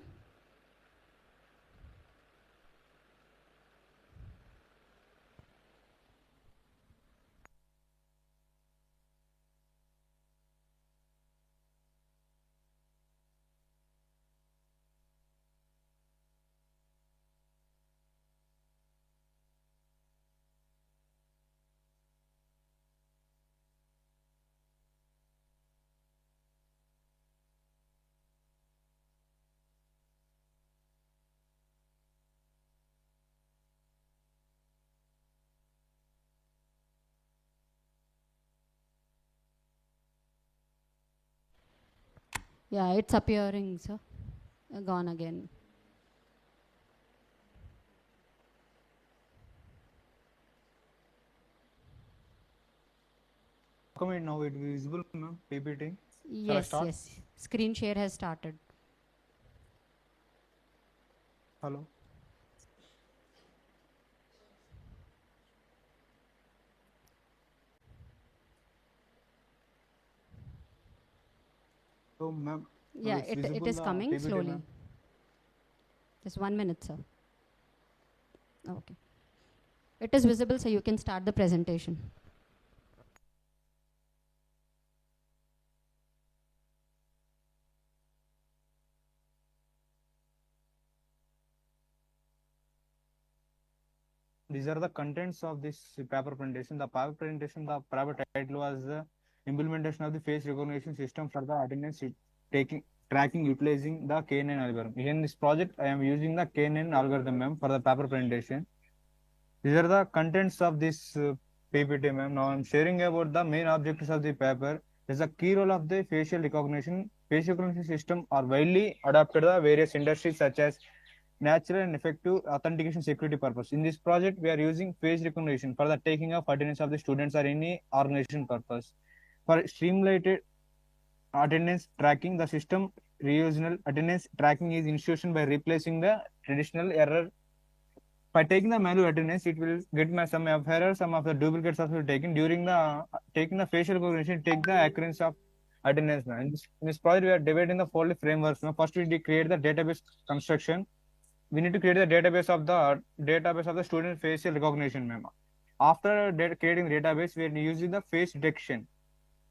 Yeah, it's appearing, sir. Gone again. Come in now, it is visible, ma'am, PPT. Shall I Yes, start? yes. Screen share has started. Hello. So, ma'am. Yeah, it is coming PPT, slowly. ma'am. Just 1 minute, sir. Okay. It is visible, so you can start the presentation. these are the contents of this paper presentation. The paper presentation, the paper title was implementation of the face recognition system for the attendance tracking utilizing the 𝐭𝐴 algorithm. In this project, I am using the 𝐭𝐴 algorithm, ma'am, for the paper presentation. These are the contents of this PPT, ma'am. Now I'm sharing about the main objectives of the paper. There's a key role of the facial recognition. Facial recognition system are widely adopted by various industries such as natural and effective authentication security purpose. In this project, we are using face recognition for the taking of attendance of the students or any organization purpose. For streamlined attendance tracking, the system reusable attendance tracking is institution by replacing the traditional error. By taking the manual attendance, it will get some of errors, some of the duplicates also taken during the taking the facial recognition, take the accuracy of attendance. In this project, we are dividing the four frameworks. First, we create the database construction. We need to create the database of the student facial recognition, ma'am. After creating the database, we are using the face detection.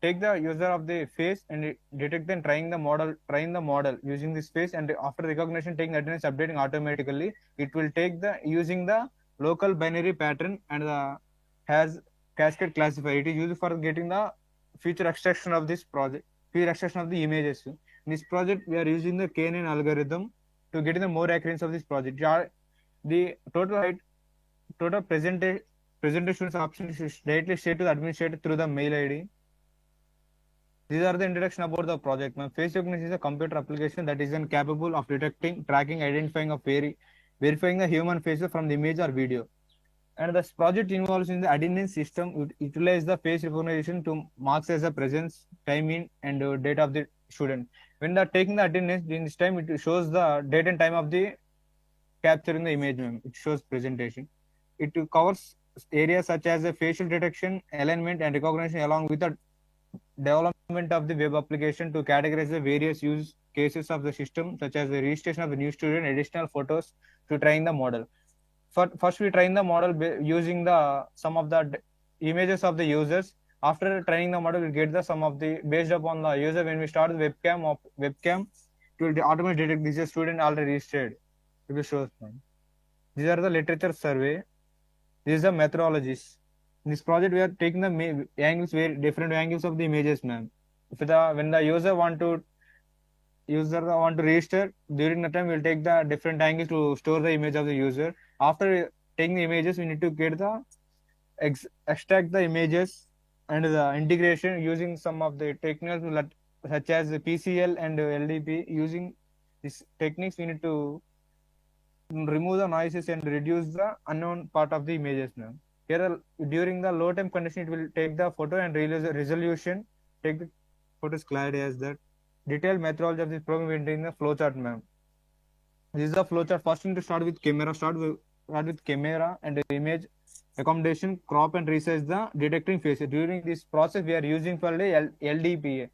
Take the user of the face and detect and train the model using this face, and after recognition, taking attendance updating automatically. It will take the using the local binary pattern and the has cascade classifier. It is used for getting the feature extraction of this project, feature extraction of the images. In this project, we are using the 𝐭𝐴 algorithm to get the more accuracy of this project. The total presentation option is directly shared to the administrator through the mail ID. These are the introduction about the project. Face recognition is a computer application that is capable of detecting, tracking, identifying of verifying the human faces from the image or video. And this project involves in the attendance system utilize the face recognition to marks as a presence, time in, and date of the student. When they are taking the attendance, in this time it shows the date and time of the capturing the image. It shows presentation. It covers areas such as the facial detection, alignment, and recognition, along with the development of the web application to categorize the various use cases of the system, such as the registration of the new student, additional photos to train the model. First, we train the model using some of the images of the users. After training the model, we get the some of the based upon the user. When we start the webcam, it will automatically detect this is a student already registered. It will show. These are the literature survey. These are methodologies. In this project, we are taking the angles, very different angles of the images, ma'am. When the user want to register, during the time we'll take the different angles to store the image of the user. After taking the images, we need to get the extract the images and the integration using some of the techniques such as the PCL and LDP. Using these techniques, we need to remove the noises and reduce the unknown part of the images, ma'am. Here, during the low time condition, it will take the photo and release the resolution, take the photos clarity as that. Detailed methodology of this program will in the flowchart, ma'am. This is the flowchart. First, we need to start with camera. Start with camera and the image accommodation, crop and resize the detecting faces. During this process, we are using for the LDA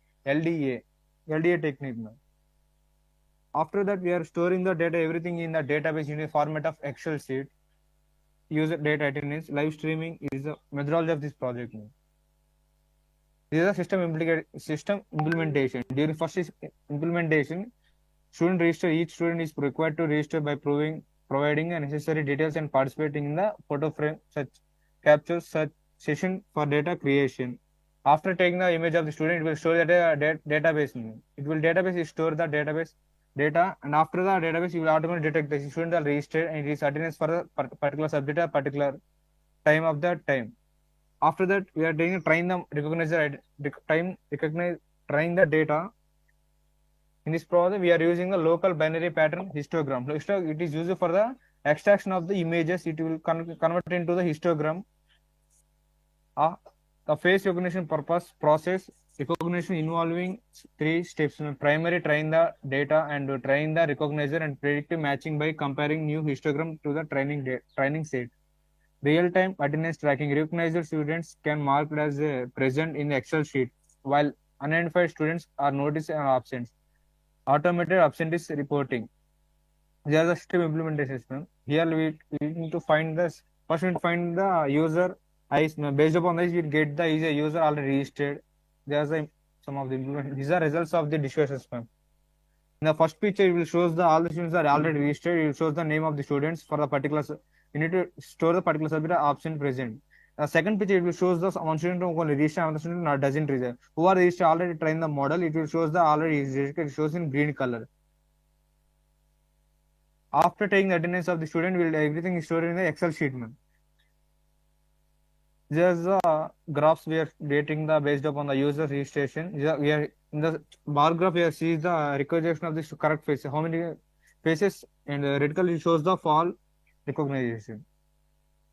technique, ma'am. After that, we are storing the data, everything in the database in a format of Excel sheet. User data attendance, live streaming is the methodology of this project. This is a system implementation. During first implementation, student register. Each student is required to register by providing the necessary details and participating in the photo frame captures such session for data creation. After taking the image of the student, it will store the database. It will database store the database data, and after the database, you will automatically detect the student are registered and his attendance for a particular subject at particular time of that time. After that, we are doing train the train the data. In this project, we are using the local binary pattern histogram. It is used for the extraction of the images. It will convert into the histogram. The face recognition process recognition involving 3 steps. Primary, train the data, and train the recognizer and predictive matching by comparing new histogram to the training set. Real-time attendance tracking. Recognized students can mark as present in the Excel sheet, while unidentified students are noticed and absent. Automated absentee reporting. There are the system implementations. Here we need to find this. First, we need to find the user. Based upon this, we get the user already registered. There are some of the implementation. These are results of the discussions, ma'am. In the first picture, it will shows all the students are already registered. It will shows the name of the students for the particular. You need to store the particular subject option present. The second picture, it will shows the one student who register, another student not doesn't register. Who are registered already train the model. It will shows the already registered. It shows in green color. After taking the attendance of the student, everything is stored in the Excel sheet, man. There's the graphs we are dating the based upon the user registration. We are in the bar graph. We are sees the recognition of the correct faces. How many faces, and red color shows the fall recognition.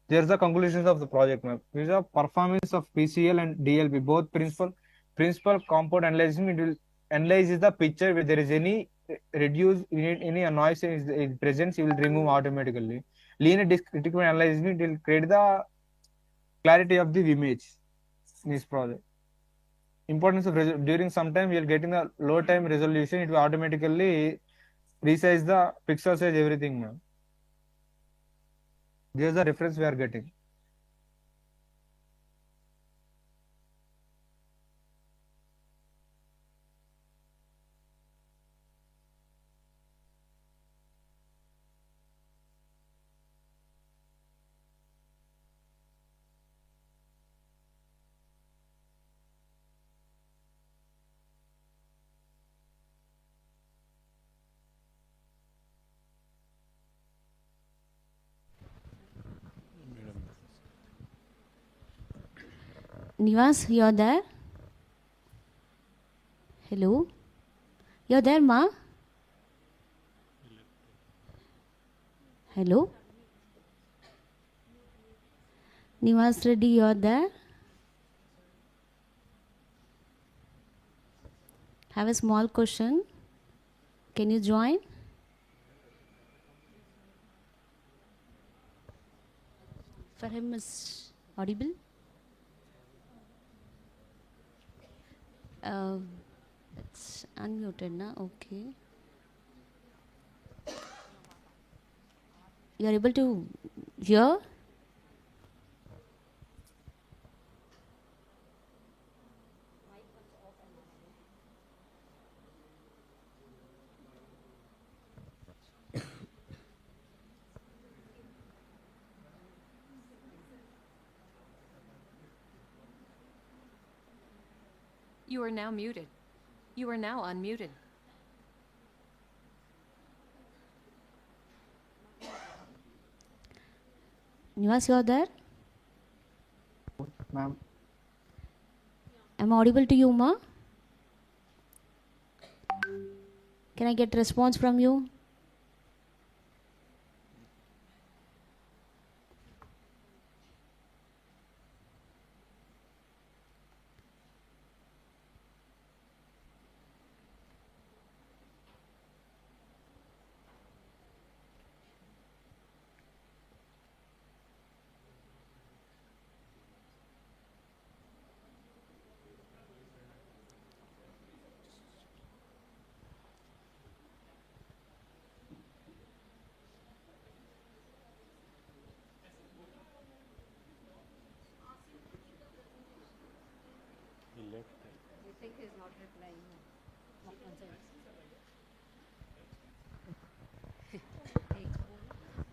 There's the conclusions of the project map. These are performance of PCL and DLP, both principal compound analyzing. It will analyze the picture where there is any reduce any noise is present. It will remove automatically. Linear discrete analyzing, it will create the clarity of the image in this project. Importance of during some time we are getting the low time resolution. It will automatically resize the pixel size, everything now. There's the reference we are getting. Nivas, you're there? Hello? You're there, Ma? Hello? Nivas Reddy, you're there? Have a small question. Can you join? For him is audible? It's unmuted now. Okay. You are able to hear? You are now muted. You are now unmuted. Nivas, you're there? Ma'am. Am I audible to you, Ma? Can I get response from you?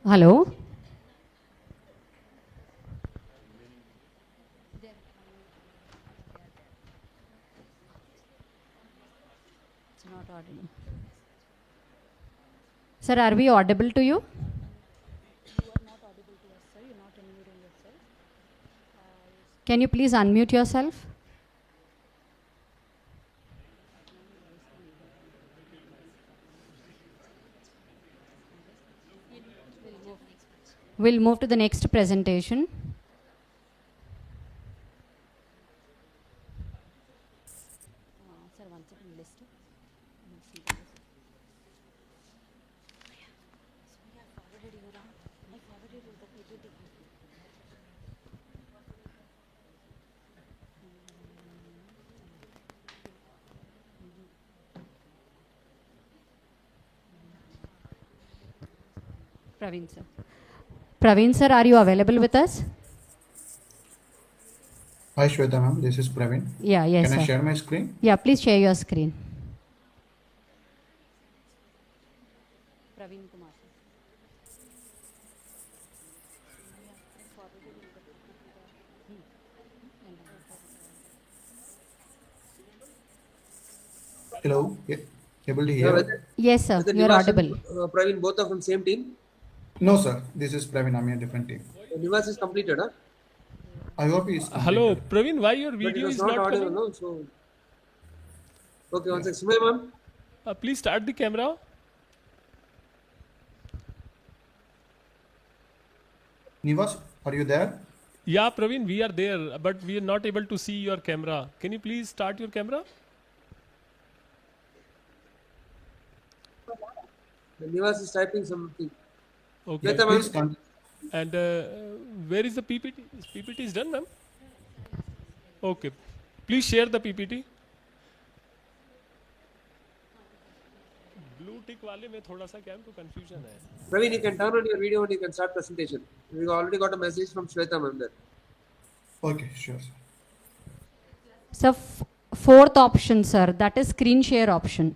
Hello? It's not audible. Sir, are we audible to you? You are not audible to us, sir. You're not unmuting yourself. Can you please unmute yourself? We'll move to the next presentation. Sir, one second, list. Praveen sir. Praveen sir, are you available with us? Hi Shweta ma'am, this is Praveen. Yeah, yes, Can I sir. share my screen? Yeah, please share your screen. Praveen Kumar. Hello, able to Yeah, hear? Yes, sir. whether You're Nivas and audible. Praveen, both are from same team? No, sir. This is Praveen. I'm in a different team. Nivas is completed, huh? I hope he's Hello, completed. Praveen, why your But it video was is not not audible, coming? no? So, okay, one second. Sumay, ma'am. Please start the camera. Nivas, are you there? Yeah, Praveen, we are there, but we are not able to see your camera. Can you please start your camera? Nivas is typing something. Okay. Shweta, ma'am. And where is the PPT? Is PPT is done, ma'am? Okay. Please share the PPT. Blue tick वाले में थोड़ा सा क्या हमको confusion है. Praveen, you can turn on your video and you can start presentation. We already got a message from Shweta, ma'am, there. Okay, sure. So, fourth option, sir, that is screen share option.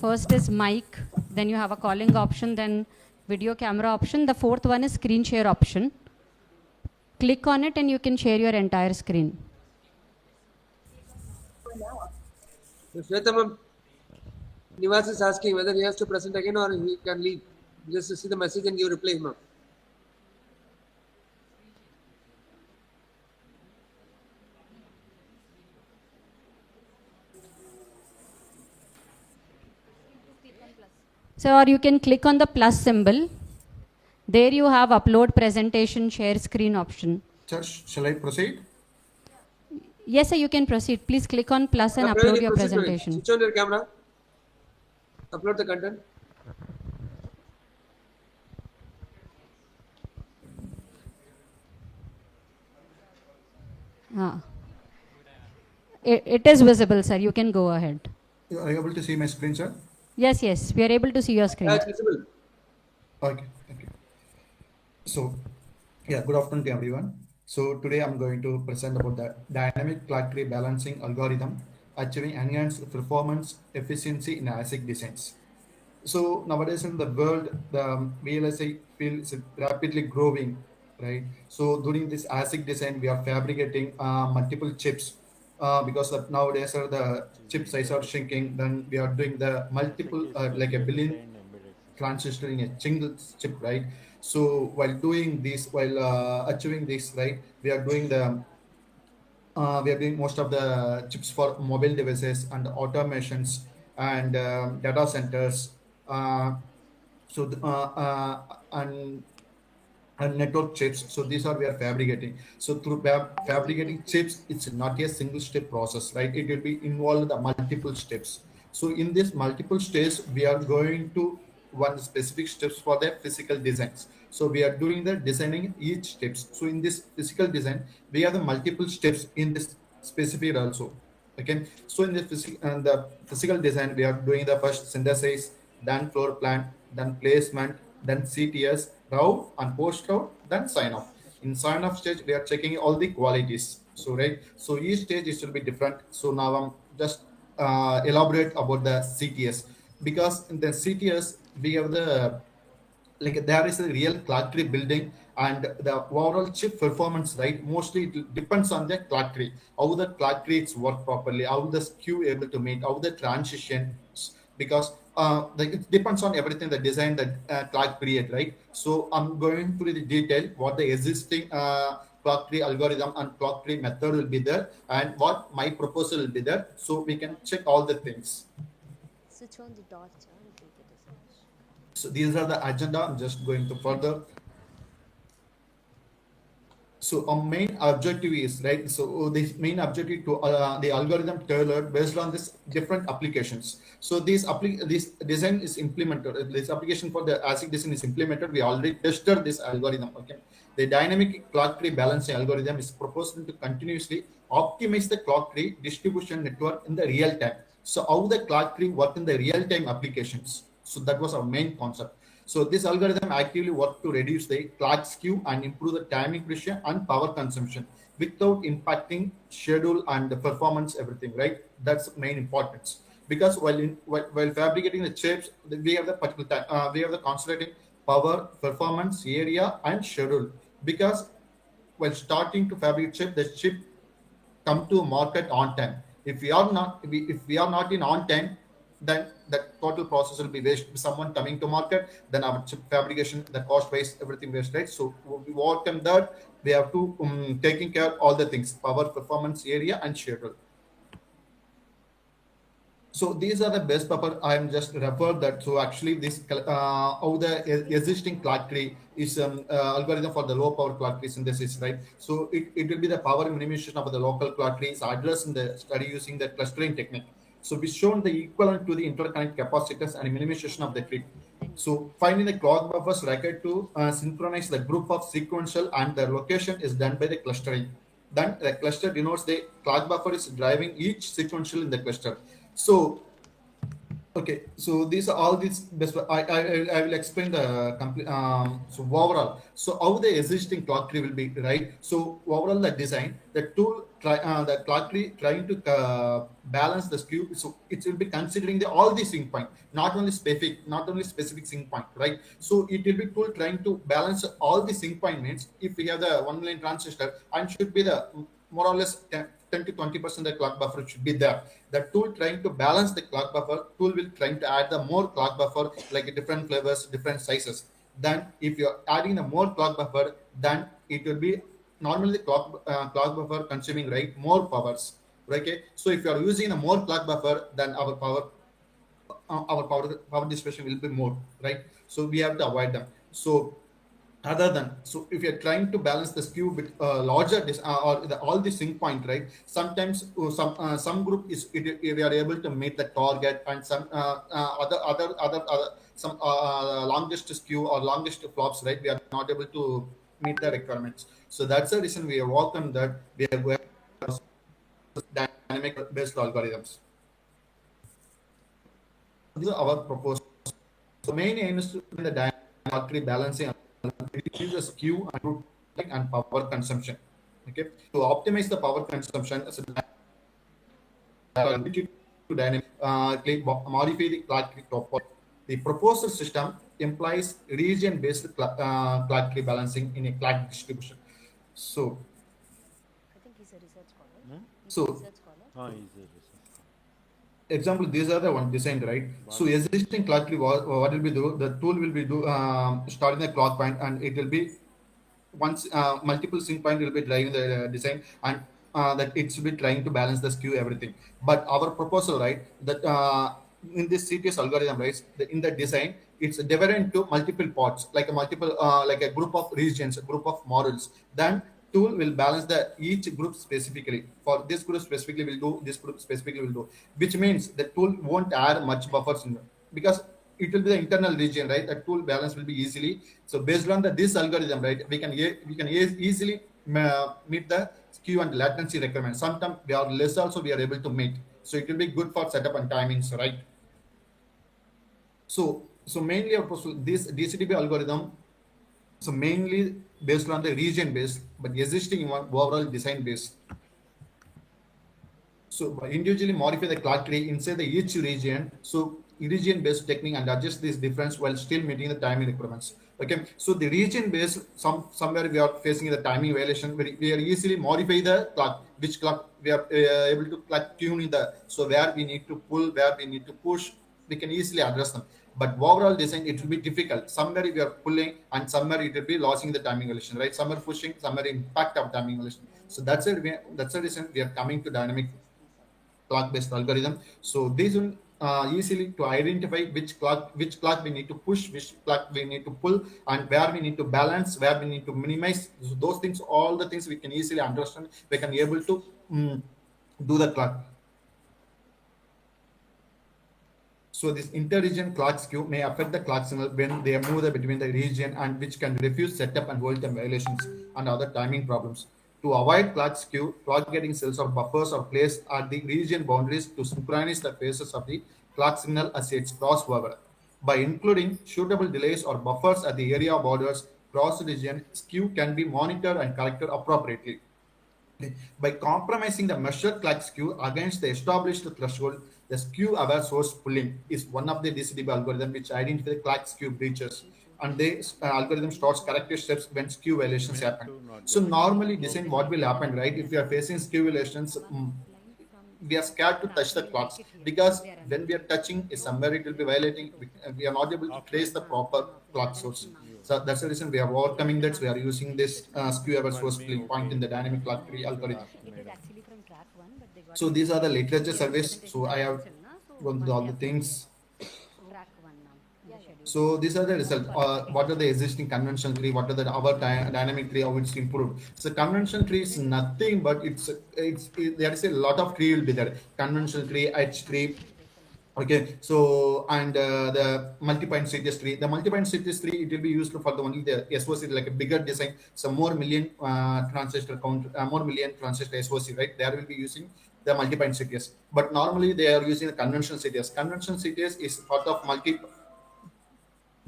First is mic, then you have a calling option, then video camera option. The fourth one is screen share option. Click on it and you can share your entire screen. Shweta, ma'am, Nivas is asking whether he has to present again or he can leave. Just to see the message and give reply, ma'am. So, or you can click on the plus symbol. There you have upload presentation share screen option. Sir, shall I proceed? Yes, sir, you can proceed. Please click on plus and Praveen, upload your proceed, Praveen. presentation. Switch on your camera. Upload the content. It is visible, sir. You can go ahead. Are you able to see my screen, sir? Yes, yes. We are able to see your screen. It's visible. Okay, thank you. So, yeah, good afternoon to everyone. So today I'm going to present about the dynamic clock tree balancing algorithm achieving enhanced performance efficiency in ASIC designs. So nowadays in the world, the VLSI field is rapidly growing, right? So during this ASIC design, we are fabricating multiple chips because of nowadays the chip size are shrinking. Then we are doing the multiple, like a billion transistor in a single chip, right? So while doing this, while achieving this, right, we are doing most of the chips for mobile devices and automations and data centers. And network chips. So these are we are fabricating. So through fabricating chips, it's not a single step process, right? It will be involved the multiple steps. So in this multiple steps, we are going to one specific steps for the physical designs. So we are doing the designing each steps. So in this physical design, we have the multiple steps in this specific also. Okay. So in the physical design, we are doing the first synthesis, then floor plan, then placement, then CTS, route and post route, then sign off. In sign off stage, we are checking all the qualities. So right. So each stage is will be different. So now I'm just elaborate about the CTS, because in the CTS we have the like there is a real clock tree building and the overall chip performance, right? Mostly it depends on the clock tree, how the clock tree it's work properly, how the skew able to meet, how the transitions, because it depends on everything the design that clock create, right? So I'm going through the detail what the existing clock tree algorithm and clock tree method will be there and what my proposal will be there, so we can check all the things. Switch on the dot. So these are the agenda. I'm just going to further. So our main objective is, right, so the main objective to the algorithm tailored based on this different applications. So this design is implemented, this application for the ASIC design is implemented. We already tested this algorithm. Okay, the dynamic clock tree balancing algorithm is proposed to continuously optimize the clock tree distribution network in the real time. So how the clock tree work in the real time applications. So that was our main concept. So this algorithm actively works to reduce the clock skew and improve the timing precision and power consumption without impacting schedule and the performance, everything, right? That's main importance. because while fabricating the chips, we have the particular we have the concentrating power, performance, area, and schedule. Because while starting to fabricate chip, the chip come to market on time. If we are not in on time, then the total process will be waste. Someone coming to market, then our chip fabrication, the cost wise, everything waste, right? So we work on that. We have to taking care of all the things: power, performance, area, and schedule. So these are the best paper. I am just referred that. So actually, this how the existing clock tree is algorithm for the low power clock tree synthesis, right? So it will be the power minimization of the local clock tree is addressed in the study using the clustering technique. So we shown the equivalent to the interconnect capacitance and minimization of the tree. So finding the clock buffers required to synchronize the group of sequential, and the location is done by the clustering. Then the cluster denotes the clock buffer is driving each sequential in the cluster. So, okay, so these are all these best. I will explain the complete. So overall, so how the existing clock tree will be, right? So overall, the design, the tool, the clock tree trying to balance the skew. So it will be considering all the sync point, not only specific sync point, right? So it will be tool trying to balance all the sync point. Means if we have the 1 million transistor, and should be the more or less 10 to 20% the clock buffer should be there. The tool trying to balance the clock buffer, tool will trying to add the more clock buffer, like different flavors, different sizes. Then if you're adding the more clock buffer, then it will be normally the clock buffer consuming, right, more powers. Okay, so if you are using a more clock buffer, then our power dissipation will be more, right? So we have to avoid them. So other than, so if you're trying to balance the skew with larger all the sync point, right? Sometimes some group is we are able to meet the target, and some some longest skew or longest flops, right? We are not able to meet the requirements. So that's the reason we are working on that. We are dynamic based algorithms. These are our proposed. So main aim is to the dynamic balancing, reduce the skew and power consumption. Okay, to optimize the power consumption, to dynamically modify the clock tree topology. The proposed system implies region-based clock tree balancing in a clock distribution. So, I think he's a research scholar. So, example, these are the one designed, right? So existing clock tree, what will be do? The tool will be starting the clock point, and it will be once multiple sync point will be driving the design, and that it should be trying to balance the skew, everything. But our proposal, right, that in this CTS algorithm, right, in the design, it's divided into multiple parts, like a group of regions, a group of models. Then tool will balance each group specifically. For this group specifically will do, this group specifically will do, which means the tool won't add much buffers in, because it will be the internal region, right? The tool balance will be easily. So based on this algorithm, right, we can easily meet the skew and latency requirements. Sometimes we are less also we are able to meet. So it will be good for setup and timings, right? So mainly this DCDB algorithm, so mainly based on the region based, but existing one overall design based. So individually modify the clock tree inside each region. So region based technique and adjust this difference while still meeting the timing requirements. Okay, so the region based, somewhere we are facing the timing violation. We are easily modify the clock, which clock we are able to tune in the, so where we need to pull, where we need to push, we can easily address them. But overall design, it will be difficult. Somewhere we are pulling, and somewhere it will be losing the timing violation, right? Somewhere pushing, somewhere impact of timing violation. So that's the reason we are coming to dynamic clock based algorithm. So these will easily to identify which clock we need to push, which clock we need to pull, and where we need to balance, where we need to minimize. So those things, all the things we can easily understand. We can be able to do the clock. So this inter-region clock skew may affect the clock signal when they move between the region, and which can refuse setup and hold time violations and other timing problems. To avoid clock skew, clock gating cells or buffers are placed at the region boundaries to synchronize the phases of the clock signal as its crossover. By including suitable delays or buffers at the area borders, cross region skew can be monitored and corrected appropriately. By compromising the measured clock skew against the established threshold, the skew-aware source pooling is one of the DCDB algorithm which identify the clock skew breaches, and the algorithm starts corrective steps when skew violations happen. So normally, design what will happen, right? If you are facing skew violations, we are scared to touch the clocks because when we are touching somewhere it will be violating. We are not able to trace the proper clock source. So that's the reason we are overcoming that. We are using this skew-aware source pooling point in the dynamic clock tree algorithm. So these are the literature surveys. So I have gone through all the things. So these are the results. What are the existing conventional tree? What are the our dynamic tree? How it's improved? So conventional tree is nothing but there is a lot of tree will be there. Conventional tree, H tree. Okay, so and the multi-point cities tree. The multi-point cities tree, it will be used for the only the SOC, like a bigger design, some more million transistor count, more million transistor SOC, right? There will be using the multi-point cities. But normally they are using the conventional cities. Conventional cities is part of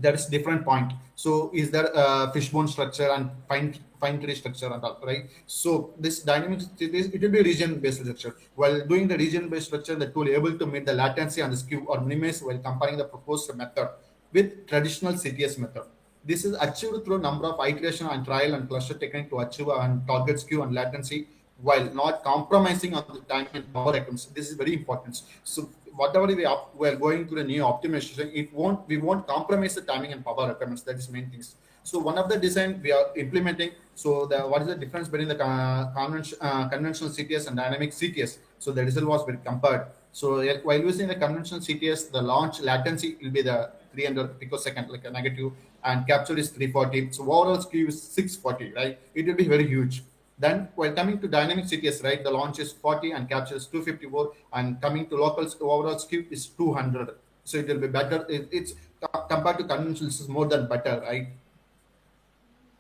that is different point. So is there a fishbone structure and fine tree structure and all, right? So this dynamic cities, it will be region-based structure. While doing the region-based structure, the tool able to meet the latency and the skew or minimize while comparing the proposed method with traditional CTS method. This is achieved through a number of iteration and trial and cluster technique to achieve and target skew and latency while not compromising on the time and power items. This is very important. So whatever we are going to the new optimization, we won't compromise the timing and power requirements. That is main things. So one of the design we are implementing. So what is the difference between the conventional CTS and dynamic CTS? So the result was very compared. So while using the conventional CTS, the launch latency will be the 300 picosecond, like a negative, and capture is 340. So overall skew is 640, right? It will be very huge. Then while coming to dynamic CTS, right, the launch is 40 and capture is 254, and coming to local overall skew is 200. So it will be better. It's compared to conventional, this is more than better, right?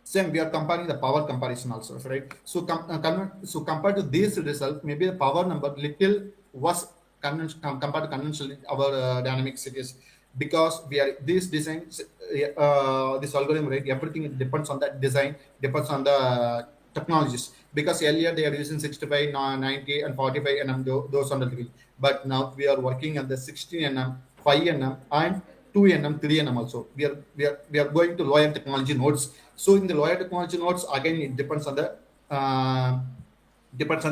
Same, we are comparing the power comparison also, right? So compared to this result, maybe the power number little was compared to conventional our dynamic CTS, because we are this design, this algorithm, right? Everything depends on that design, depends on the technologies, because earlier they are using 65, 90 and 45 nm those on the degree, but now we are working on the 16 nm, 5 nm and 2 nm, 3 nm also. We are going to lower technology nodes. So in the lower technology nodes, again it depends on the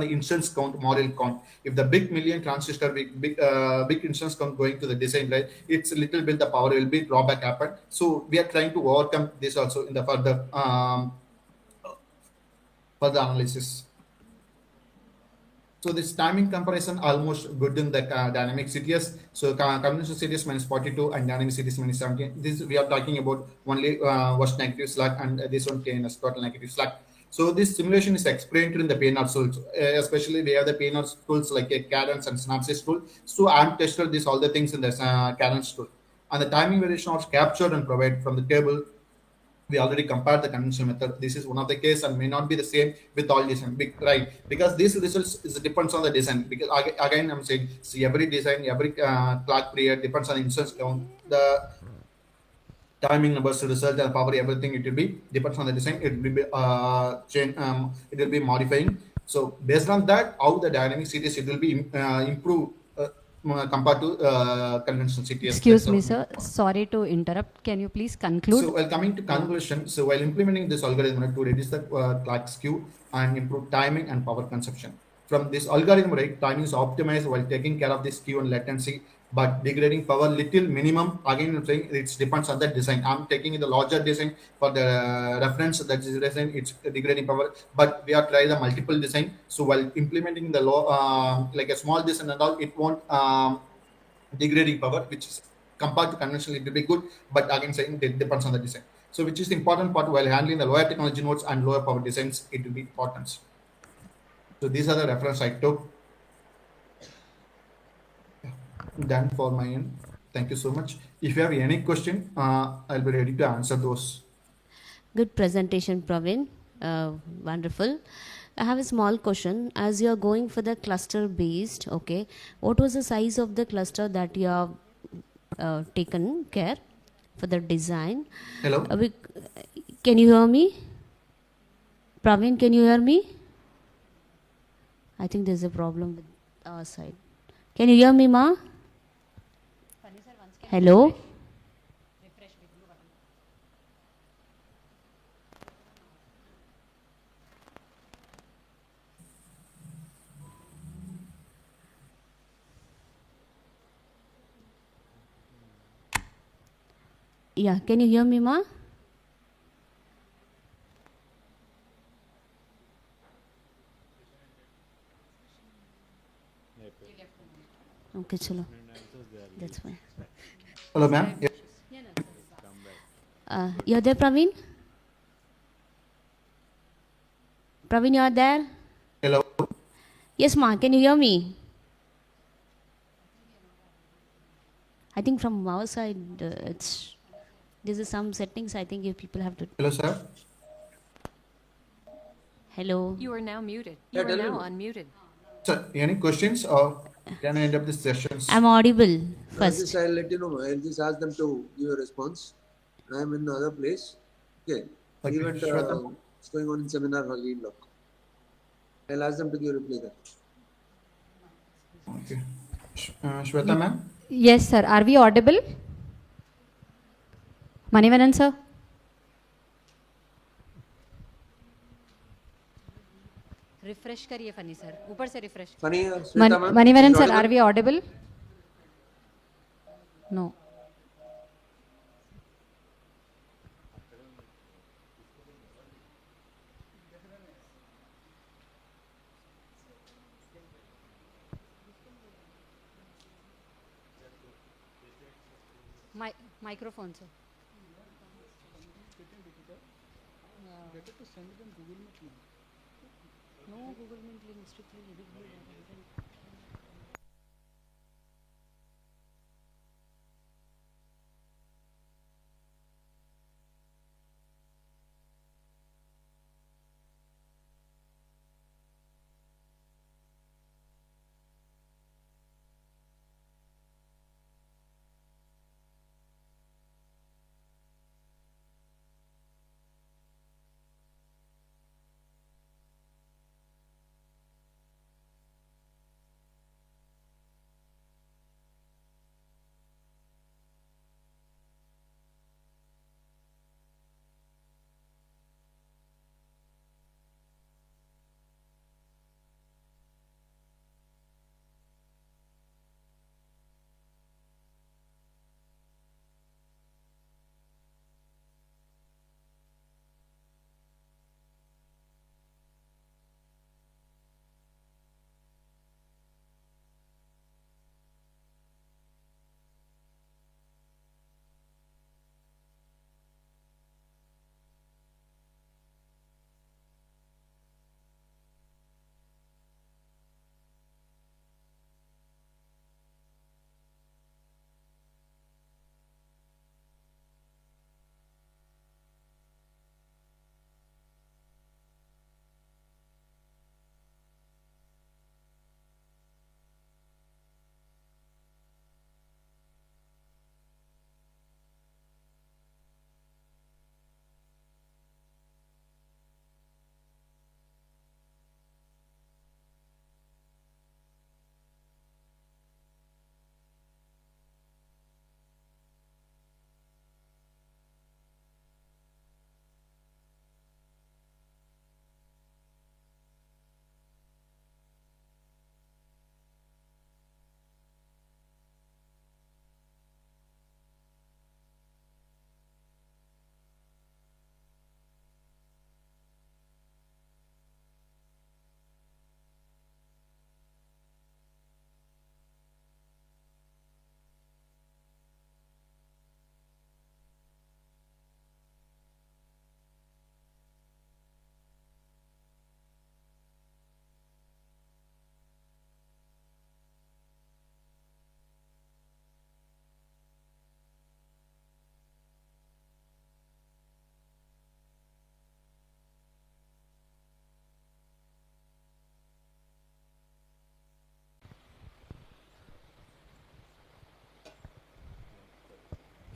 instance count, model count. If the big million transistor, big instance count going to the design, right, it's a little bit the power will be drawback happen. So we are trying to overcome this also in the further analysis. So this timing comparison almost good in the dynamic CTS. So conventional CTS minus 42 and dynamic CTS minus 17. This we are talking about only worst negative slack, and this one KNS total negative slack. So this simulation is explained in the PNR tools, especially we have the PNR tools like a Cadence and Synopsys tool. So I'm tested this all the things in the Cadence tool, and the timing variation was captured and provided from the table. We already compared the conventional method. This is one of the case and may not be the same with all design, right? Because this results depends on the design. Because again, I'm saying, see, every design, every clock period depends on the instance count, the timing numbers, result and power, everything. It will be depends on the design. It will be it will be modifying. So based on that, how the dynamic CTS it will be improved compared to conventional CTS. Excuse me, sir. Sorry to interrupt. Can you please conclude? So while coming to conclusion, so while implementing this algorithm to reduce the clock skew and improve timing and power consumption. From this algorithm, right, timing is optimized while taking care of the skew and latency, but degrading power little minimum. Again, I'm saying it depends on the design. I'm taking the larger design for the reference that is design. It's degrading power, but we are trying the multiple design. So while implementing the low, like a small design and all, it won't degrading power, which is compared to conventional, it will be good. But again, saying it depends on the design. So which is the important part while handling the lower technology nodes and lower power designs, it will be important. So these are the reference I took. Done for my end. Thank you so much. If you have any question, I'll be ready to answer those. Good presentation, Praveen. Wonderful. I have a small question. As you are going for the cluster based, okay, what was the size of the cluster that you have taken care for the design? Hello? Can you hear me? Praveen, can you hear me? I think there's a problem with our side. Can you hear me, ma? Hello? Yeah, can you hear me, ma? Okay, chalo. That's fine. Hello, ma'am. You're there, Praveen? Praveen, you're there? Hello. Yes, ma. Can you hear me? I think from our side, this is some settings. I think if people have to. Hello, sir. Hello. You are now muted. Yeah, You are tell now me. unmuted. Sir, any questions or can I end up this session? I'm audible first. I'll let you know. I'll just ask them to give a response. I am in another place. Okay. Okay, Event Shweta. is going on in seminar hall, E block. I'll ask them to give a reply there. Okay. Shweta, ma'am. Yes, sir. Are we audible? Manivanan, sir? Refresh करिए funny sir, ऊपर से refresh. Funny, Shweta ma'am. Manivanan, Is sir, audible? are we audible? No. Microphone, sir. Better to send it on Google Meet link. No Google Meet link, strictly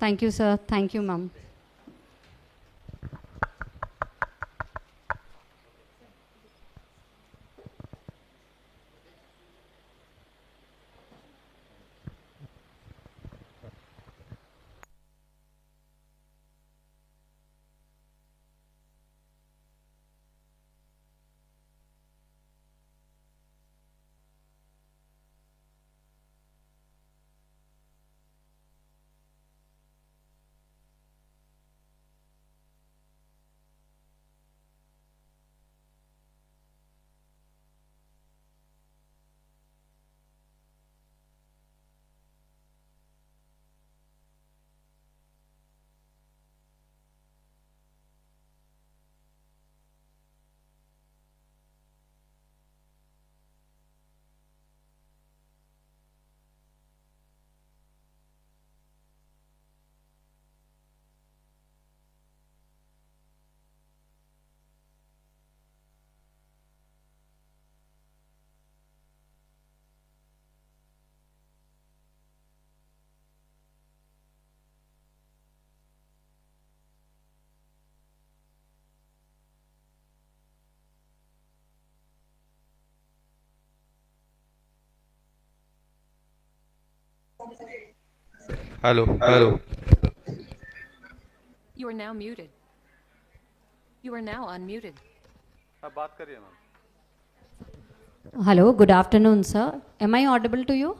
Thank you, sir. Thank you, ma'am. Hello, hello. You are now muted. You are now unmuted. Hello, good afternoon, sir. Am I audible to you?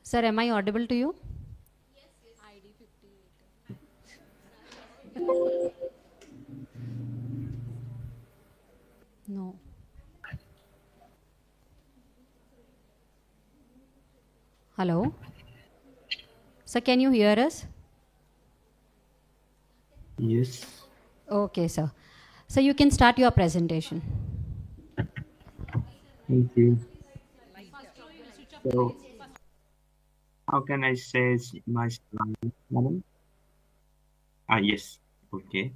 Sir, am I audible to you? No. Hello? Sir, can you hear us? Yes. Okay, sir. So you can start your presentation. Thank you. So, how can I say my slide, madam? Yes. Okay.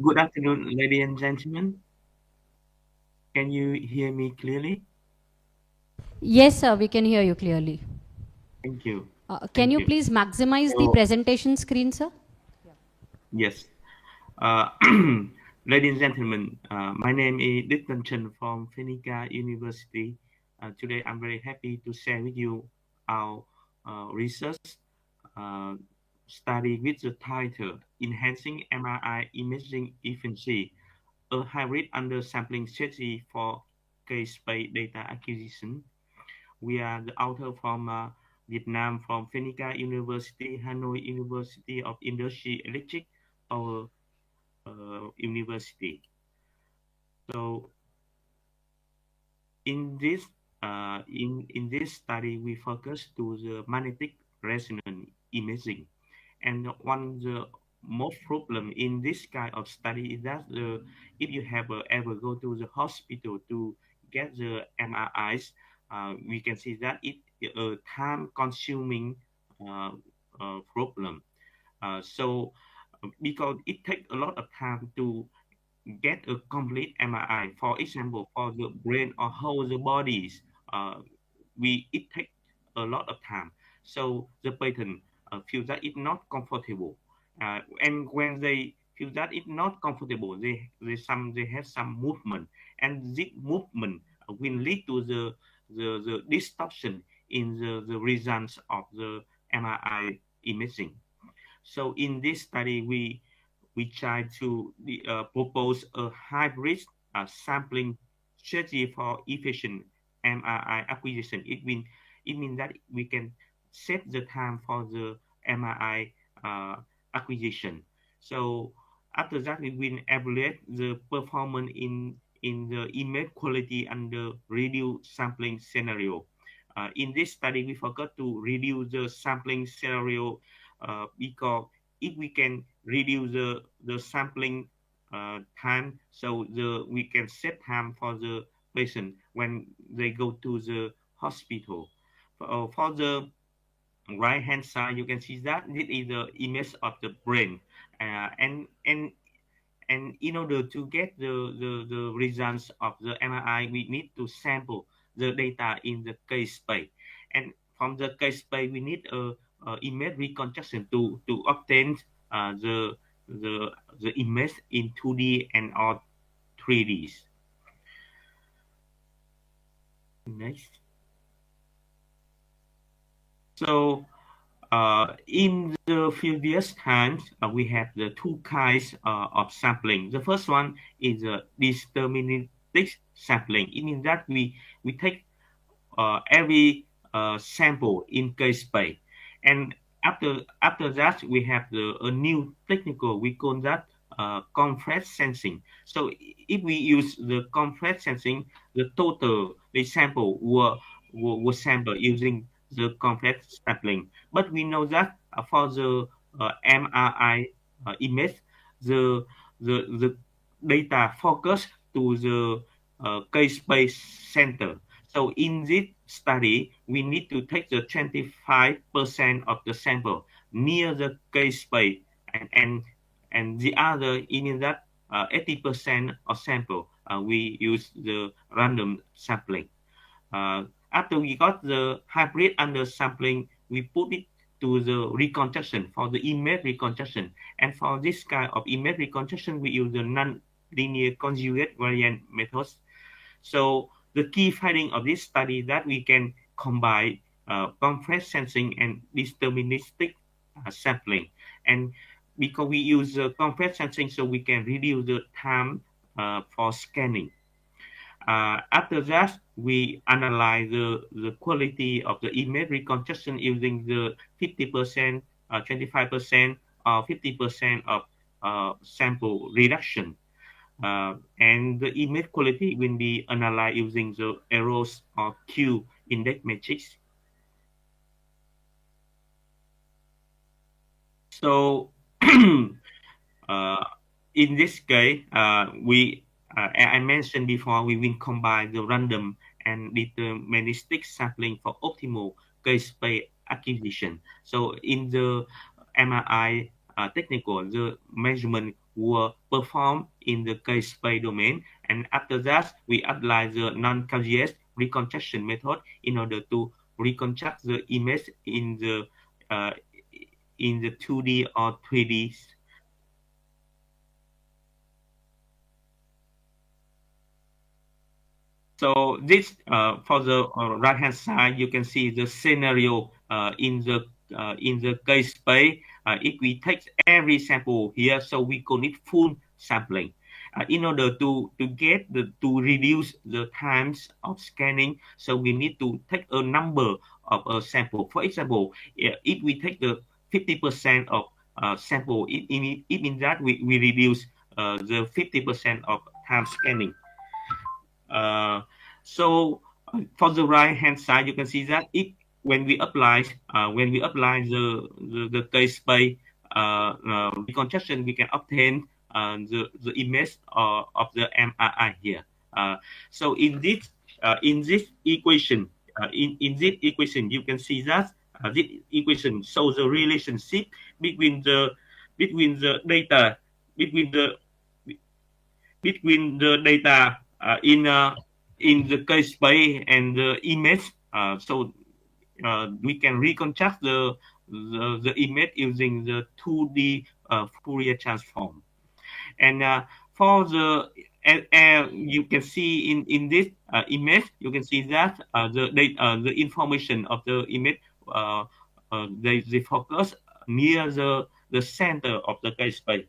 Good afternoon, ladies and gentlemen. Can you hear me clearly? Yes, sir, we can hear you clearly. Thank you. Can you please maximize the presentation screen, sir? Yes. Ladies and gentlemen, my name is Dicton Chen from 𝐒𝐭𝐴 University. Today, I'm very happy to share with you our research study with the title Enhancing MRI Imaging Efficiency, a hybrid undersampling strategy for case-based data acquisition. We are the author from Vietnam, from 𝐒𝐭𝐴 University, Hanoi University of Industry Electric, our university. So in this study, we focus to the magnetic resonance imaging, and one of the most problem in this kind of study is that if you have ever go to the hospital to get the MRIs, we can see that it a time consuming problem. So because it takes a lot of time to get a complete MRI, for example, for the brain or whole the bodies, it takes a lot of time. So the patient feel that it's not comfortable, and when they feel that it's not comfortable, they have some movement, and this movement will lead to the distortion in the results of the MRI imaging. So in this study, we try to propose a hybrid sampling strategy for efficient MRI acquisition. It means that we can set the time for the MRI acquisition. So after that, we will evaluate the performance in the image quality under reduced sampling scenario. In this study, we forgot to reduce the sampling scenario because if we can reduce the sampling time, so we can save time for the patient when they go to the hospital. For the right hand side, you can see that this is the image of the brain, and in order to get the results of the MRI, we need to sample the data in the case space, and from the case space, we need a image reconstruction to obtain the image in 2D and or 3D. Next. So in the previous times, we have the two kinds of sampling. The first one is deterministic sampling. It means that we take every sample in case space, and after that we have a new technical, we call that compressed sensing. So if we use the compressed sensing, the total sample will sample using the compressed sampling. But we know that for the MRI image, the data focus to the case-based center. So in this study, we need to take the 25% of the sample near the case space, and the other, in that 80% of sample, we use the random sampling. After we got the hybrid undersampling, we put it to the reconstruction, for the image reconstruction. And for this kind of image reconstruction, we use the non-linear conjugate variant methods. So the key finding of this study that we can combine compressed sensing and deterministic sampling. And because we use compressed sensing, so we can reduce the time for scanning. After that, we analyze the quality of the image reconstruction using the 50%, 25%, or 50% of sample reduction. And the image quality will be analyzed using the errors or Q index matrix. So in this case, I mentioned before, we will combine the random and deterministic sampling for optimal K-space acquisition. So in the MRI technical, the measurement were performed in the K-space domain, and after that, we apply the non-Q reconstruction method in order to reconstruct the image in the 2D or 3D. So this for the right hand side, you can see the scenario in the case space. If we take every sample here, so we call it full sampling. In order to reduce the times of scanning, so we need to take a number of a sample. For example, if we take the 50% of sample, it means that we reduce the 50% of time scanning. So for the right hand side, you can see that when we apply the case space reconstruction, we can obtain the image of the MRI here. So in this equation, you can see that this equation shows the relationship between the data in the case space and the image. So we can reconstruct the image using the 2D Fourier transform. And for the you can see in this image, you can see that the information of the image they focus near the center of the case space.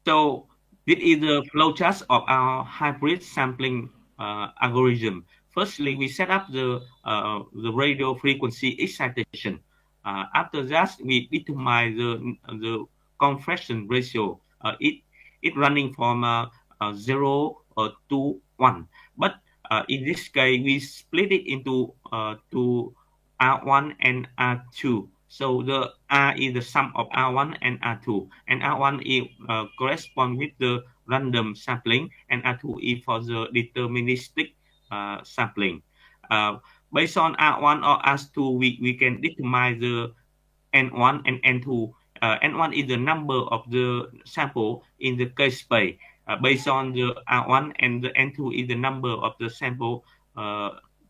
So this is the flowchart of our hybrid sampling algorithm. Firstly, we set up the radio frequency excitation. After that, we determine the compression ratio. It running from 0 to 1. But in this case, we split it into to R1 and R2. So the R is the sum of R1 and R2, and R1 is correspond with the random sampling, and R2 is for the deterministic sampling. Based on R1 or R2, we can determine the N1 and N2. N1 is the number of the sample in the case space. Based on the R1, and the N2 is the number of the sample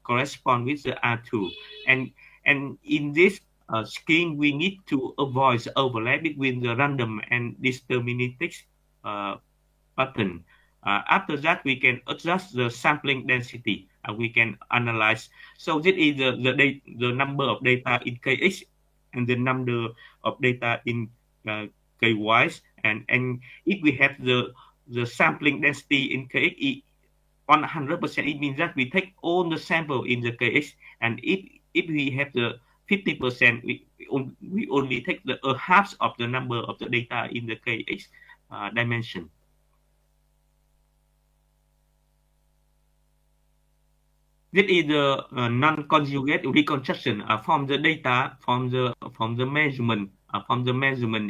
correspond with the R2. And in this scheme, we need to avoid the overlap between the random and deterministic pattern. After that, we can adjust the sampling density. We can analyze. So this is the number of data in Kx and the number of data in Ky. And if we have the sampling density in Kx 100%, it means that we take all the sample in the Kx. And if we have the 50%, we only take the half of the number of the data in the Kx dimension. This is the non-conjugate reconstruction from the data from the measurement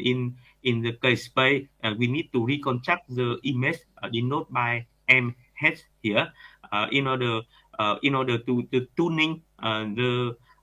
in the case space. We need to reconstruct the image denoted by MH here in order to tuning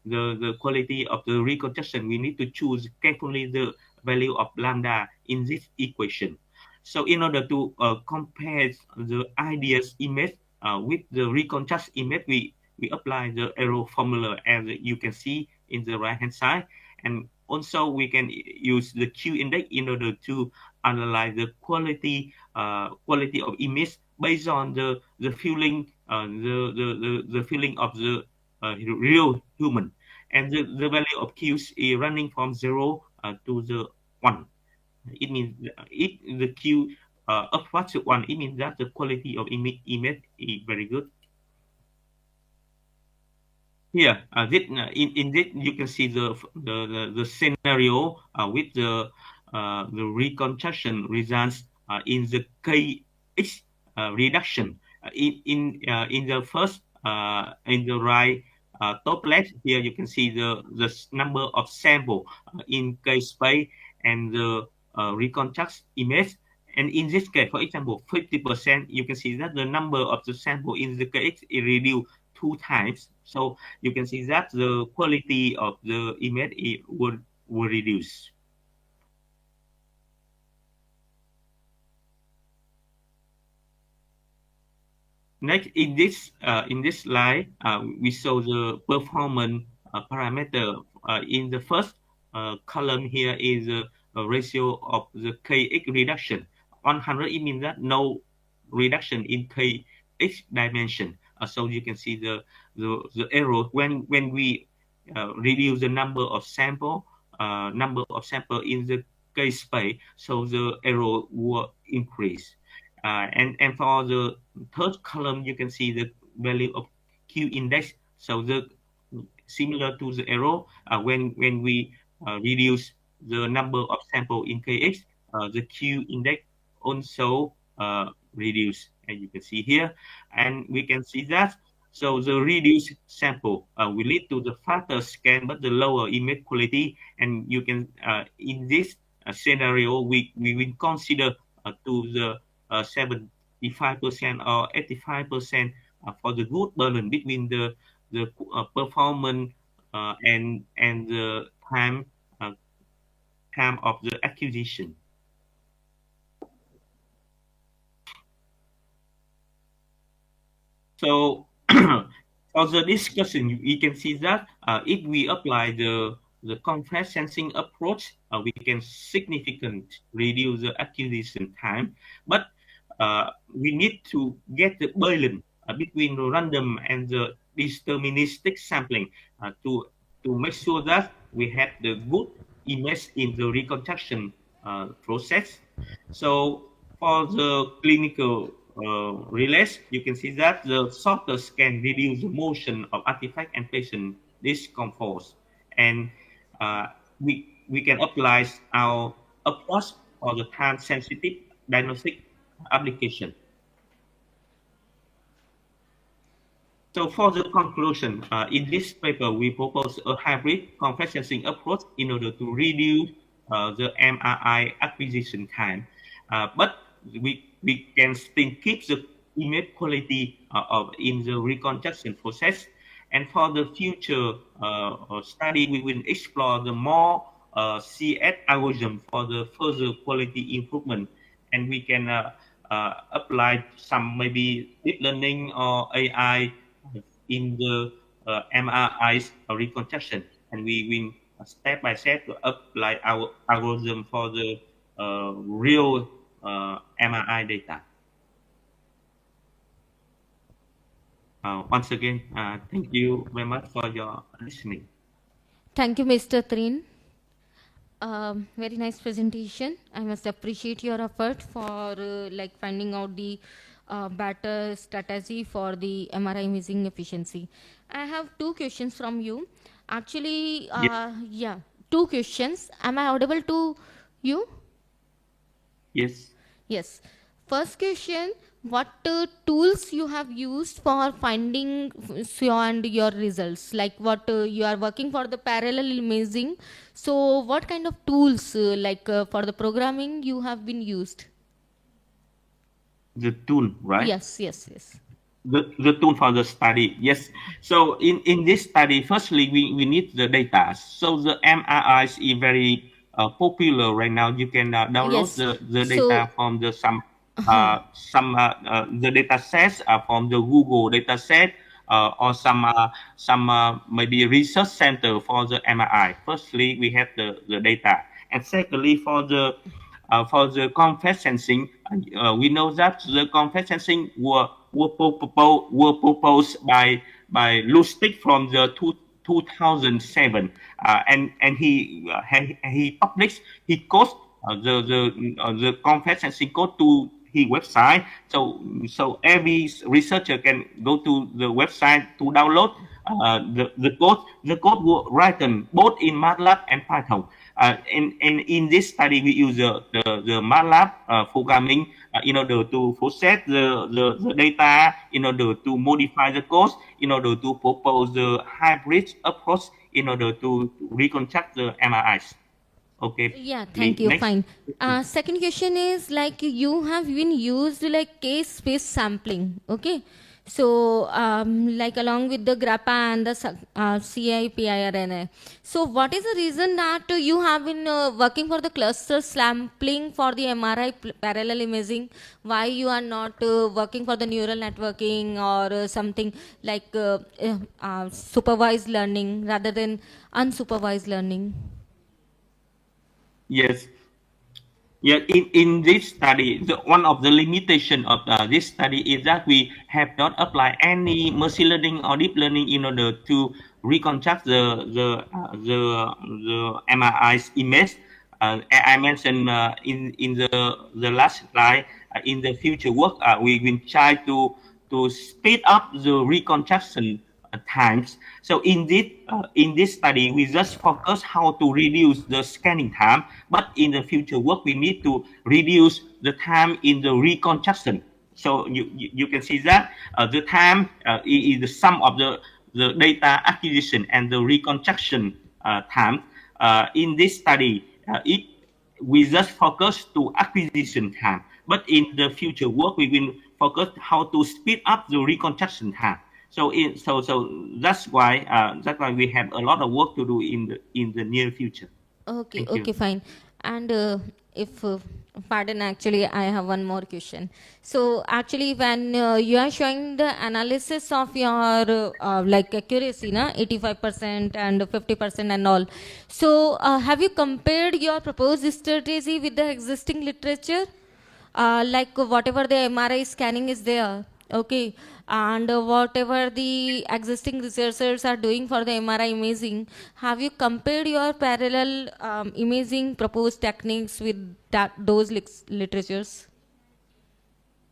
the quality of the reconstruction. We need to choose carefully the value of lambda in this equation. So in order to compare the ideal image with the reconstructed image, we we apply the arrow formula as you can see in the right hand side. And also we can use the Q index in order to analyze the quality of image based on the feeling the feeling of the real human. And the value of Q is running from 0 to the 1. It means if the Q upward to 1, it means that the quality of image is very good. Here, in this you can see the scenario with the reconstruction results in the KX reduction. In the first in the right top left here, you can see the number of sample in K space and the reconstruct image. And in this case, for example, 50%, you can see that the number of the sample in the KX is reduced 2 times. So you can see that the quality of the image will reduce. Next, in this slide, we show the performance parameter. In the first column here is a ratio of the KX reduction. 100, it means that no reduction in KX dimension. So you can see the error when we reduce the number of sample in the K space, so the error will increase. And for the third column, you can see the value of Q index. So the similar to the error when we reduce the number of sample in KX, the Q index also reduce, as you can see here. And we can see that so the reduced sample will lead to the faster scan but the lower image quality. And you can in this scenario we will consider to the 75% or 85% for the good balance between the performance and the time of the acquisition. So for the discussion, you can see that if we apply the contrast sensing approach, we can significantly reduce the acquisition time. But we need to get the balance between the random and the deterministic sampling to make sure that we have the good image in the reconstruction process. So for the clinical relays, you can see that the shorter scan reduce the motion of artifact and patient discomfort. And we can apply our approach for the time-sensitive diagnostic application. So for the conclusion, in this paper, we propose a hybrid contrast sensing approach in order to reduce the MRI acquisition time. But we can still keep the image quality in the reconstruction process. And for the future study, we will explore the more CS algorithm for the further quality improvement. And we can apply some maybe deep learning or AI in the MRI reconstruction. And we will step by step to apply our algorithm for the real MRI data. Once again, thank you very much for your listening. Thank you, Mr. Trin. Very nice presentation. I must appreciate your effort for like finding out the better strategy for the MRI imaging efficiency. I have 2 questions from you. Actually, Yes. yeah, 2 questions. Am I audible to you? Yes. Yes. First question, what tools you have used for finding your results? Like what you are working for the parallel imaging. So what kind of tools for the programming you have been used? The tool, right? Yes. The tool for the study, yes. So in this study, firstly, we need the data. So the MRI is very popular right now. You can download Yes. the So- data from the the data sets from the Google data set or some maybe research center for the MRI. Firstly, we have the data, and secondly, for the convex sensing, we know that the convex sensing were proposed by Lustig from the 2007, and he published his code, the convex sensing code to his website. So every researcher can go to the website to download the code. The code was written both in MATLAB and Python. And in this study, we use the MATLAB programming in order to process the data, in order to modify the code, in order to propose the hybrid approach, in order to reconstruct the MRIs. Okay. Yeah, thank you. Next. Fine. Second question is like you have been used like case-based sampling. Okay. So, like along with the GRAPPA and the CIPIRNA. So, what is the reason that you have been working for the cluster sampling for the MRI parallel imaging? Why you are not working for the neural networking or something like supervised learning rather than unsupervised learning? Yes. Yeah, in this study, one of the limitation of this study is that we have not applied any machine learning or deep learning in order to reconstruct the MRI's image. I mentioned in the last slide. In the future work, we will try to speed up the reconstruction times. So in this study, we just focus how to reduce the scanning time, but in the future work, we need to reduce the time in the reconstruction. So you can see that the time is the sum of the data acquisition and the reconstruction time. In this study, we just focus to acquisition time, but in the future work, we will focus how to speed up the reconstruction time. So that's why we have a lot of work to do in the near future. Okay, okay, fine. And if pardon, actually, I have one more question. So actually, when you are showing the analysis of your like accuracy, na 85% and 50% and all. So have you compared your proposed strategy with the existing literature? Like whatever the MRI scanning is there, okay, and whatever the existing researchers are doing for the MRI imaging, have you compared your parallel imaging proposed techniques with those literatures?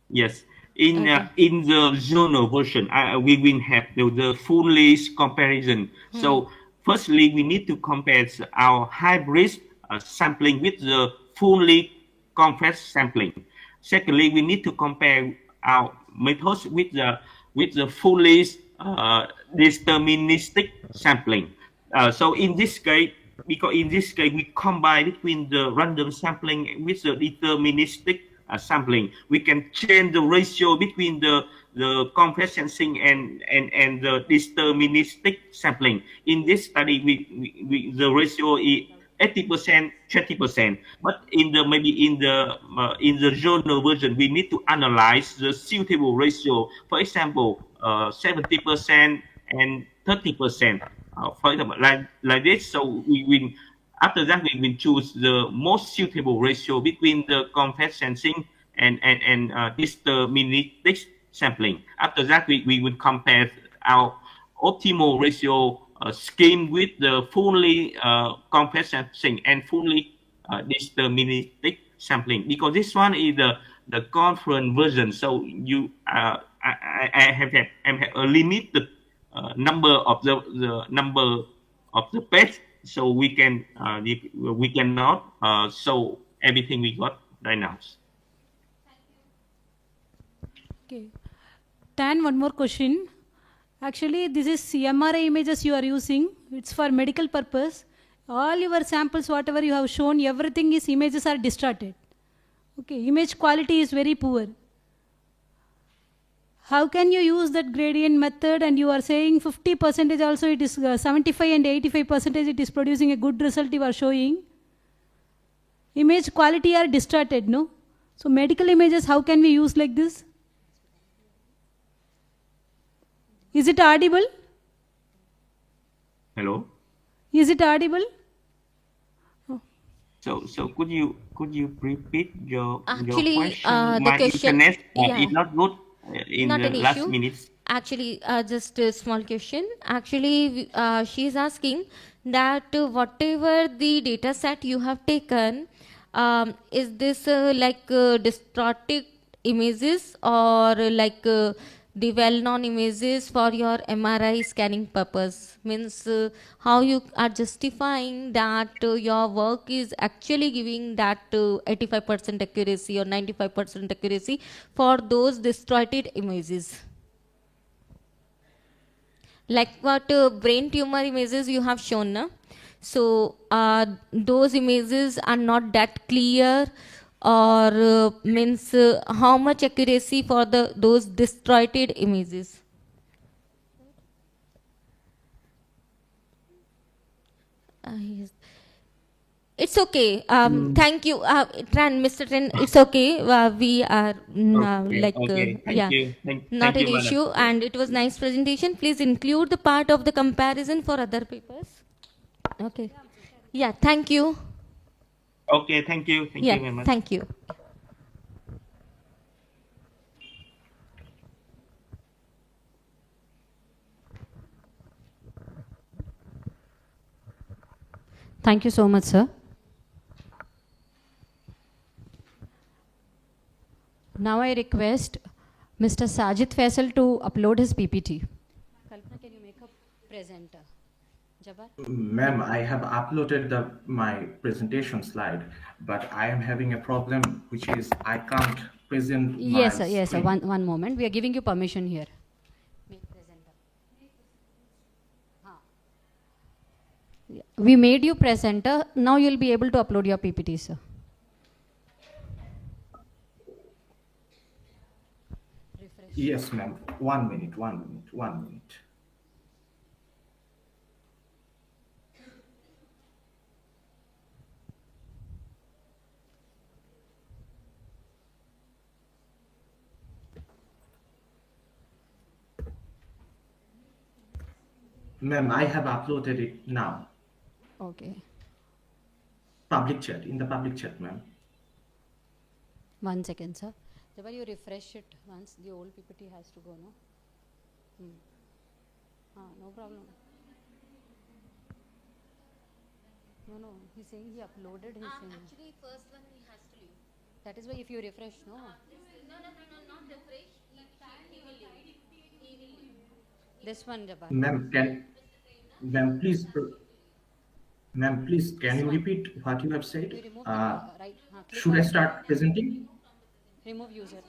Yes. In the journal version, we will have the full list comparison. So firstly, we need to compare our hybrid sampling with the fully convex sampling. Secondly, we need to compare our methods with the fully deterministic sampling. So in this case, because in this case we combine between the random sampling with the deterministic sampling, we can change the ratio between the convex sensing and the deterministic sampling. In this study, the ratio is 80%, 20%. But maybe in the journal version, we need to analyze the suitable ratio. For example, 70% and 30%. For example, like this. So after that we will choose the most suitable ratio between the convex sensing and deterministic sampling. After that, we will compare our optimal ratio scheme with the fully convex sensing and fully deterministic sampling, because this one is the conference version. So I have a limited number of the page, so we cannot show everything we got right now. Okay. Tan, one more question. Actually, this is MRI images you are using. It's for medical purpose. All your samples, whatever you have shown, everything is images are distorted. Okay, image quality is very poor. How can you use that gradient method? And you are saying 50% also it is 75 and 85% it is producing a good result you are showing. Image quality are distorted, no? So medical images, how can we use like this? Is it audible? Hello. Is it audible? So could you repeat your Actually, question? the My question, internet yeah, is not good in not the an last issue. minutes. Actually, just a small question. Actually, she is asking that whatever the data set you have taken, is this distorted images or the well-known images for your MRI scanning purpose? Means how you are justifying that your work is actually giving that 85% accuracy or 95% accuracy for those distorted images? Like what brain tumor images you have shown, na? So those images are not that clear, or means how much accuracy for those distorted images? Yes. It's okay. Thank you, Mr. Tran. It's okay. We are Okay. yeah, Thank not an you, madam. issue. And it was nice presentation. Please include the part of the comparison for other papers. Okay. Yeah. Thank you. Okay. Thank you. Thank Yeah. you very much. Thank you. Thank you so much, sir. Now I request Mr. Sajid Faisal to upload his PPT. Kalpana, can you make a presenter? Jabbar? Ma'am, I have uploaded my presentation slide, but I am having a problem, which is I can't present my Yes, sir. Yes, sir. screen. One moment. We are giving you permission here. Make presenter. Yeah. We made you presenter. Now you'll be able to upload your PPT, sir. Yes, ma'am. 1 minute, 1 minute, 1 minute. Ma'am, I have uploaded it now. Okay. Public chat, in the public chat, ma'am. 1 second, sir. Jabbar, you refresh it once. The old PPT has to go, no? No problem. No. He's saying he uploaded his thing. Actually, first one he has to leave. That is why if you refresh, no? No, not refresh. He will leave. This one, Jabbar. Ma'am, please, can you repeat what you have said? You remove the right. Click Should on I it. start presenting? Remove user.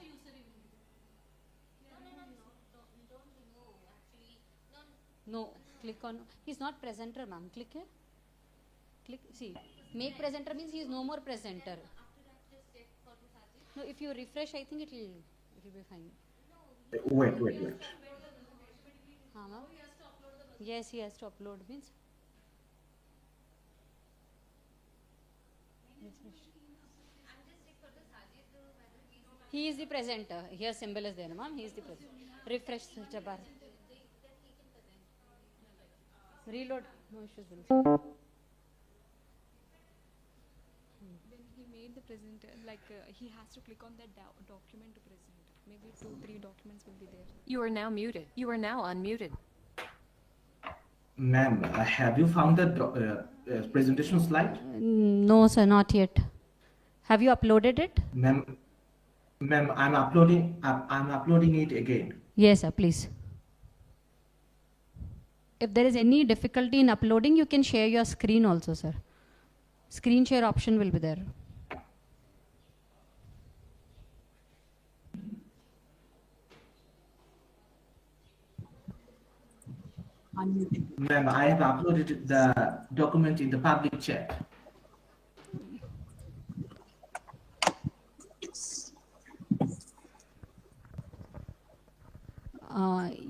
No, click on. He's not presenter, ma'am. Click here. Click. See, make presenter means he is no more presenter. No, if you refresh, I think it will be fine. Wait. Ma'am? Yes, he has to upload means. Refresh. He is the presenter. Here symbol is there, ma'am. He is the presenter. Refresh, Jabbar. Reload. No issues. When he made the presenter, he has to click on that document to present. Maybe 2-3 documents will be there. You are now muted. You are now unmuted. Ma'am, have you found the presentation slide? No, sir, not yet. Have you uploaded it? Ma'am, I'm uploading it again. Yes, sir, please. If there is any difficulty in uploading, you can share your screen also, sir. Screen share option will be there. Ma'am, I have uploaded the document in the public chat.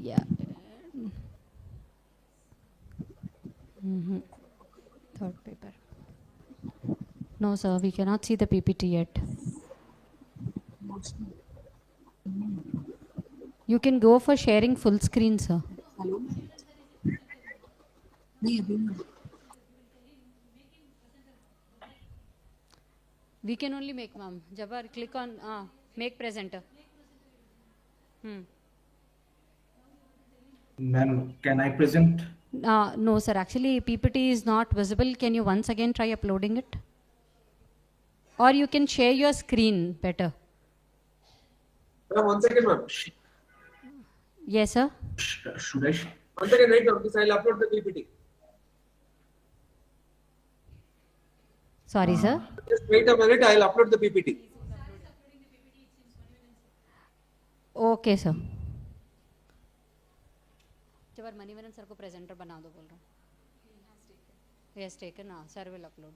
Yeah. Third paper. No, sir, we cannot see the PPT yet. You can go for sharing full screen, sir. We can only make, ma'am. Jabbar, click on make presenter. Ma'am, can I present? No, sir. Actually, PPT is not visible. Can you once again try uploading it? Or you can share your screen better. Ma'am, 1 second, ma'am. Yes, sir. Should I? 1 second, right now, because I'll upload the PPT. Sorry, sir. Just wait a minute, I'll upload the PPT. Okay, sir. जबर मनीवरन sir को presenter बना दो बोल रहा हूँ. He has taken. Sir will upload.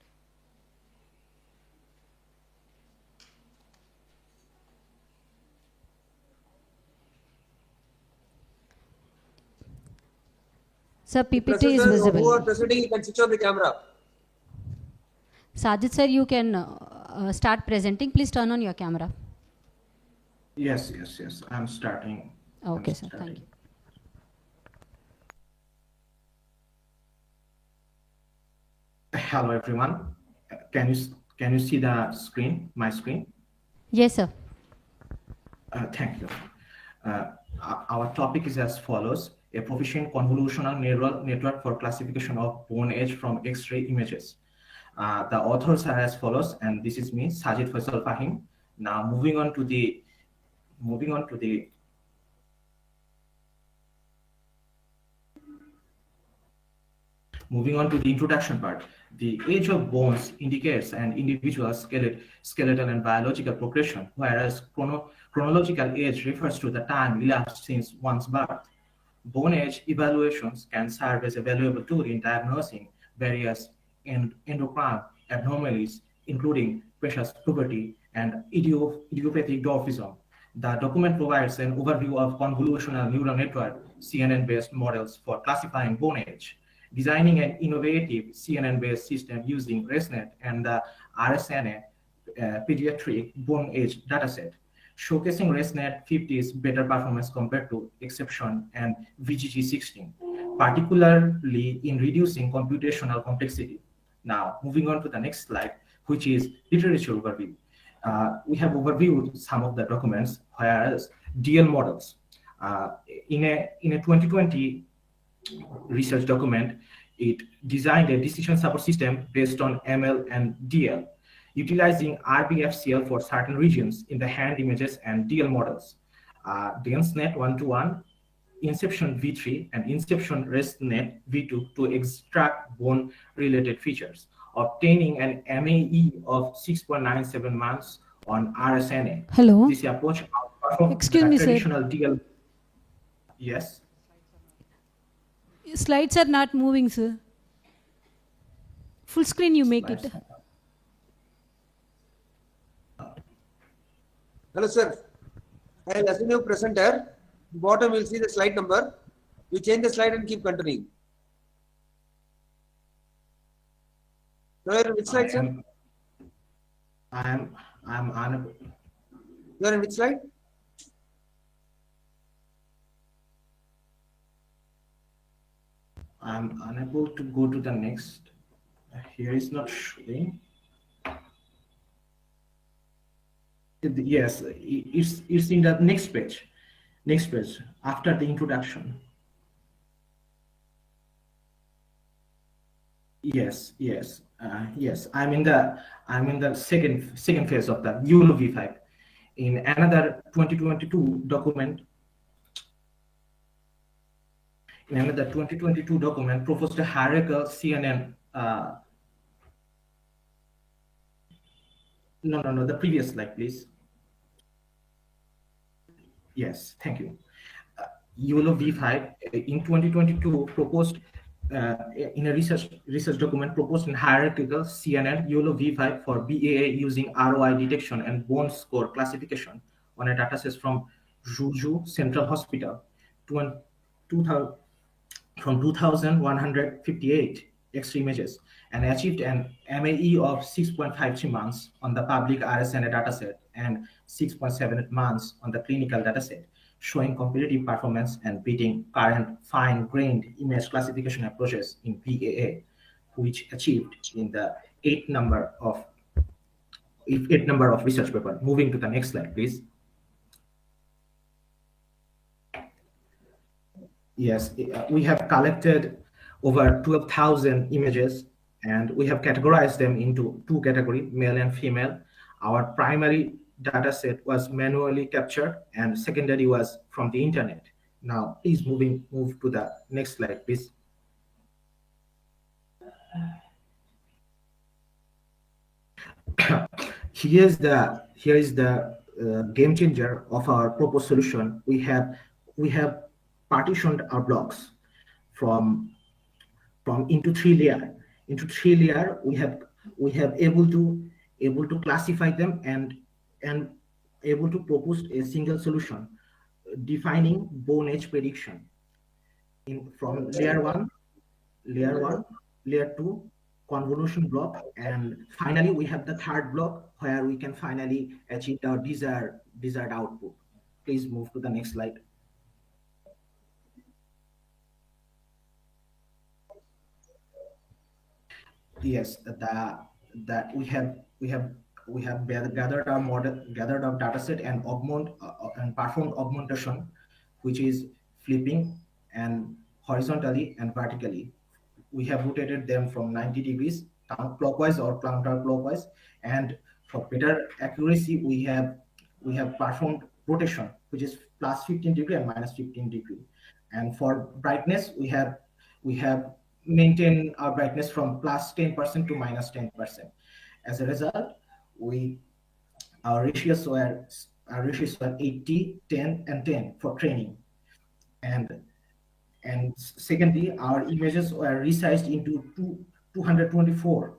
Sir, PPT is visible. Who are presenting, you can switch on the camera. Sajid sir, you can start presenting. Please turn on your camera. Yes. I'm starting. Okay, sir. Thank you. Hello, everyone. Can you see the screen? My screen? Yes, sir. Thank you. Our topic is as follows: a proficient convolutional neural network for classification of bone age from X-ray images. The authors are as follows, and this is me, Sajid Faisal Fahim. Now, moving on to the introduction part. The age of bones indicates an individual's skeletal and biological progression, whereas chronological age refers to the time elapsed since one's birth. Bone age evaluations can serve as a valuable tool in diagnosing various endocrine abnormalities, including precious puberty and idiopathic dwarfism. The document provides an overview of convolutional neural network CNN-based models for classifying bone age, designing an innovative CNN-based system using ResNet and the RSNA pediatric bone age dataset, showcasing ResNet 50's better performance compared to exception and VGG16, particularly in reducing computational complexity. Now, moving on to the next slide, which is literature overview. We have overviewed some of the documents, whereas DL models. In a 2020 research document, it designed a decision support system based on ML and DL, utilizing RBFCL for certain regions in the hand images and DL models. DenseNet 1-to-1, Inception V3, and Inception ResNet V2 to extract bone-related features, obtaining an MAE of 6.97 months on RSNA. Hello. This approach outperforms Excuse the me, sir. traditional DL. Yes. Slides are not moving, sir. Full screen you make it. Hello, sir. I'll assign you presenter. Bottom you'll see the slide number. You change the slide and keep continuing. You are in which slide, sir? I'm unable. You are in which slide? I'm unable to go to the next. Here is not showing. Yes, it's in the next page. Next page after the introduction. Yes. I'm in the second phase of the YOLO V5. In another 2022 document. In another 2022 document, proposed a hierarchical CNN. No, the previous slide, please. Yes, thank you. YOLO V5 in 2022 proposed in a research document proposed in hierarchical CNN YOLO V5 for BAA using ROI detection and bone score classification on a dataset from Zhuzhou Central Hospital from 2,158 X-ray images and achieved an MAE of 6.53 months on the public RSNA dataset and 6.78 months on the clinical dataset, showing competitive performance and beating current fine-grained image classification approaches in VAA, which achieved in the eighth number of research paper. Moving to the next slide, please. Yes, we have collected over 12,000 images, and we have categorized them into two categories, male and female. Our primary data set was manually captured, and secondary was from the internet. Now, please move to the next slide, please. Here is the game changer of our proposed solution. We have partitioned our blocks from into three layer. Into three layer, we have able to classify them and able to propose a single solution defining bone age prediction from layer 1, layer 2, convolution block, and finally we have the third block where we can finally achieve our desired output. Please move to the next slide. Yes, that we have gathered our data set and performed augmentation, which is flipping and horizontally and vertically. We have rotated them from 90 degrees clockwise or counterclockwise, and for better accuracy, we have performed rotation, which is plus 15 degree and minus 15 degree. And for brightness, we have maintained our brightness from plus 10% to minus 10%. As a result, our ratios were 80, 10, and 10 for training. And secondly, our images were resized into 224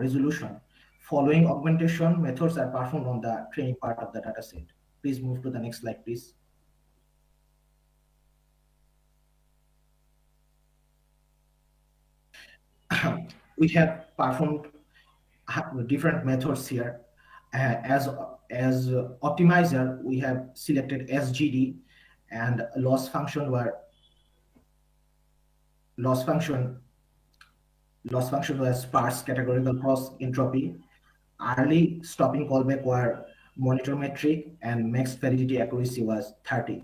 resolution. Following augmentation methods are performed on the training part of the dataset. Please move to the next slide, please. We have performed different methods here. As optimizer, we have selected SGD, and loss function was sparse categorical cross entropy. Early stopping callback were monitor-metric, and max validity accuracy was 30.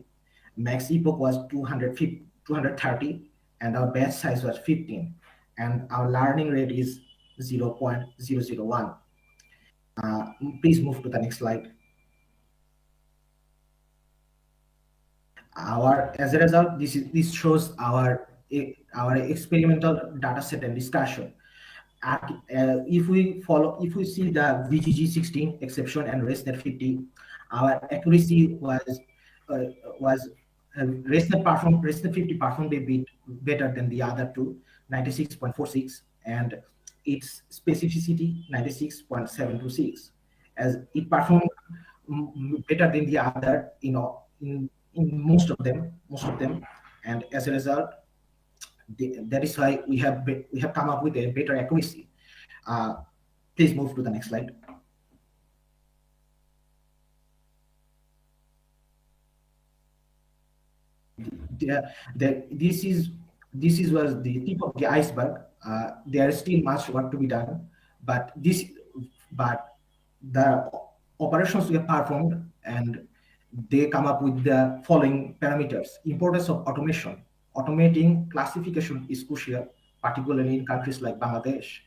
Max epoch was 230, and our batch size was 15, and our learning rate is 0.001. Please move to the next slide. As a result, this shows our experimental data set and discussion. If we see the VGG16 exception and ResNet 50, our accuracy was ResNet 50 performed a bit better than the other two, 96.46, and its specificity 96.726, as it performed better than the other, in most of them, and as a result, that is why we have come up with a better accuracy. Please move to the next slide. This was the tip of the iceberg. There is still much work to be done, but the operations we have performed, and they come up with the following parameters. Importance of automation. Automating classification is crucial, particularly in countries like Bangladesh.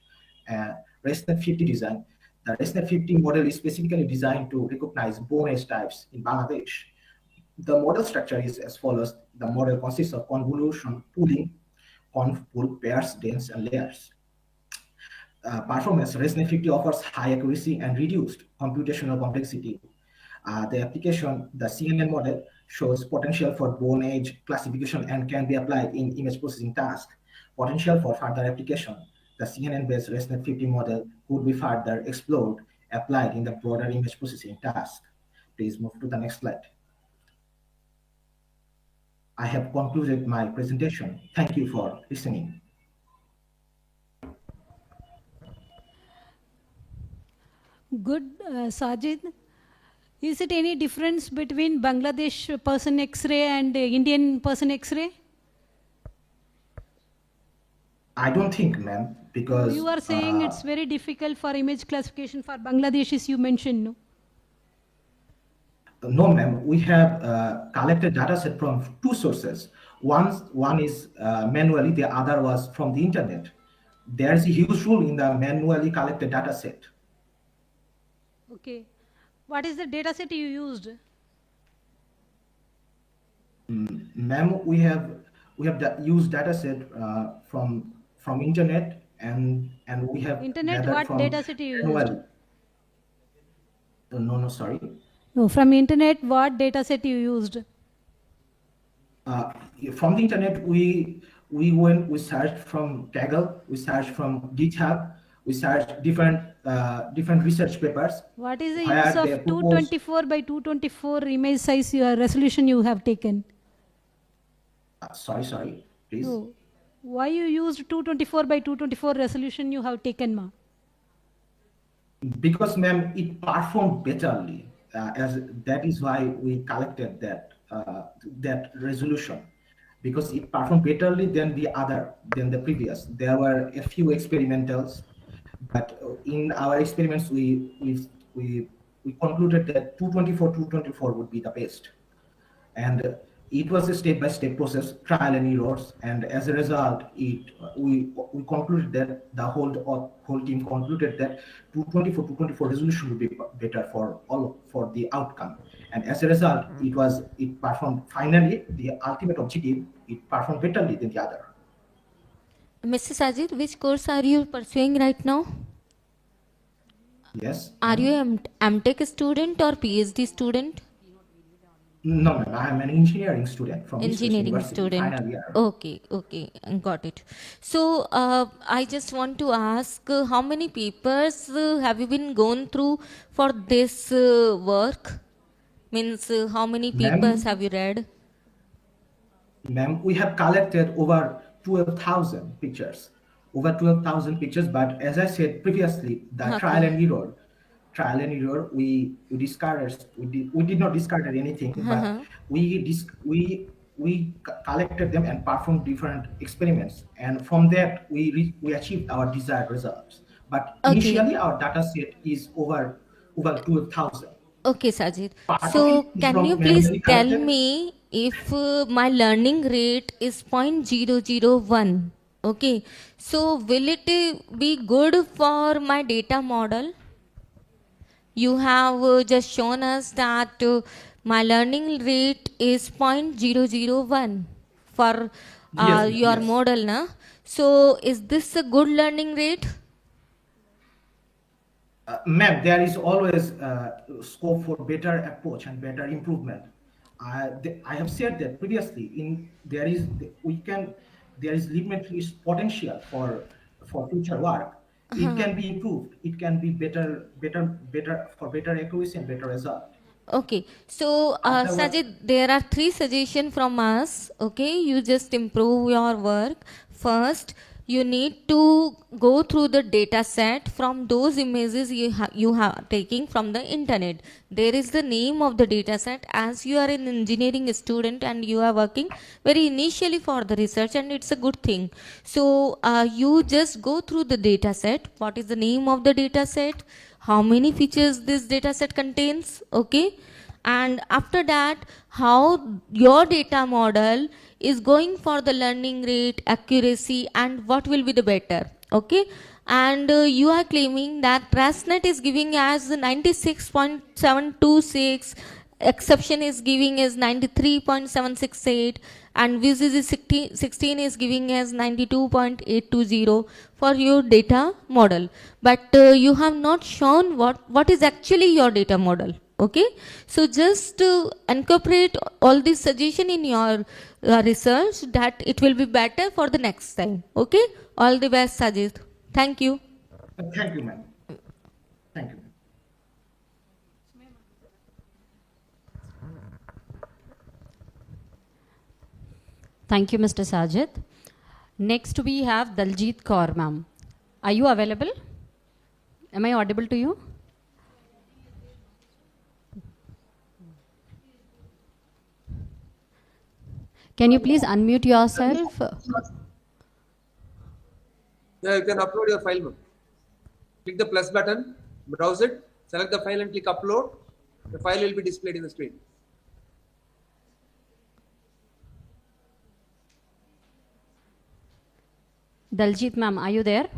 ResNet 50 design. The ResNet 50 model is specifically designed to recognize bone age types in Bangladesh. The model structure is as follows. The model consists of convolution pooling, conv pool, pairs, dense, and layers. Performance. ResNet 50 offers high accuracy and reduced computational complexity. The application, the CNN model, shows potential for bone age classification and can be applied in image processing tasks. Potential for further application. The CNN-based ResNet 50 model could be further explored, applied in the broader image processing task. Please move to the next slide. I have concluded my presentation. Thank you for listening. Good, Sajid. Is it any difference between Bangladesh person X-ray and Indian person X-ray? I don't think, ma'am, because You are saying it's very difficult for image classification for Bangladeshis, you mentioned, no? No, ma'am. We have collected data set from two sources. One is manually, the other was from the internet. There's a huge role in the manually collected data set. Okay. What is the data set you used? Ma'am, we have used data set from internet and we have Internet, gathered what from data set you used? manually. No, sorry. No, from internet, what data set you used? From the internet, we searched from Kaggle, we searched from GitHub, we searched different research papers. What is the where use of they propose- 224 by 224 image size resolution you have taken? Sorry, please. No. Why you used 224 by 224 resolution you have taken, ma? Because, ma'am, it performed betterly. As that is why we collected that resolution, because it performed betterly than the previous. There were a few experimentals, but in our experiments we concluded that 224 would be the best, and it was a step-by-step process, trial and errors, and as a result, we concluded that the whole team concluded that 224 resolution would be better for the outcome, and as a result, it performed finally the ultimate objective. It performed betterly than the other. Mr. Sajid, which course are you pursuing right now? Yes. Are you an MTech student or PhD student? No, ma'am, I am an engineering student from Engineering University, student. final year. Okay, got it. So I just want to ask, how many papers have you been gone through for this work? Means how many papers have you read? Ma'am, we have collected over 12,000 pictures. But as I said previously, the Okay. trial and error, we did not discard anything, but we collected them and performed different experiments, and from that we achieved our desired results. But initially our data set is over 12,000. Okay, Sajid. Part of So it is can from you please manually tell collected. me if my learning rate is 0.001? Okay, so will it be good for my data model? You have just shown us that my learning rate is 0.001 for your model, na? So is this a good learning rate? Ma'am, there is always scope for better approach and better improvement. I have said that previously. There is limitless potential for future work. It can be improved. It can be better for better accuracy and better result. Okay, so Sajid, there are 3 suggestions from us. Okay, you just improve your work. First, you need to go through the data set from those images you have taking from the internet. There is the name of the data set, as you are an engineering student and you are working very initially for the research, and it's a good thing. So you just go through the data set. What is the name of the data set? How many features this data set contains? Okay, and after that, how your data model is going for the learning rate, accuracy, and what will be the better. Okay, and you are claiming that RASNet is giving as 96.726, exception is giving as 93.768, and VCG 16 is giving as 92.820 for your data model. But you have not shown what is actually your data model. Okay, so just incorporate all these suggestions in your research, that it will be better for the next time. Okay, all the best, Sajid. Thank you. Thank you, ma'am. Thank you. Thank you, Mr. Sajid. Next we have Daljit Kaur, ma'am. Are you available? Am I audible to you? Can you please unmute yourself? Yeah, you can upload your file, ma'am. Click the plus button, browse it, select the file and click upload. The file will be displayed in the screen. Daljit ma'am, are you there?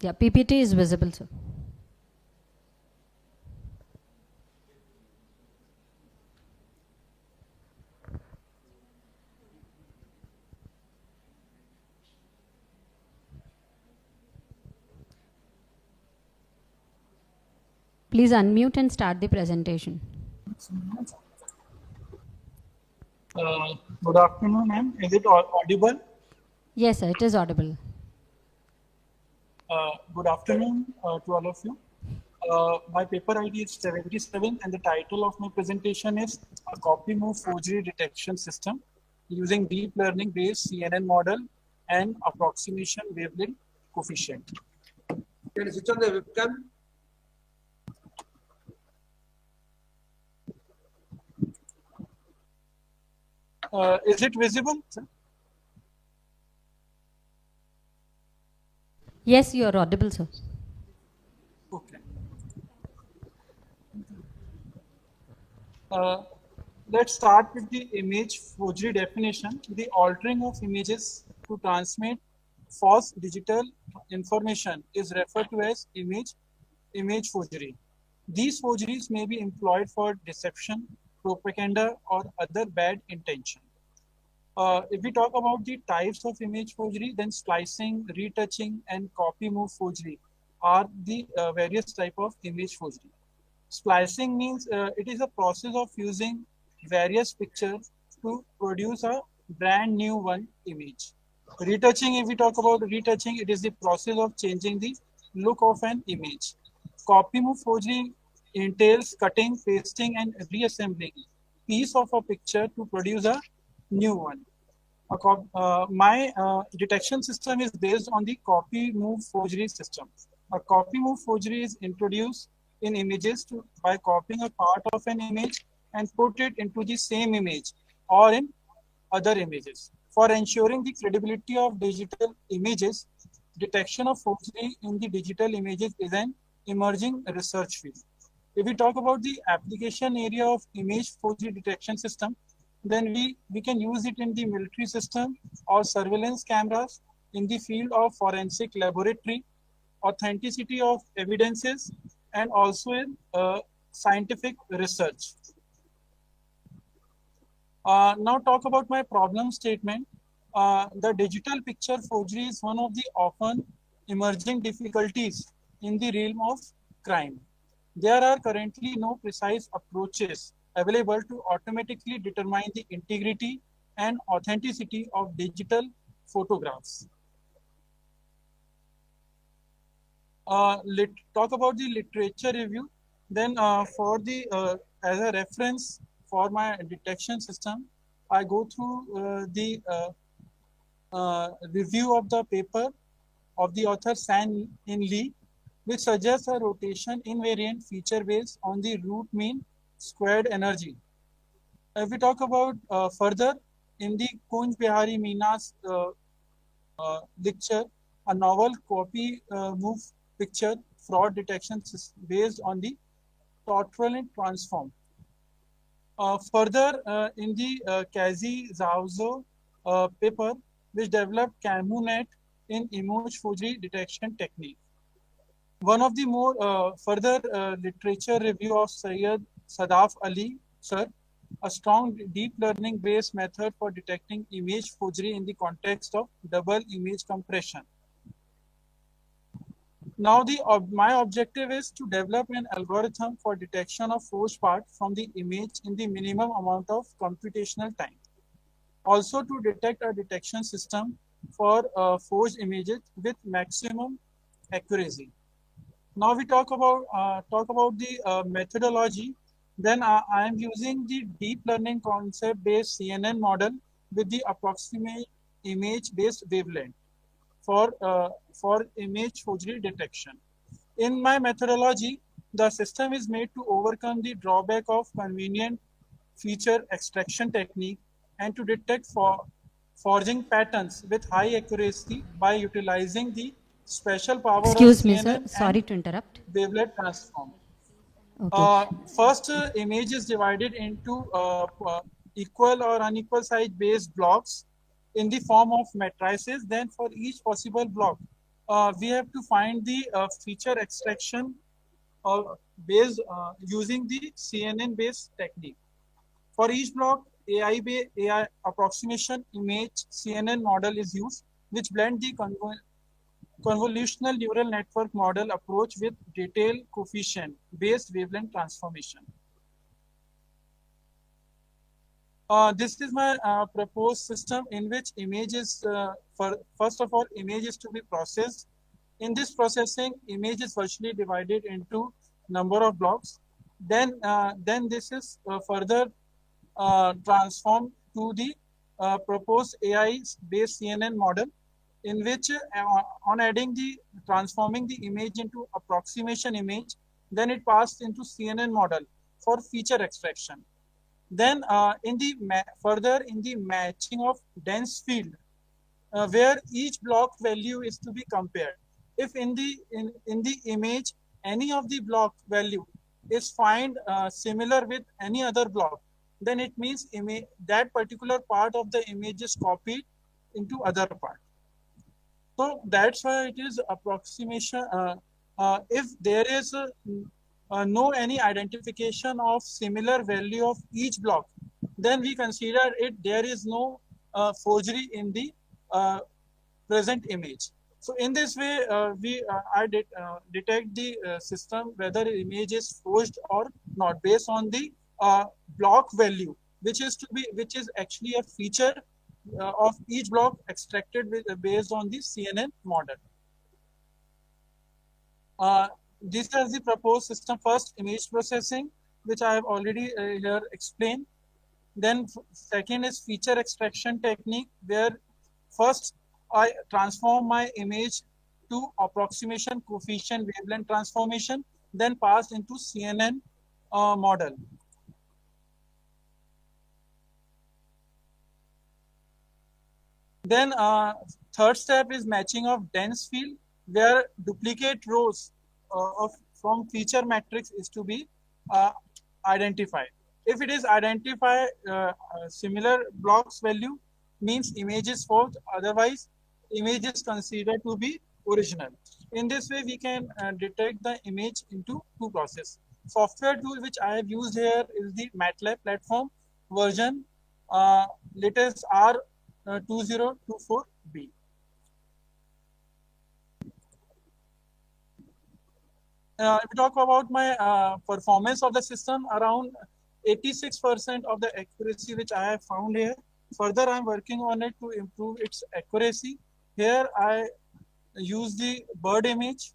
Yeah, PPT is visible, sir. Please unmute and start the presentation. Good afternoon, ma'am. Is it audible? Yes, sir, it is audible. Good afternoon to all of you. My paper ID is 77 and the title of my presentation is a copy move forgery detection system using deep learning based CNN model and approximation wavelength coefficient. Can you switch on the webcam? Is it visible, sir? Yes, you are audible, sir. Okay. Let's start with the image forgery definition. The altering of images to transmit false digital information is referred to as image forgery. These forgeries may be employed for deception, propaganda, or other bad intention. If we talk about the types of image forgery, then splicing, retouching, and copy move forgery are the various type of image forgery. Splicing means it is a process of using various pictures to produce a brand new one image. Retouching, if we talk about retouching, it is the process of changing the look of an image. Copy move forgery entails cutting, pasting, and reassembling piece of a picture to produce a new one. My detection system is based on the copy move forgery system. A copy move forgery is introduced in images by copying a part of an image and put it into the same image or in other images. For ensuring the credibility of digital images, detection of forgery in the digital images is an emerging research field. If we talk about the application area of image forgery detection system, then we can use it in the military system or surveillance cameras, in the field of forensic laboratory, authenticity of evidences, and also in scientific research. Now talk about my problem statement. The digital picture forgery is one of the often emerging difficulties in the realm of crime. There are currently no precise approaches available to automatically determine the integrity and authenticity of digital photographs. Talk about the literature review. Then for the as a reference for my detection system, I go through the review of the paper of the author Stanley, which suggests a rotation invariant feature based on the root mean squared energy. If we talk about further in the Kovach Mina's lecture, a novel copy move picture fraud detection based on the tortulant transform. Further in the 𝐒𝐭𝐴-𝐳𝐥𝐴 paper, which developed 𝐭𝐴MUnet in image forgery detection technique. One of the more further literature review of Syed Sadaf Ali, sir, a strong deep learning based method for detecting image forgery in the context of double image compression. Now my objective is to develop an algorithm for detection of forged part from the image in the minimum amount of computational time. Also to detect a detection system for forged images with maximum accuracy. Now we talk about the methodology. Then I am using the deep learning concept-based CNN model with the approximate image-based wavelength for image forgery detection. In my methodology, the system is made to overcome the drawback of convenient feature extraction technique and to detect forging patterns with high accuracy by utilizing the special power Excuse of me, CNN sir. Sorry and to interrupt. wavelet transform. Okay. First, image is divided into equal or unequal size based blocks in the form of matrices. Then for each possible block, we have to find the feature extraction based using the CNN based technique. For each block, AI approximation image CNN model is used, which blend the convolutional neural network model approach with detailed coefficient based wavelength transformation. This is my proposed system in which images, first of all, image is to be processed. In this processing, image is virtually divided into number of blocks. Then this is further transformed to the proposed AI-based CNN model, in which on transforming the image into approximation image, then it passed into CNN model for feature extraction. Then further in the matching of dense field, where each block value is to be compared. If in the image any of the block value is find similar with any other block, then it means that particular part of the image is copied into other part. So that's why it is approximation. If there is no any identification of similar value of each block, then we consider it there is no forgery in the present image. So in this way, I detect the system whether image is forged or not based on the block value, which is actually a feature of each block extracted based on the CNN model. This is the proposed system. First, image processing, which I have already here explained. Then second is feature extraction technique, where first I transform my image to approximation coefficient wavelength transformation, then pass into CNN model. Then third step is matching of dense field, where duplicate rows from feature matrix is to be identified. If it is identified similar blocks value, means image is forged, otherwise image is considered to be original. In this way, we can detect the image into two processes. Software tool which I have used here is the MATLAB platform version latest R2024B. If we talk about my performance of the system, around 86% of the accuracy which I have found here. Further, I am working on it to improve its accuracy. Here I use the bird image,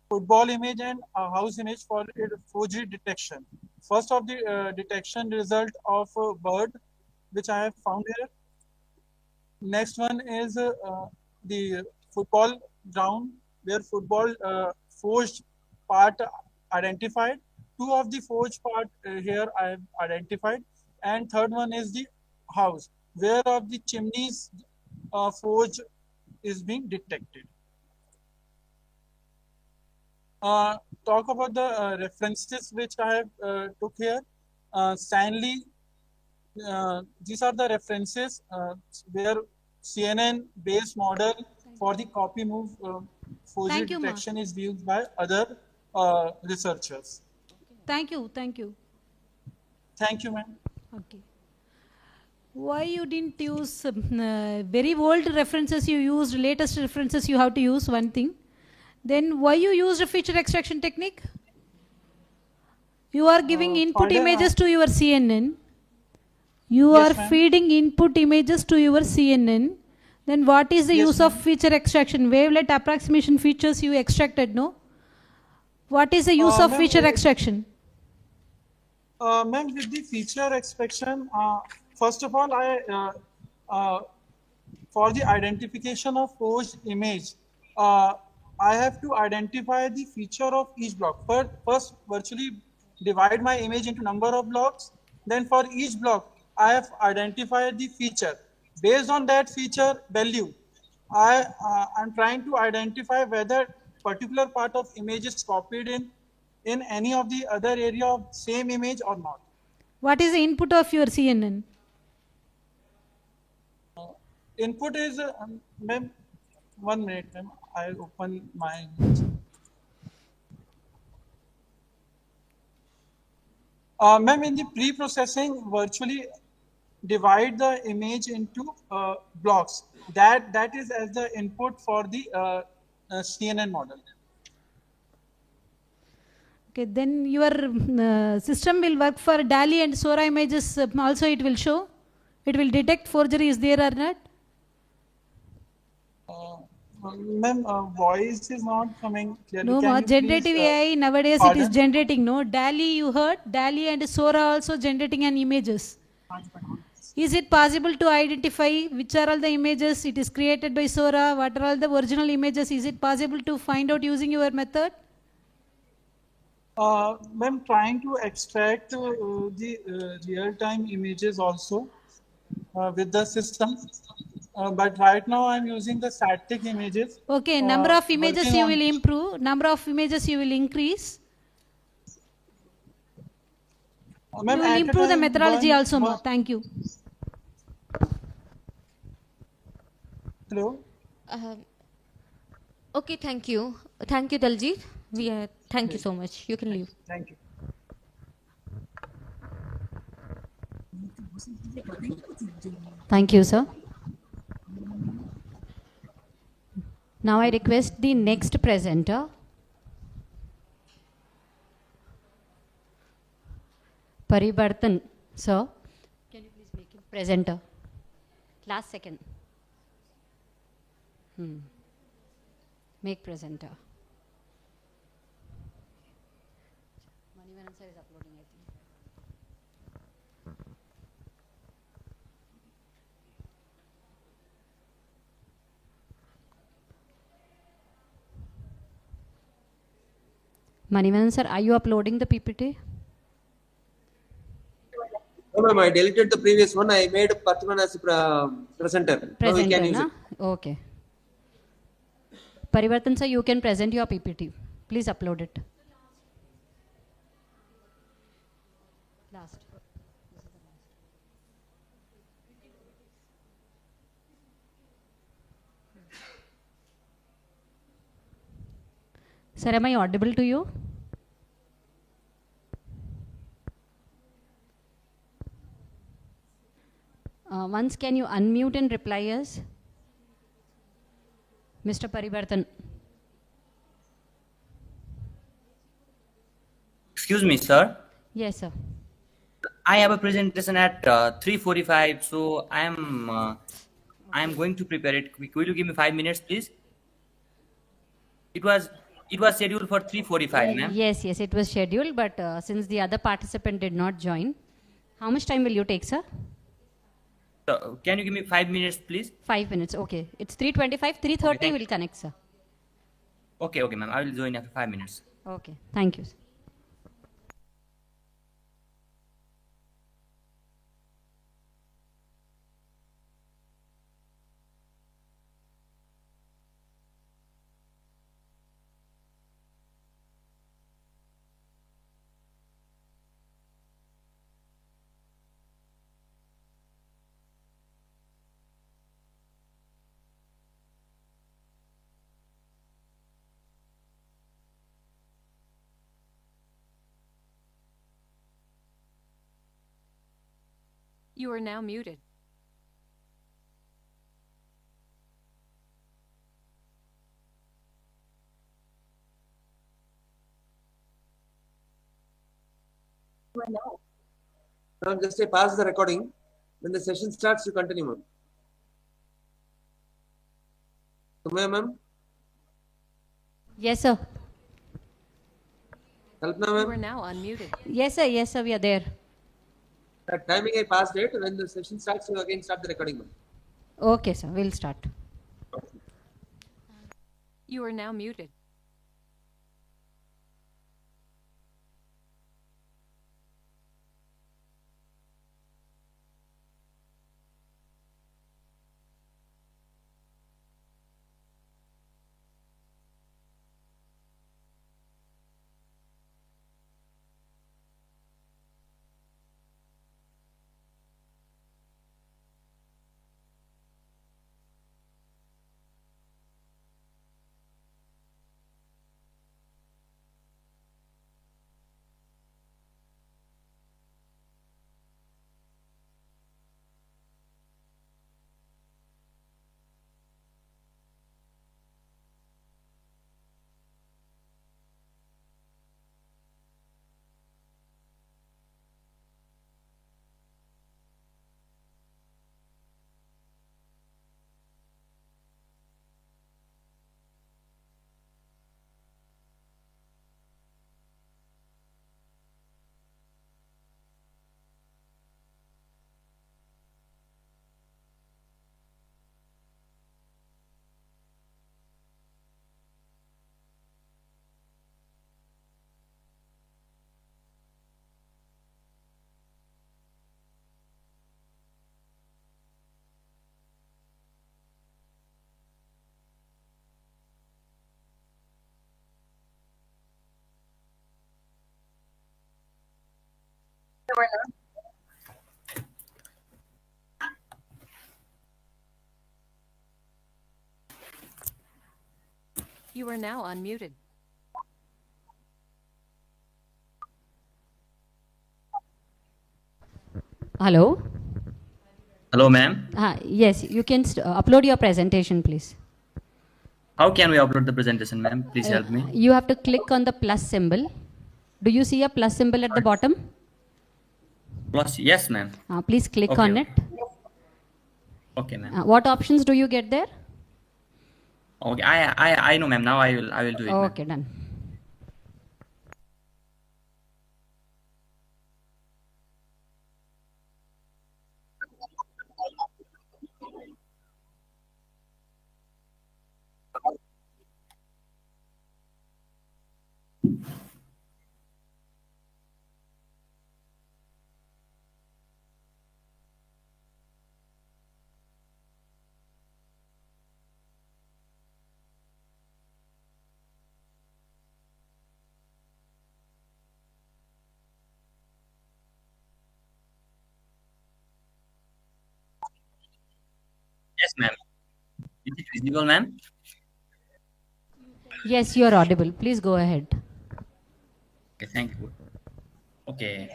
football image, and a house image for forgery detection. First of the detection result of a bird, which I have found here. Next one is the football ground, where football forged part identified. Two of the forged part here I have identified, and third one is the house, where of the chimneys forge is being detected. Talk about the references which I have took here. Stanley, these are the references where CNN based model for the copy move forgery detection is used by other researchers. Thank you. Thank you. Thank you, ma'am. Okay. Why you didn't use very old references? You used latest references. You have to use one thing. Then why you used a feature extraction technique? You are giving input images to your CNN. You are feeding input images to your CNN. Then what is the use of feature extraction? Wavelet approximation features you extracted, no? What is the use of Ma'am, feature extraction? Ma'am, with the feature extraction, first of all, for the identification of forged image, I have to identify the feature of each block. First, virtually divide my image into number of blocks. Then for each block, I have identified the feature. Based on that feature value, I'm trying to identify whether particular part of image is copied in any of the other area of same image or not. What is the input of your CNN? Input is, ma'am, 1 minute, ma'am. I'll open my. Ma'am, in the pre-processing, virtually divide the image into blocks. That is as the input for the CNN model. Okay, then your system will work for DALI and Sora images also it will show? It will detect forgery is there or not? Ma'am, voice is not coming clearly. No Can more. you Generative please, AI nowadays pardon? it is generating. No, DALI you heard, DALI and Sora also generating an images. Is it possible to identify which are all the images it is created by Sora, what are all the original images? Is it possible to find out using your method? Ma'am, trying to extract the real-time images also with the system. But right now I'm using the static images. Okay, number of images working you on- will improve, number of images you will increase. Ma'am, You will at a improve the time, methodology one- also more. one- Thank you. Hello? Okay, thank you. Thank you, Daljit. Thank you so much. You can leave. Thank you. Thank you, sir. Now I request the next presenter, Paribartan, sir. Can you please make him presenter? Last second. Make presenter. Manivanan sir is uploading, I think. Manivanan sir, are you uploading the PPT? No, ma'am, I deleted the previous one. I made Patman as a presenter. Now we can use Na? it. Okay. Parivartan sir, you can present your PPT. Please upload it. Last. Sir, am I audible to you? Once can you unmute and reply us? Mr. Parivartan. Excuse me, sir. Yes, sir. I have a presentation at 3:45, so I am going to prepare it. Will you give me 5 minutes, please? It was scheduled for 3:45, ma'am. Yes, it was scheduled, but since the other participant did not join, how much time will you take, sir? So, can you give me 5 minutes, please? 5 minutes, okay. It's 3:25, 3:30 will connect, sir. Okay, ma'am. I will join after 5 minutes. Okay, thank you, sir. You are now muted. Now just pause the recording. When the session starts, you continue, ma'am. Sumaya, ma'am? Yes, sir. Kalpana You ma'am, are now unmuted. Yes, sir, we are there. that timing I passed it. When the session starts, you again start the recording, ma'am. Okay, sir, we'll start. You are now muted. You are now unmuted. Hello? Hello, ma'am. Yes, you can upload your presentation, please. How can we upload the presentation, ma'am? Please help me. You have to click on the plus symbol. Do you see a plus symbol at the bottom? Plus, yes, ma'am. Please click Okay, on okay. it. Okay, ma'am. What options do you get there? Okay, I know, ma'am. Now I will do it. ma'am. Okay, done. Yes, ma'am. Is it visible, ma'am? Yes, you are audible. Please go ahead. Okay, thank you. Okay.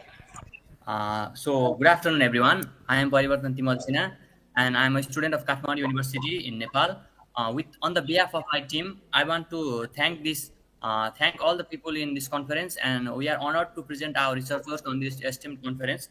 So, good afternoon, everyone. I am Parivartan Timal Sinha, and I am a student of Kathmandu University in Nepal. On the behalf of my team, I want to thank all the people in this conference, and we are honored to present our research work on this esteemed conference.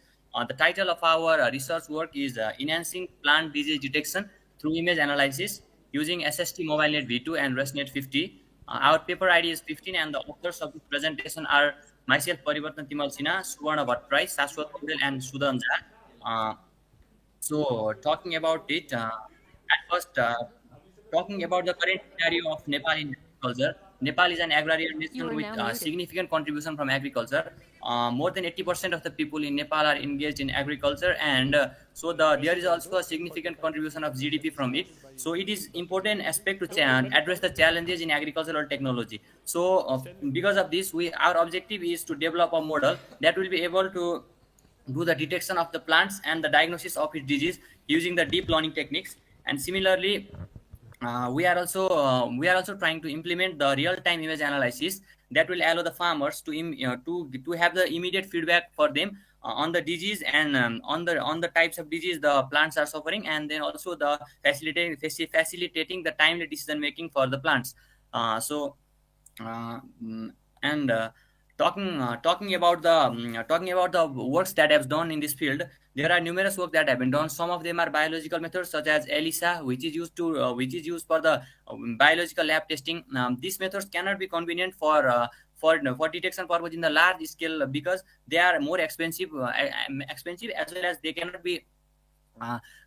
The title of our research work is Enhancing Plant Disease Detection Through Image Analysis Using SST MobileNet V2 and ResNet 50. Our paper ID is 15, and the authors of this presentation are myself, Parivartan Timal Sinha, Suvarna Bhattrai, Sashwat Patel, and Sudan Jha. So, talking about it, at first, talking about the current scenario of Nepal in agriculture. Nepal is an agrarian You nation are with now muted. significant contribution from agriculture. More than 80% of the people in Nepal are engaged in agriculture, and there is also a significant contribution of GDP from it. So it is important aspect to address the challenges in agricultural technology. So because of this, our objective is to develop a model that will be able to do the detection of the plants and the diagnosis of its disease using the deep learning techniques. And similarly, we are also trying to implement the real-time image analysis that will allow the farmers to have the immediate feedback for them on the disease and on the types of disease the plants are suffering, and then also the facilitating the timely decision making for the plants. So uh, mm, and talking about the works that have done in this field, there are numerous work that have been done. Some of them are biological methods such as ELISA, which is used for the biological lab testing. These methods cannot be convenient for detection purpose in the large scale, because they are more expensive, expensive, as well as they cannot be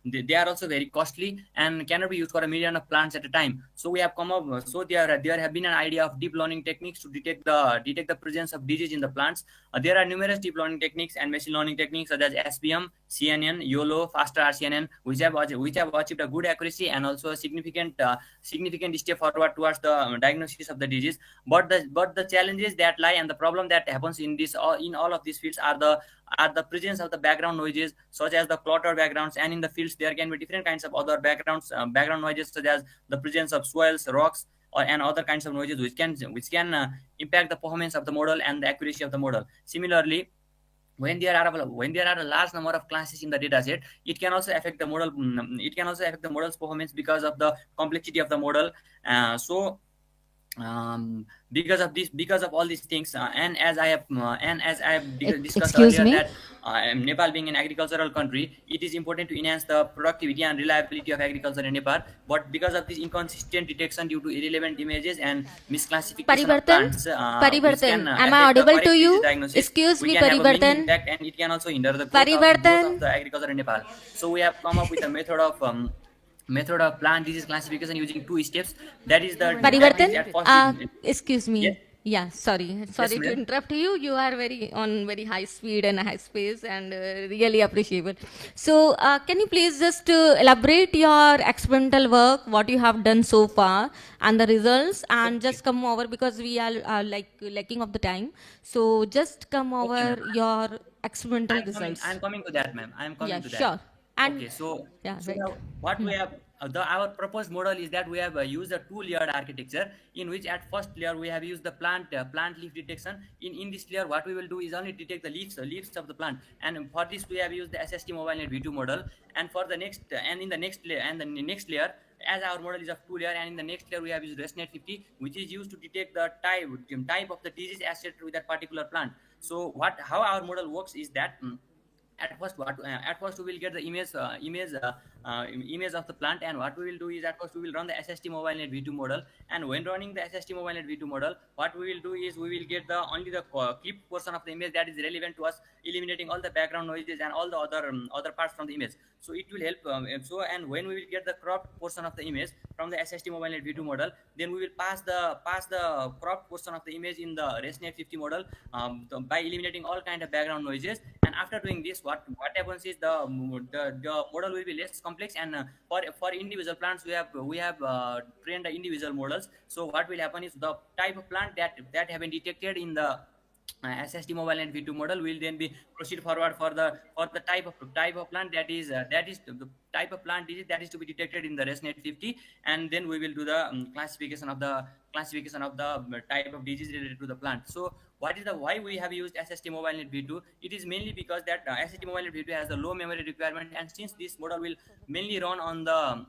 they are also very costly and cannot be used for a million of plants at a time. So we have come up, so there have been an idea of deep learning techniques to detect the presence of disease in the plants. There are numerous deep learning techniques and machine learning techniques such as SBM, CNN, YOLO, faster RCNN, which have achieved a good accuracy and also a significant step forward towards the diagnosis of the disease. But the challenges that lie and the problem that happens in all of these fields are the presence of the background noises, such as the cluttered backgrounds, and in the fields there can be different kinds of other background noises, such as the presence of soils, rocks, and other kinds of noises which can impact the performance of the model and the accuracy of the model. Similarly, when there are a large number of classes in the data set, it can also affect the model. It can also affect the model's performance because of the complexity of the model. Because of all these things, and as I have discussed Excuse earlier, me? that Nepal being an agricultural country, it is important to enhance the productivity and reliability of agriculture in Nepal. But because of this inconsistent detection due to irrelevant images and misclassification of Parivartan, plants, which Parivartan, can am I affect the audible correct to disease you? diagnosis, Excuse we me, can have a mini Parivartan. impact, and it can also hinder the growth Parivartan. of the agriculture in Nepal. So we have come up with a method of plant disease classification using 2 steps. That is at Parivartan, first excuse me. Yes. Yeah, sorry to ma'am. interrupt you. You are on very high speed and high space, and really appreciable. So, can you please just elaborate your experimental work, what you have done so far, and the results, and just come over, because we are like lacking of the time. So, just come over your experimental results. I'm coming to that, ma'am. I'm coming Yeah, to that. sure. And Okay, so right. now what we have, our proposed model is that we have used a 2-layered architecture, in which at first layer we have used the plant leaf detection. In this layer, what we will do is only detect the leaves of the plant, and for this we have used the SST MobileNet V2 model. And for the next in the next layer, as our model is of 2-layer, and in the next layer we have used ResNet 50, which is used to detect the type of the disease associated with that particular plant. So how our model works is that at first we will get the image of the plant, and what we will do is at first we will run the SST MobileNet V2 model. And when running the SST MobileNet V2 model, what we will do is we will get only the clipped portion of the image that is relevant to us, eliminating all the background noises and all the other parts from the image. So it will help. And when we will get the cropped portion of the image from the SST MobileNet V2 model, then we will pass the cropped portion of the image in the ResNet 50 model by eliminating all kind of background noises. And after doing this, what happens is the model will be less complex, and for individual plants we have trained the individual models. So what will happen is the type of plant that have been detected in the SST MobileNet V2 model will then be proceed forward for the type of plant that is the type of plant disease that is to be detected in the ResNet 50, and then we will do the classification of the type of disease related to the plant. So why we have used SST MobileNet V2? It is mainly because that SST MobileNet V2 has a low memory requirement, and since this model will mainly run on the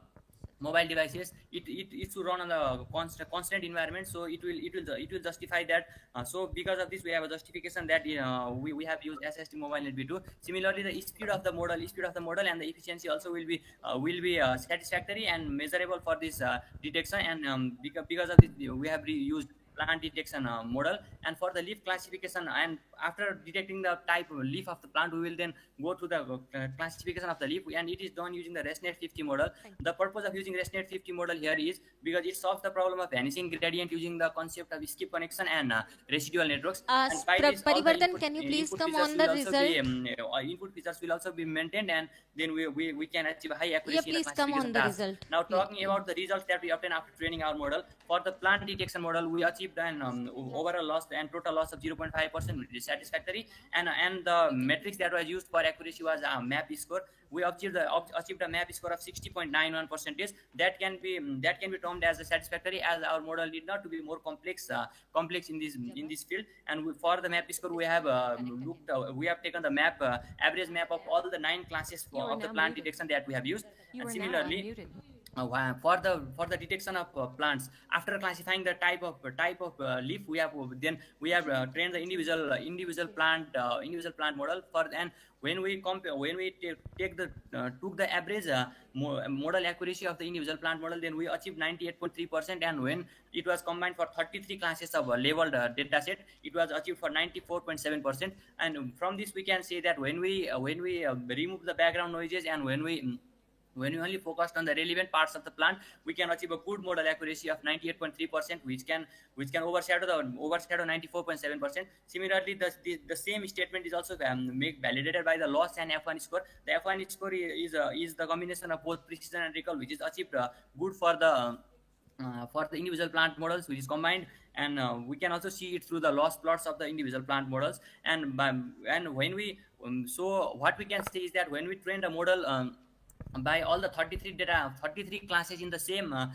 mobile devices, it should run on the constant environment, so it will justify that. So because of this, we have a justification that we have used SST MobileNet V2. Similarly, the speed of the model and the efficiency also will be satisfactory and measurable for this detection. And because of this, we have used plant detection model. And for the leaf classification, and after detecting the type of leaf of the plant, we will then go to the classification of the leaf, and it is done using the ResNet 50 model. The purpose of using ResNet 50 model here is because it solves the problem of vanishing gradient using the concept of skip connection and residual networks. And by this, all the Parivartan, can you please come on the result? Input features will also be maintained, and then we can achieve high accuracy. Yeah, please in the come classification on the task. result. Now talking about the results that we obtain after training our model, for the plant detection model, we achieved an overall loss and total loss of 0.5%, which is satisfactory. And the metrics that was used for accuracy was a MAP score. We achieved a MAP score of 60.91%. That can be termed as a satisfactory, as our model need not to be more complex in this field. And for the MAP score, we have taken the average map of all the 9 classes of the plant detection that we have used. And similarly, for the detection of plants. After classifying the type of leaf, we have trained the individual plant model for. And when we compare, when we took the average model accuracy of the individual plant model, then we achieved 98.3%. And when it was combined for 33 classes of labeled data set, it was achieved for 94.7%. And from this we can say that when we remove the background noises, and when we only focused on the relevant parts of the plant, we can achieve a good model accuracy of 98.3%, which can overshadow 94.7%. Similarly, the same statement is also validated by the loss and F1 score. The F1 score is the combination of both precision and recall, which is achieved good for the individual plant models, which is combined. And we can also see it through the loss plots of the individual plant models. And when we so what we can say is that when we train the model by all the 33 classes in the same model,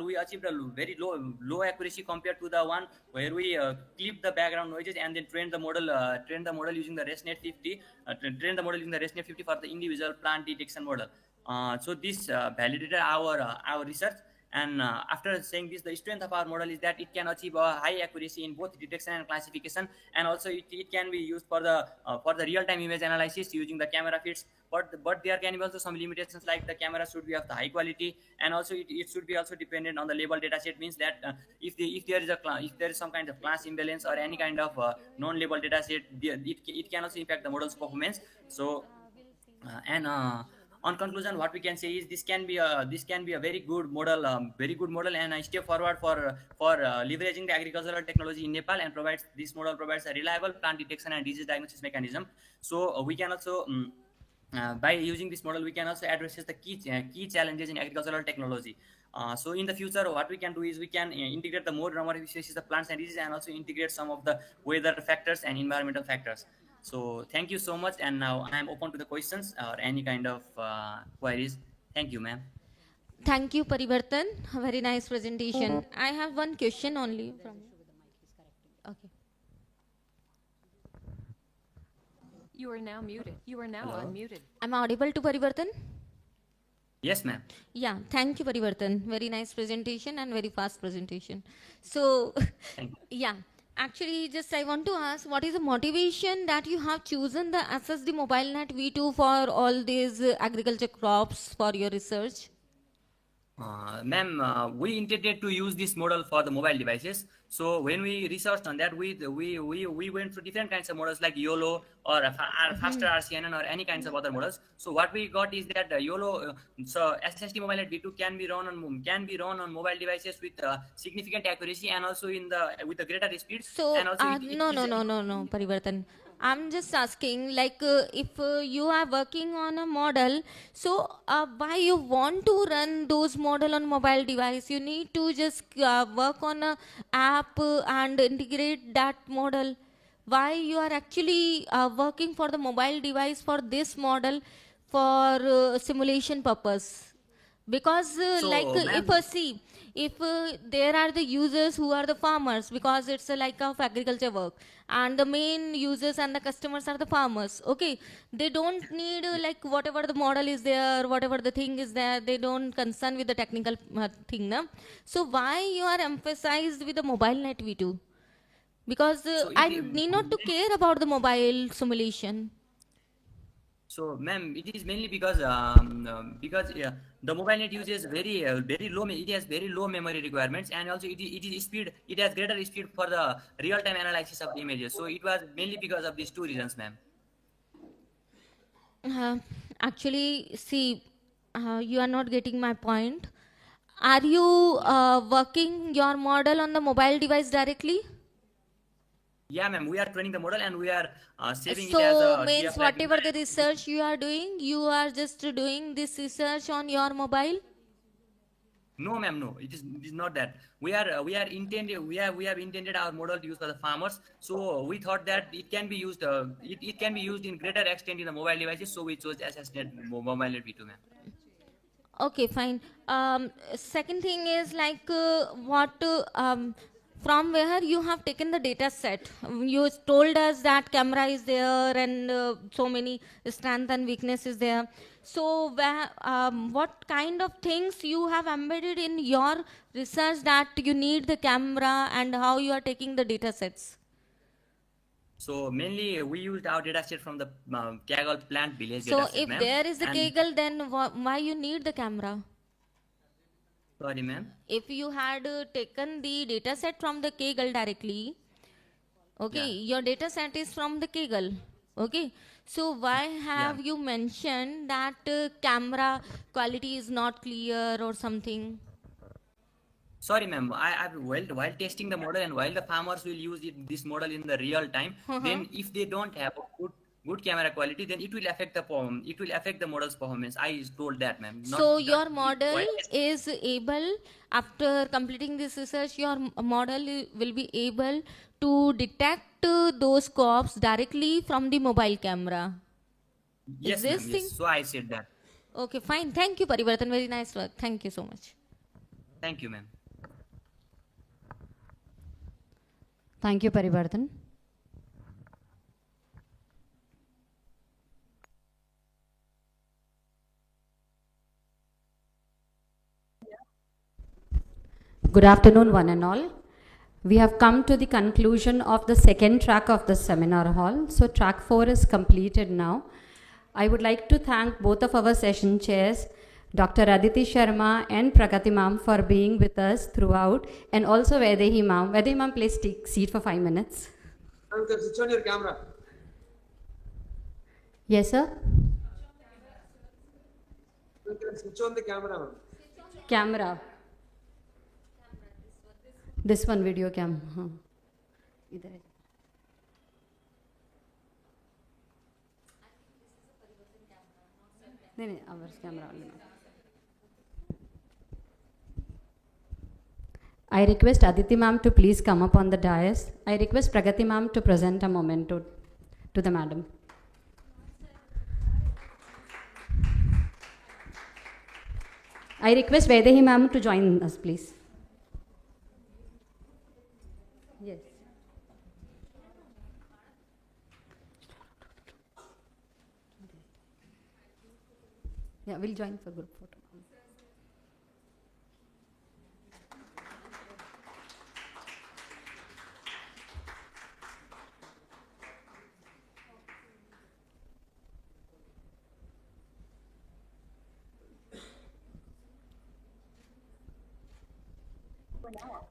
we achieved a very low accuracy compared to the one where we clip the background noises and then train the model using the ResNet 50 for the individual plant detection model. So this validated our research. And after saying this, the strength of our model is that it can achieve a high accuracy in both detection and classification, and also it can be used for the real-time image analysis using the camera feeds. But there can be also some limitations, like the camera should be of the high quality, and also it should be also dependent on the label data set. Means that if there is some kind of class imbalance or any kind of non-label data set, it can also impact the model's performance. So on conclusion, what we can say is this can be a very good model, and a step forward for leveraging the agricultural technology in Nepal, and this model provides a reliable plant detection and disease diagnosis mechanism. So we can also by using this model, we can also address the key challenges in agricultural technology. So in the future, what we can do is we can integrate the more number of species of plants and diseases, and also integrate some of the weather factors and environmental factors. So thank you so much, and now I am open to the questions or any kind of queries. Thank you, ma'am. Thank you, Parivartan. A very nice presentation. I have one question only from you. Okay. You are now muted. You are now unmuted. I'm audible to Parivartan? Yes, ma'am. Yeah, thank you, Parivartan. Very nice presentation and very fast presentation. So, yeah. Actually, just I want to ask, what is the motivation that you have chosen the SSD MobileNet V2 for all these agriculture crops for your research? Ma'am, we intended to use this model for the mobile devices. So when we researched on that, we went through different kinds of models like YOLO or faster RCNN or any kinds of other models. So what we got is that YOLO, so SSD MobileNet V2 can be run on mobile devices with significant accuracy, and also with the greater speed. So and also no, Parivartan. I'm just asking, like, if you are working on a model, so why you want to run those model on mobile device? You need to just work on a app and integrate that model. Why you are actually working for the mobile device for this model for simulation purpose? Because if there are the users who are the farmers, because it's a like of agriculture work, and the main users and the customers are the farmers, okay, they don't need like whatever the model is there, whatever the thing is there, they don't concern with the technical thing, na? So why you are emphasized with the MobileNet V2? Because I need not to care about the mobile simulation. So, ma'am, it is mainly because the MobileNet uses very low. It has very low memory requirements, and also it has greater speed for the real-time analysis of the images. So it was mainly because of these two reasons, ma'am. Actually, see, you are not getting my point. Are you working your model on the mobile device directly? Yeah, ma'am, we are training the model, and we are saving it as So means whatever the research you are doing, you are just doing this research on your mobile? No, ma'am, no. It is not that. We have intended our model to use for the farmers. So we thought that it can be used. It can be used in greater extent in the mobile devices. So we chose SSNet MobileNet V2, ma'am. Okay, fine. Second thing is like from where you have taken the data set. You told us that camera is there and so many strengths and weaknesses there. So what kind of things you have embedded in your research that you need the camera, and how you are taking the data sets? So mainly we used our data set from the 𝐂𝐤𝐥 plant village So data set, if ma'am. there is the And- 𝐂𝐤𝐥, then why you need the camera? Sorry, ma'am. If you had taken the data set from the 𝐂𝐤𝐥 directly, okay, your data set is from the 𝐂𝐤𝐥, okay. So why have you mentioned that camera quality is not clear or something? Sorry, ma'am. While testing the model and while the farmers will use this model in the real time, then if they don't have a good camera quality, then it will affect the model's performance. I told that, ma'am. So your model is able, after completing this research, your model will be able to detect those crops directly from the mobile camera. Yes, Is this ma'am. thing? Yes. So I said that. Okay, fine. Thank you, Parivartan. Very nice work. Thank you so much. Thank you, ma'am. Thank you, Parivartan. Good afternoon, one and all. We have come to the conclusion of the second track of the seminar hall. So track 4 is completed now. I would like to thank both of our session chairs, Dr. Aditi Sharma and Pragati ma'am, for being with us throughout, and also Vaidehi ma'am. Vaidehi ma'am, please take seat for 5 minutes. Uncle, switch on your camera. Yes, sir. Uncle, switch on the camera, ma'am. Camera. This one, video cam. इधर है. नहीं, ours camera only. I request Aditi ma'am to please come up on the dais. I request Pragati ma'am to present a memento to the madam. I request Vaidehi ma'am to join us, please. Yes. Yeah, we'll join for group photo.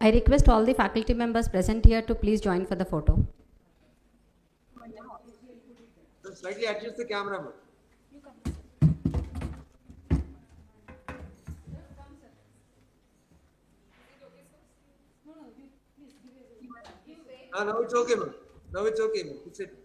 I request all the faculty members present here to please join for the photo. So slightly adjust the camera, ma'am. Now it's okay, ma'am. Now it's okay, ma'am. It's it.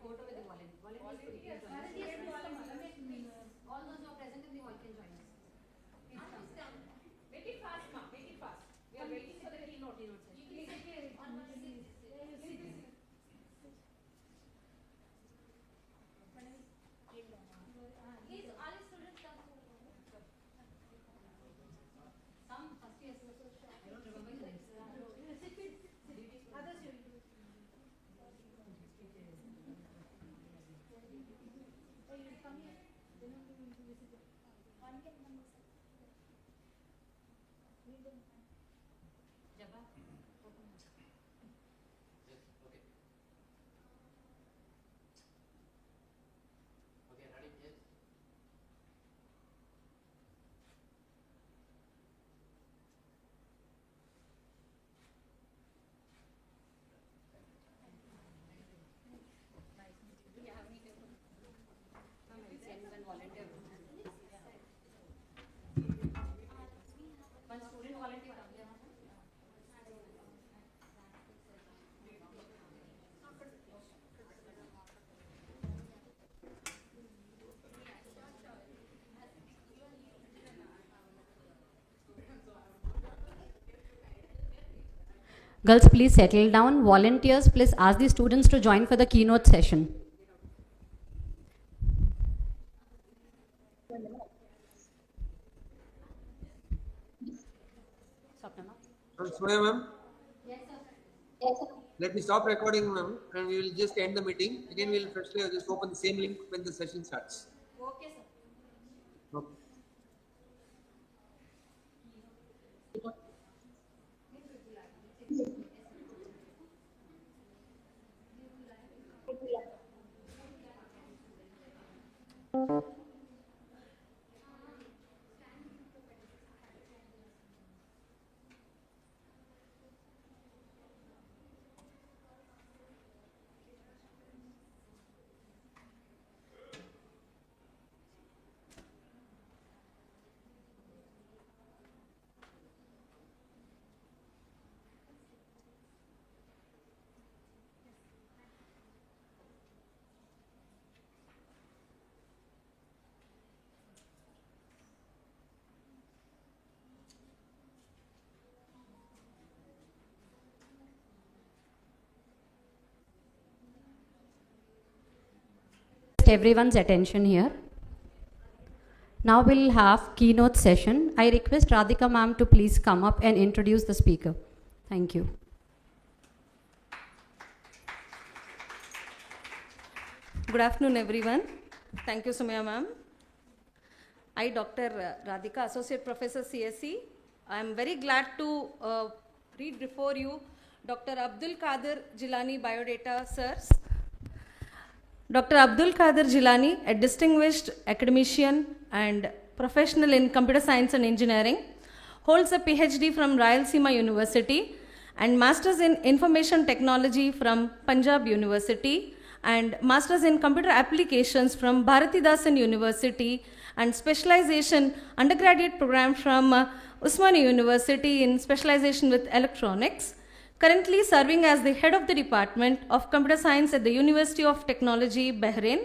Photo with the volunteers. All those who are present in the hall can join us. Make it fast, ma'am. Make it fast. We are waiting for the keynote session. Some first years. I don't remember the others you will do. Girls, please settle down. Volunteers, please ask the students to join for the keynote session. Soya ma'am? Yes, sir. Yes, sir. Let me stop recording, ma'am, and we will just end the meeting. Again, we will freshly just open the same link when the session starts. Okay, sir. Okay. Everyone's attention here. Now we'll have keynote session. I request Radhika ma'am to please come up and introduce the speaker. Thank you. Good afternoon, everyone. Thank you, Sumaya ma'am. I, Dr. Radhika, Associate Professor CSE. I am very glad to read before you Dr. 𝐒𝐿𝐾𝐻𝐲 Biodata Sirs. Dr. 𝐒𝐿𝐾𝐻𝐲, a distinguished academician and professional in computer science and engineering, holds a PhD from Rayalaseema University and Masters in Information Technology from Punjab University and Masters in Computer Applications from Bharatidasan University and specialization undergraduate program from Usmania University in specialization with electronics. Currently serving as the head of the Department of Computer Science at the University of Technology, Bahrain.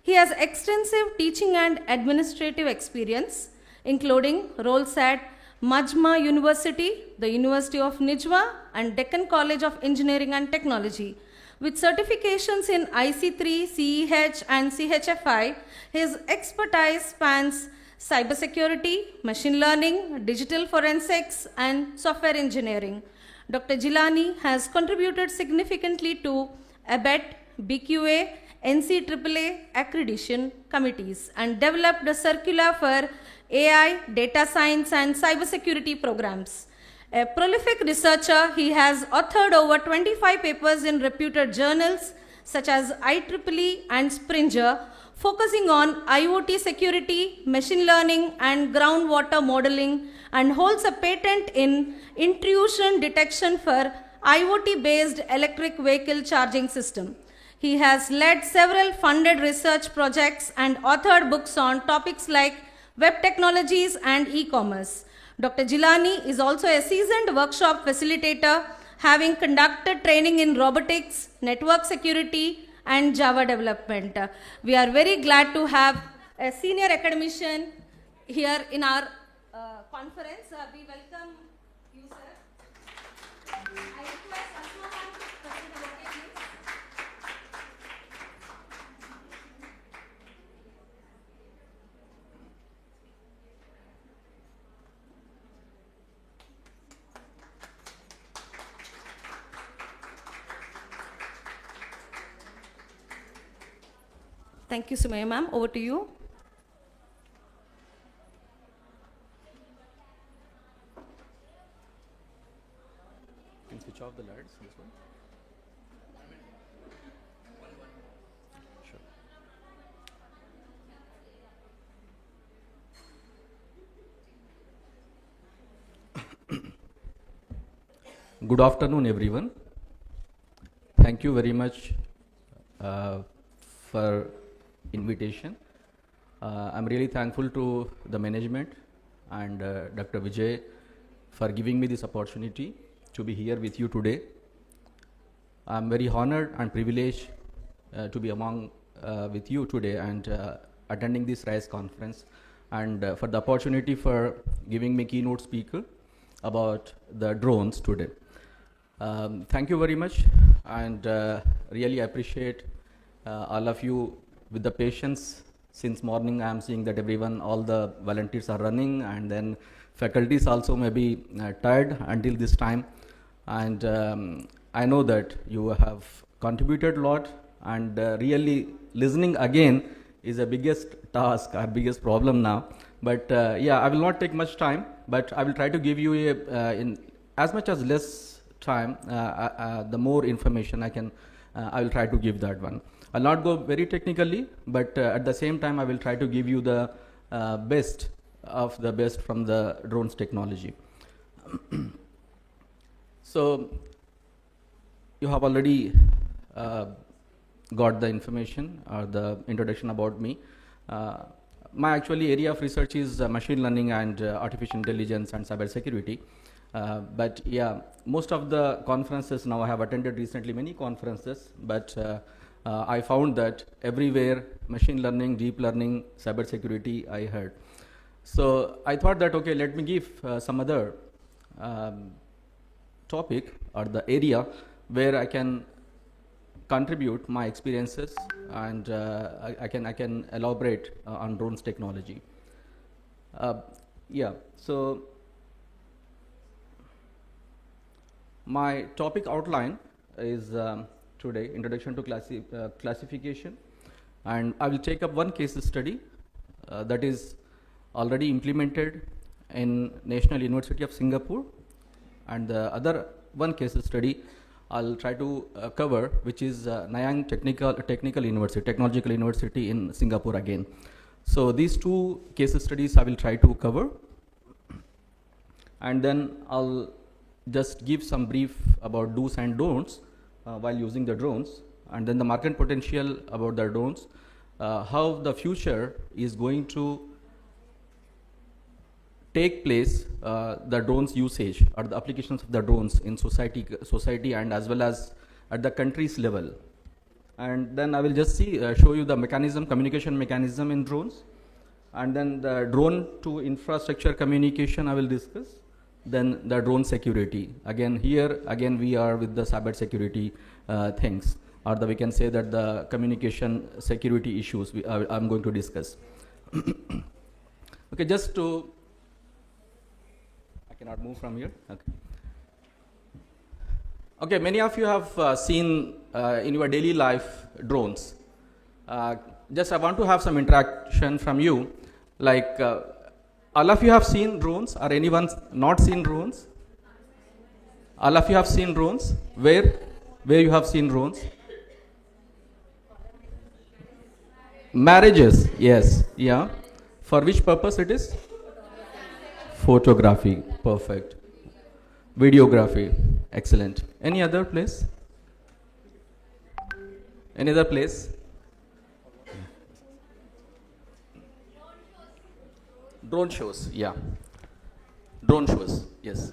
He has extensive teaching and administrative experience, including roles at Majma University, the University of Nijwa, and Deccan College of Engineering and Technology. With certifications in IC3, CEH, and CHFI, his expertise spans cybersecurity, machine learning, digital forensics, and software engineering. Dr. Jilani has contributed significantly to ABET, BQA, NCAA accreditation committees and developed a circular for AI, data science, and cybersecurity programs. A prolific researcher, he has authored over 25 papers in reputed journals such as IEEE and Springer, focusing on IoT security, machine learning, and groundwater modeling, and holds a patent in intrusion detection for IoT-based electric vehicle charging system. He has led several funded research projects and authored books on topics like web technologies and e-commerce. Dr. Jilani is also a seasoned workshop facilitator, having conducted training in robotics, network security, and Java development. We are very glad to have a senior academician here in our conference. We welcome you, sir. I request Asma ma'am to present the bouquet, please. Thank you, Sumaya ma'am. Over to you. Can you switch off the lights this one? Sure. Good afternoon, everyone. Thank you very much for invitation. I'm really thankful to the management and Dr. Vijay for giving me this opportunity to be here with you today. I'm very honored and privileged to be among with you today and attending this RISE conference, and for the opportunity for giving me keynote speaker about the drones today. Thank you very much, and really appreciate all of you with the patience. Since morning, I am seeing that all the volunteers are running, and then faculties also may be tired until this time. And I know that you have contributed a lot, and really listening again is the biggest task, our biggest problem now. But yeah, I will not take much time, but I will try to give you in as much as less time, the more information I can, I will try to give that one. I'll not go very technically, but at the same time, I will try to give you the best of the best from the drones technology. So you have already got the information or the introduction about me. My actually area of research is machine learning and artificial intelligence and cybersecurity. But yeah, most of the conferences now I have attended recently, many conferences, but I found that everywhere machine learning, deep learning, cybersecurity I heard. So I thought that, okay, let me give some other topic or the area where I can contribute my experiences, and I can elaborate on drones technology. Yeah, so my topic outline is today introduction to classification, and I will take up one case study that is already implemented in National University of Singapore, and the other one case study I'll try to cover, which is Nanyang Technological University in Singapore again. So these two case studies I will try to cover, and then I'll just give some brief about do's and don'ts while using the drones, and then the market potential about the drones, how the future is going to take place, the drones usage or the applications of the drones in society and as well as at the country's level. And then I will just show you the communication mechanism in drones, and then the drone to infrastructure communication I will discuss, then the drone security. Again we are with the cyber security things, or we can say that the communication security issues I'm going to discuss. Okay, just to cannot move from here. Okay, many of you have seen in your daily life drones. Just I want to have some interaction from you. Like all of you have seen drones, or anyone not seen drones? All of you have seen drones. Where you have seen drones? Marriages, yes, yeah. For which purpose it is? Photography, perfect. Videography, excellent. Any other place? Any other place? Drone shows, yeah. Drone shows, yes.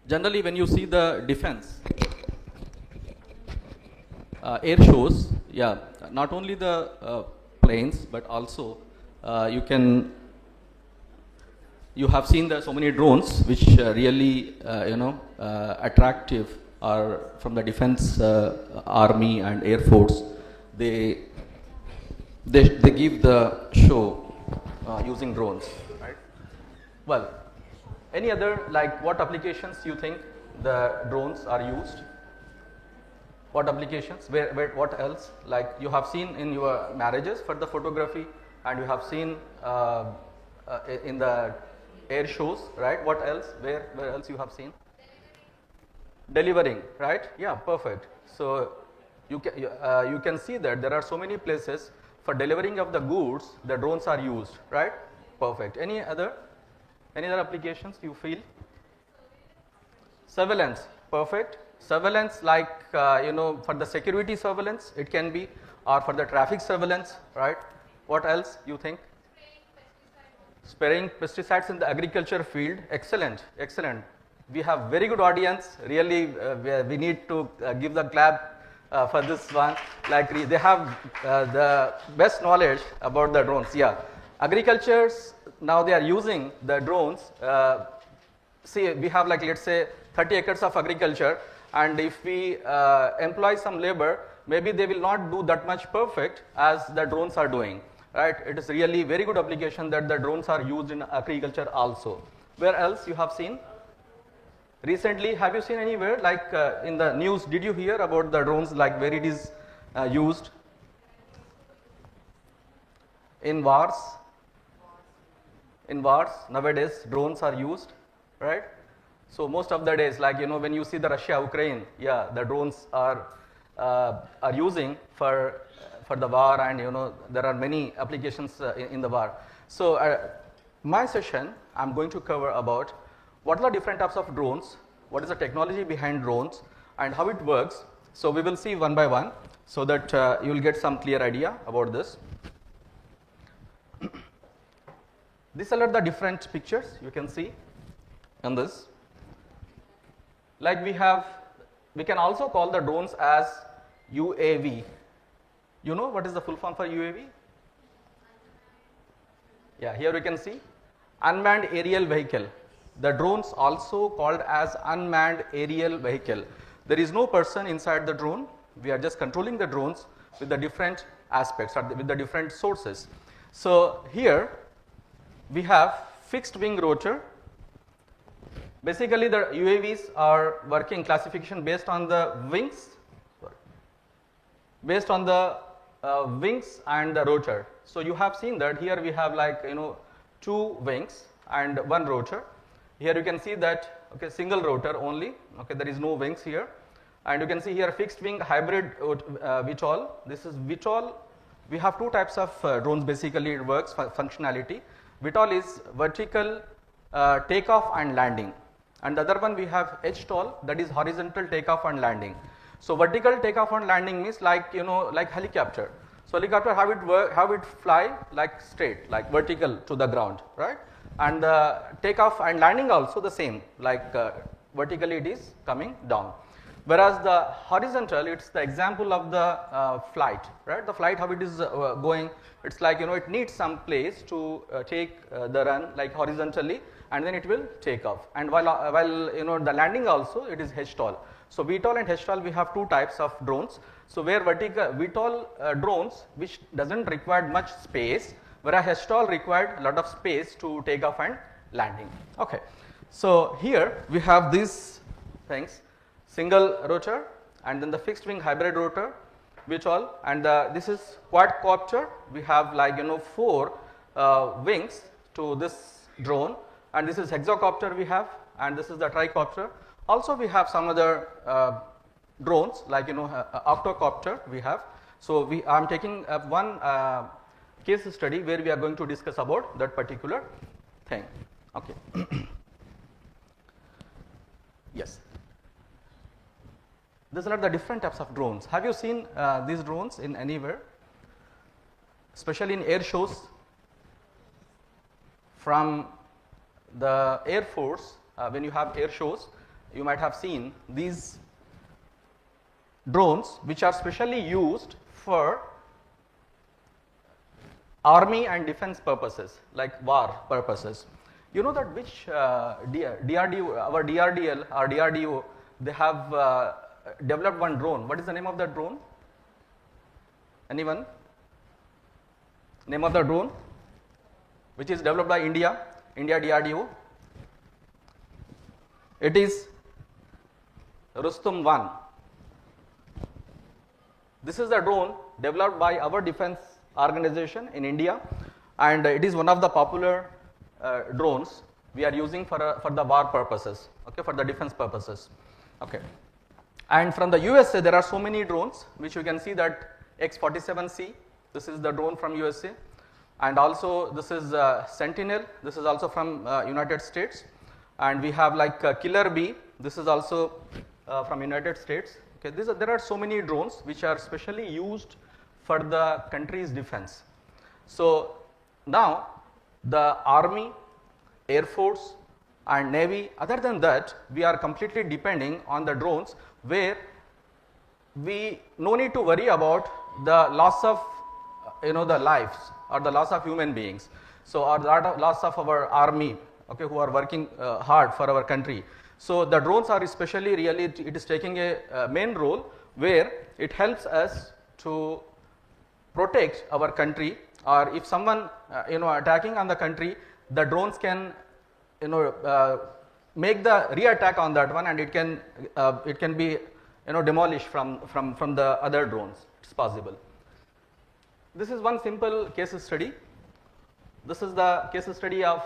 Generally, when you see the defense, air shows, yeah, not only the planes, but also you have seen so many drones which really attractive are from the defense army and air force. They give the show using drones, right? Well, any other, like what applications you think the drones are used? What applications? Where what else? Like you have seen in your marriages for the photography, and you have seen in the air shows, right? What else? Where else you have seen? Delivering, right? Yeah, perfect. So you can see that there are so many places for delivering of the goods the drones are used, right? Perfect. Any other applications you feel? Surveillance, perfect. Surveillance, like for the security surveillance it can be, or for the traffic surveillance, right? What else you think? Spraying pesticides in the agriculture field, excellent, excellent. We have very good audience, really we need to give the clap for this one. Like they have the best knowledge about the drones, yeah. Agricultures, now they are using the drones see we have like let's say 30 acres of agriculture, and if we employ some labor, maybe they will not do that much perfect as the drones are doing, right? It is really very good application that the drones are used in agriculture also. Where else you have seen? Recently, have you seen anywhere like in the news, did you hear about the drones, like where it is used? In wars. In wars, nowadays drones are used, right? So most of the days, like when you see the Russia-Ukraine, yeah, the drones are using for the war, and there are many applications in the war. So my session, I'm going to cover about what are the different types of drones, what is the technology behind drones, and how it works. So we will see one by one, so that you will get some clear idea about this. These are the different pictures you can see in this. Like we can also call the drones as UAV. You know what is the full form for UAV? Yeah, here you can see unmanned aerial vehicle. The drones also called as unmanned aerial vehicle. There is no person inside the drone. We are just controlling the drones with the different aspects or with the different sources. So here we have fixed wing rotor. Basically, the UAVs are working classification based on the wings, wings and the rotor. So you have seen that here we have like 2 wings and 1 rotor. Here you can see that single rotor only. There is no wings here, and you can see here fixed wing hybrid VTOL. This is VTOL. We have 2 types of drones. Basically, it works for functionality. VTOL is vertical takeoff and landing, and the other one we have HTOL, that is horizontal takeoff and landing. So vertical takeoff and landing means like like helicopter. So helicopter, how it fly like straight, like vertical to the ground, right? And the takeoff and landing also the same, like vertically it is coming down. Whereas the horizontal, it's the example of the flight, right? The flight, how it is going, it's like it needs some place to take the run like horizontally, and then it will take off. And while the landing also, it is HTOL. So VTOL and HTOL, we have 2 types of drones. So where vertical VTOL drones, which doesn't require much space, whereas HTOL required a lot of space to take off and landing. Okay, so here we have these things. Single rotor, and then the fixed wing hybrid rotor, VTOL, and this is quadcopter. We have like 4 wings to this drone, and this is hexacopter we have, and this is the tricopter. Also we have some other drones like octocopter we have. So I am taking one case study where we are going to discuss about that particular thing. Okay. Yes. These are the different types of drones. Have you seen these drones in anywhere? Especially in air shows. From the Air Force, when you have air shows, you might have seen these drones which are specially used for army and defense purposes, like war purposes. You know that which DRDO, our DRDL or DRDO, they have developed one drone. What is the name of that drone? Anyone? Name of the drone which is developed by India DRDO? It is Rustum 1. This is the drone developed by our defense organization in India, and it is one of the popular drones we are using for the war purposes, okay, for the defense purposes. Okay. And from the USA, there are so many drones, which you can see that X-47C, this is the drone from USA, and also this is Sentinel, this is also from United States, and we have like Killer Bee, this is also from United States. Okay, there are so many drones which are specially used for the country's defense. So now the Army, Air Force and Navy, other than that, we are completely depending on the drones, where we no need to worry about the loss of the lives or the loss of human beings. So or the loss of our army okay, who are working hard for our country. So the drones are especially really, it is taking a main role where it helps us to protect our country, or if someone attacking on the country, the drones can make the re-attack on that one, and it can be demolished from the other drones. It's possible. This is one simple case study. This is the case study of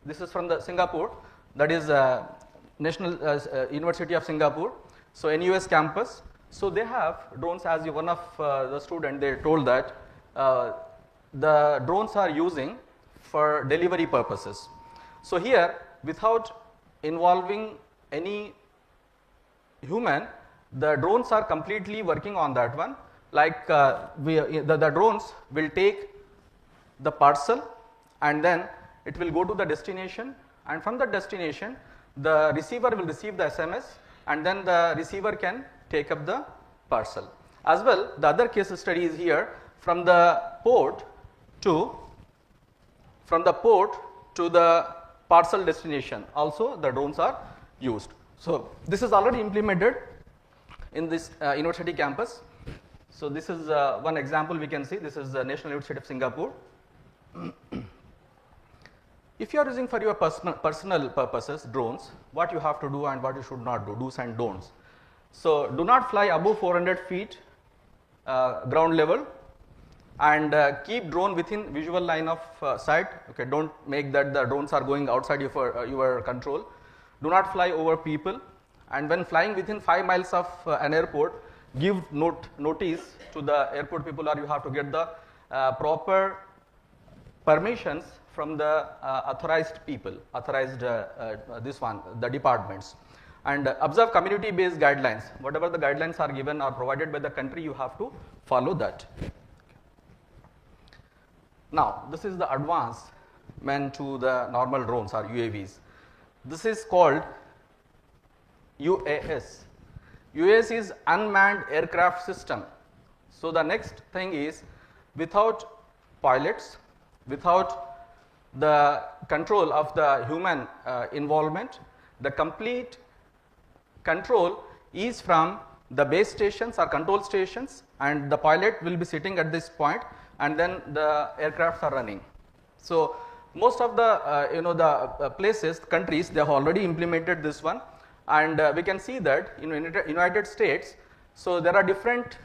this is from the Singapore, that is National University of Singapore, so NUS campus. So they have drones, as one of the student, they told that the drones are using for delivery purposes. So here, without involving any human, the drones are completely working on that one. Like the drones will take the parcel, and then it will go to the destination, and from the destination the receiver will receive the SMS, and then the receiver can take up the parcel. As well, the other case study is here, from the port to the parcel destination also the drones are used. So this is already implemented in this university campus. So this is one example we can see. This is the National University of Singapore. If you are using for your personal purposes drones, what you have to do and what you should not do, do's and don'ts. So do not fly above 400 feet ground level, and keep drone within visual line of sight. Okay, don't make that the drones are going outside your control. Do not fly over people, and when flying within 5 miles of an airport, give notice to the airport people, or you have to get the proper permissions from the authorized people, the departments. And observe community based guidelines. Whatever the guidelines are given or provided by the country, you have to follow that. Now this is the advancement to the normal drones or UAVs. This is called UAS. UAS is unmanned aircraft system. So the next thing is, without pilots, without the control of the human involvement, the complete control is from the base stations or control stations, and the pilot will be sitting at this point, and then the aircrafts are running. So most of the places, countries, they have already implemented this one, and we can see that in United States, so there are different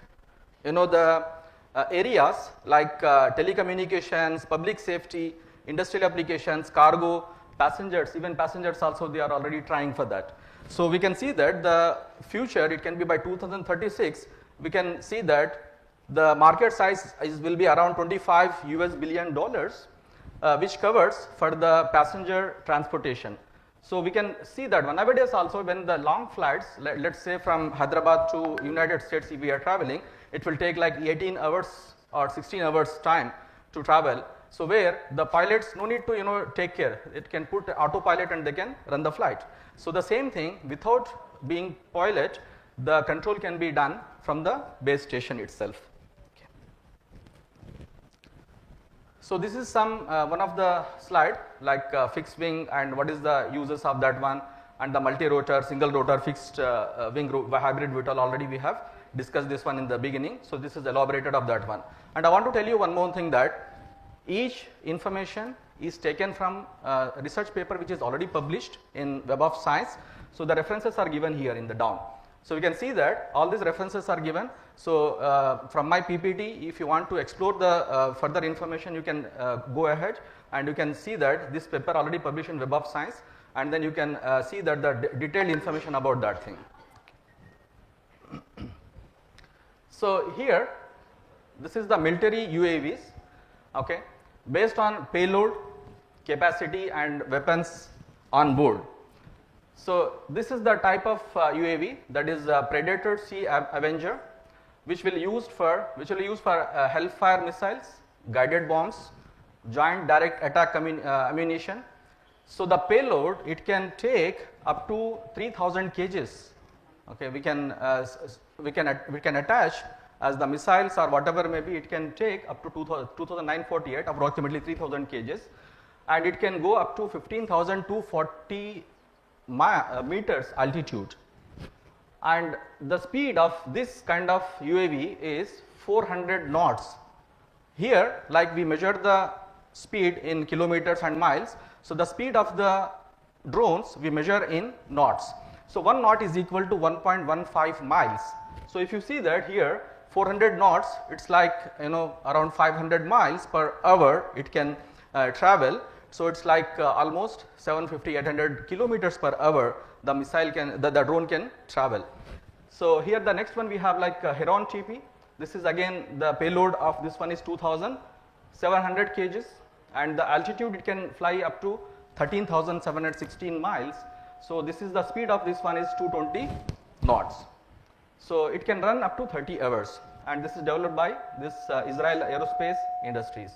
areas like telecommunications, public safety, industrial applications, cargo, passengers, even passengers also, they are already trying for that. So we can see that the future, it can be by 2036, we can see that the market size will be around $25 billion, which covers for the passenger transportation. So we can see that nowadays also, when the long flights, let's say from Hyderabad to United States, if we are traveling, it will take like 18 hours or 16 hours time to travel. So where the pilots no need to take care, it can put autopilot and they can run the flight. So the same thing, without being pilot, the control can be done from the base station itself. Okay. So this is one of the slide, like fixed wing and what is the uses of that one, and the multi-rotor, single rotor, fixed wing hybrid VTOL. Already we have discussed this one in the beginning. So this is elaborated of that one. And I want to tell you one more thing, that each information is taken from a research paper which is already published in Web of Science. So the references are given here in the down. So we can see that all these references are given. So from my PPT, if you want to explore the further information, you can go ahead and you can see that this paper already published in Web of Science, and then you can see that the detailed information about that thing. So here, this is the military UAVs, okay, based on payload, capacity and weapons on board. So this is the type of UAV, that is Predator Sea Avenger, which will use for Hellfire missiles, guided bombs, joint direct attack ammunition. So the payload, it can take up to 3,000 kgs. Okay, we can attach as the missiles or whatever may be, it can take up to 2,948, approximately 3,000 kgs, and it can go up to 15,240 meters altitude. And the speed of this kind of UAV is 400 knots. Here, like we measure the speed in kilometers and miles, so the speed of the drones we measure in knots. So 1 knot is equal to 1.15 miles. So if you see that here, 400 knots, it's like, you know, around 500 miles per hour it can travel. So it's like almost 750, 800 kilometers per hour the missile can, the drone can travel. So here the next one we have like Heron TP. This is again the payload of this one is 2,700 kgs, and the altitude it can fly up to 13,716 miles. So this is the speed of this one is 220 knots. So it can run up to 30 hours, and this is developed by this Israel Aerospace Industries.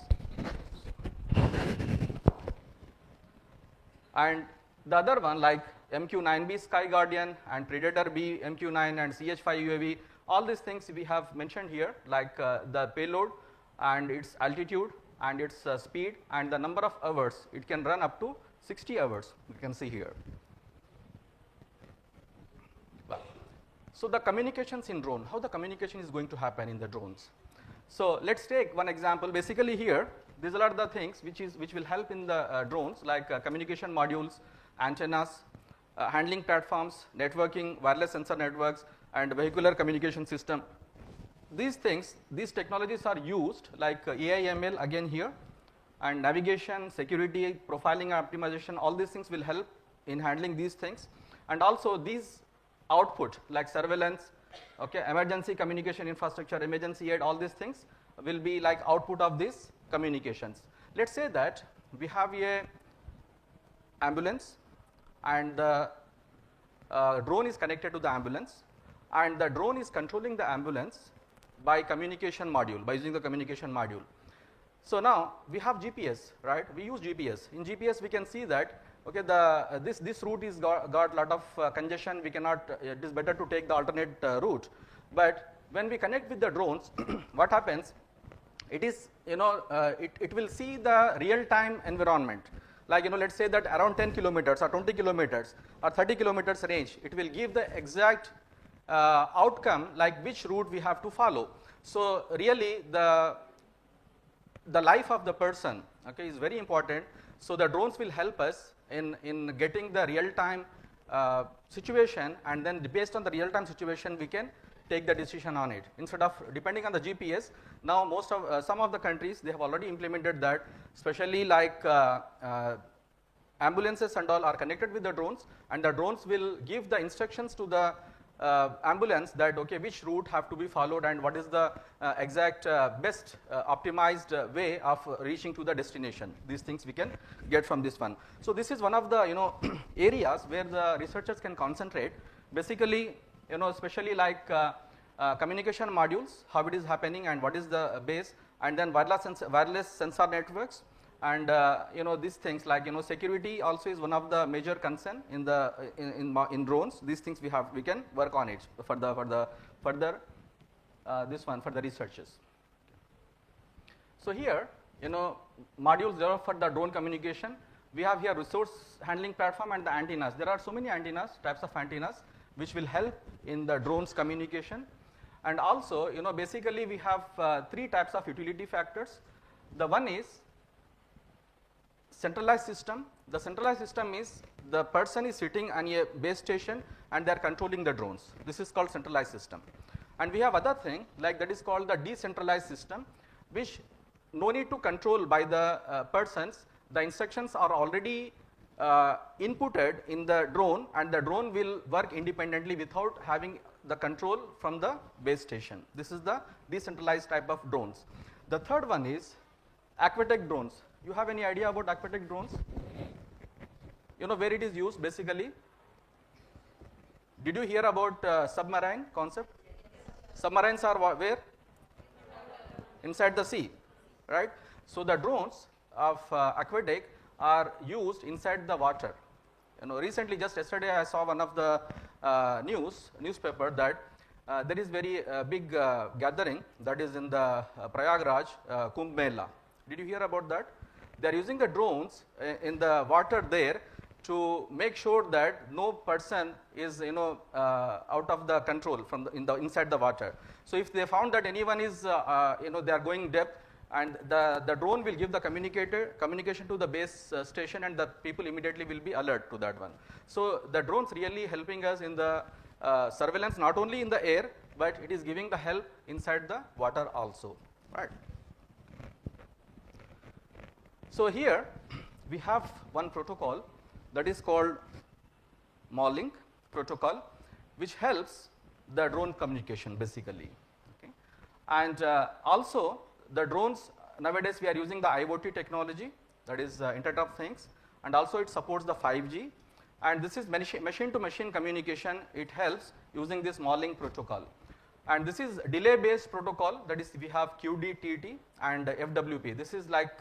And the other one like MQ-9B Sky Guardian and Predator B MQ-9 and CH-5 UAV, all these things we have mentioned here, like the payload and its altitude and its speed and the number of hours. It can run up to 60 hours, you can see here. Well, so the communications in drone, how the communication is going to happen in the drones. So let's take one example. Basically here, these are the things which will help in the drones, like communication modules, antennas, handling platforms, networking, wireless sensor networks, and vehicular communication system. These things, these technologies are used like AI, ML again here, and navigation, security, profiling, optimization, all these things will help in handling these things. And also these output like surveillance, okay, emergency communication infrastructure, emergency aid, all these things will be like output of these communications. Let's say that we have a ambulance and the drone is connected to the ambulance, and the drone is controlling the ambulance by communication module, by using the communication module. So now we have GPS, right? We use GPS. In GPS we can see that, okay, this route is got lot of congestion, we cannot, it is better to take the alternate route. But when we connect with the drones, what happens, it is, you know, it will see the real-time environment. Like, you know, let's say that around 10 kilometers or 20 kilometers or 30 kilometers range, it will give the exact outcome, like which route we have to follow. So really the life of the person, okay, is very important. So the drones will help us in getting the real-time situation, and then based on the real-time situation we can take the decision on it instead of depending on the GPS. Now most of some of the countries, they have already implemented that, especially like ambulances and all are connected with the drones, and the drones will give the instructions to the ambulance that, okay, which route have to be followed and what is the exact best optimized way of reaching to the destination. These things we can get from this one. So this is one of the, you know, areas where the researchers can concentrate. Basically, you know, especially like communication modules, how it is happening and what is the base, and then wireless sensor networks, and you know, these things like, you know, security also is one of the major concern in the in drones. These things we can work on it for the further this one for the researchers. So here, you know, modules there for the drone communication. We have here resource handling platform and the antennas. There are so many antennas, types of antennas, which will help in the drones communication. And also, you know, basically we have 3 types of utility factors. The one is centralized system. The centralized system is the person is sitting on a base station and they are controlling the drones. This is called centralized system. And we have other thing like that is called the decentralized system, which no need to control by the persons. The instructions are already inputted in the drone, and the drone will work independently without having the control from the base station. This is the decentralized type of drones. The third one is aquatic drones. You have any idea about aquatic drones? You know where it is used basically? Did you hear about submarine concept? Submarines are where? Inside the sea, right? So the drones of aquatic are used inside the water. You know, recently, just yesterday, I saw one of the newspaper that there is very big gathering that is in the Prayagraj Kumbh Mela. Did you hear about that? They are using the drones in the water there to make sure that no person is out of the control from inside the water. So if they found that anyone is they are going depth, and the drone will give the communication to the base station, and the people immediately will be alert to that one. So the drones really helping us in the surveillance, not only in the air, but it is giving the help inside the water also, right? So here we have one protocol that is called MALINK protocol, which helps the drone communication basically. Okay? And also the drones, nowadays we are using the IoT technology, that is Internet of Things, and also it supports the 5G, and this is machine to machine communication. It helps using this MALINK protocol. And this is delay based protocol, that is we have QD, TT and FWP. This is like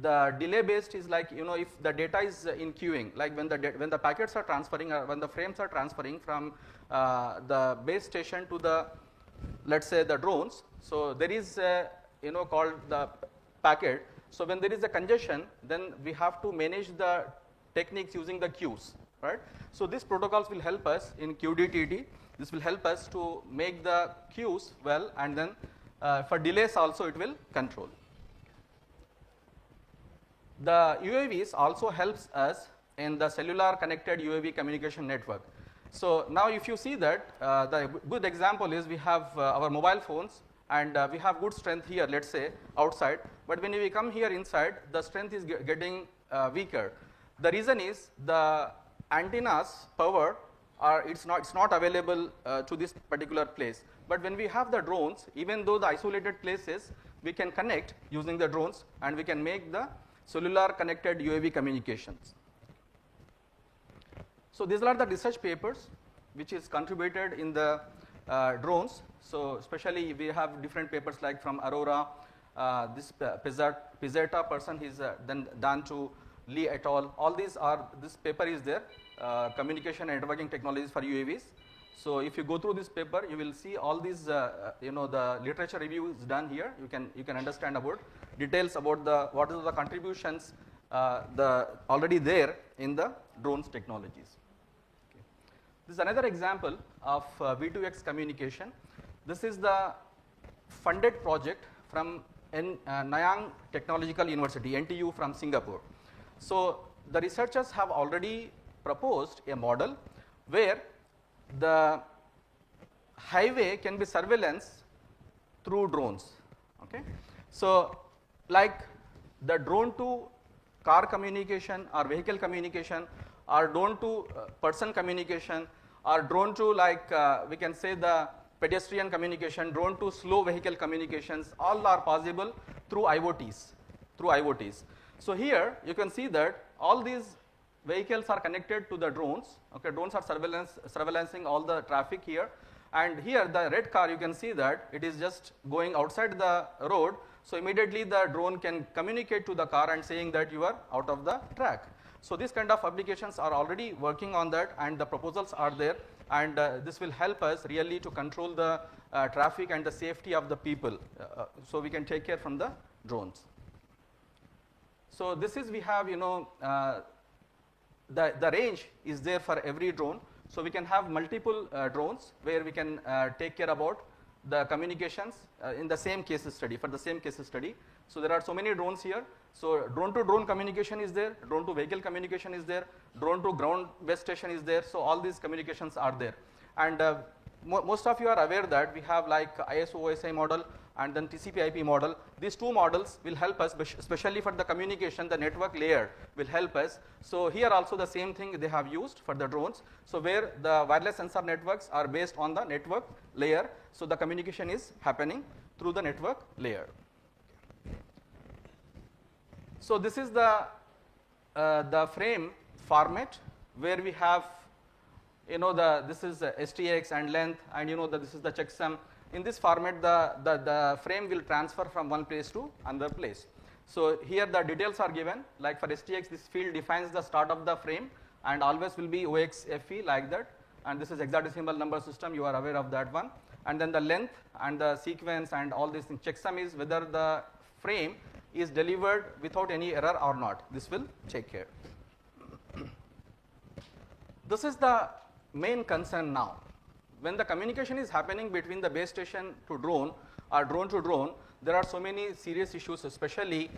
the delay based is like, if the data is in queuing, like when the packets are transferring, or when the frames are transferring from the base station to the, let's say, the drones. So there is called the packet. So when there is a congestion, then we have to manage the techniques using the queues, right? So these protocols will help us in QD-TT. This will help us to make the queues well, and then for delays also it will control. The UAVs also helps us in the cellular connected UAV communication network. So now if you see that, the good example is we have our mobile phones, and we have good strength here, let's say outside, but when we come here inside, the strength is getting weaker. The reason is the antennas power it's not available to this particular place. But when we have the drones, even though the isolated places, we can connect using the drones, and we can make the cellular connected UAV communications. So these are the research papers which is contributed in the drones. So especially we have different papers like from Aurora, this Pizzetta person is then done to Lee et al. All these are, this paper is there, communication and networking technologies for UAVs. So if you go through this paper, you will see all these, the literature review is done here. You can understand about details about what are the contributions already there in the drones technologies. Okay. This is another example of V2X communication. This is the funded project from Nanyang Technological University, NTU from Singapore. So the researchers have already proposed a model where the highway can be surveillance through drones. Okay, so like the drone to car communication or vehicle communication, or drone to person communication, or drone to we can say the pedestrian communication, drone to slow vehicle communications, all are possible through IoTs. So here you can see that all these vehicles are connected to the drones. Okay, drones are surveillancing all the traffic here, and here the red car, you can see that it is just going outside the road. So immediately the drone can communicate to the car and saying that you are out of the track. So these kind of applications are already working on that, and the proposals are there, and this will help us really to control the traffic and the safety of the people, so we can take care from the drones. So this is, we have the range is there for every drone. So we can have multiple drones where we can take care about the communications in the same case study, for the same case study. So there are so many drones here. So drone to drone communication is there, drone to vehicle communication is there, drone to ground base station is there. So all these communications are there. And most of you are aware that we have like ISO OSI model and then TCP IP model. These two models will help us, especially for the communication, the network layer will help us. So here also the same thing they have used for the drones. So where the wireless sensor networks are based on the network layer, so the communication is happening through the network layer. So this is the frame format where we have, this is STX and length, and this is the checksum. In this format, the frame will transfer from one place to another place. So here the details are given, like for STX, this field defines the start of the frame and always will be OXFE like that. and this is hexadecimal number system, you are aware of that one. And then the length and the sequence and all these things. Checksum is whether the frame is delivered without any error or not. This will take care. This is the main concern now. When the communication is happening between the base station to drone or drone to drone, there are so many serious issues, especially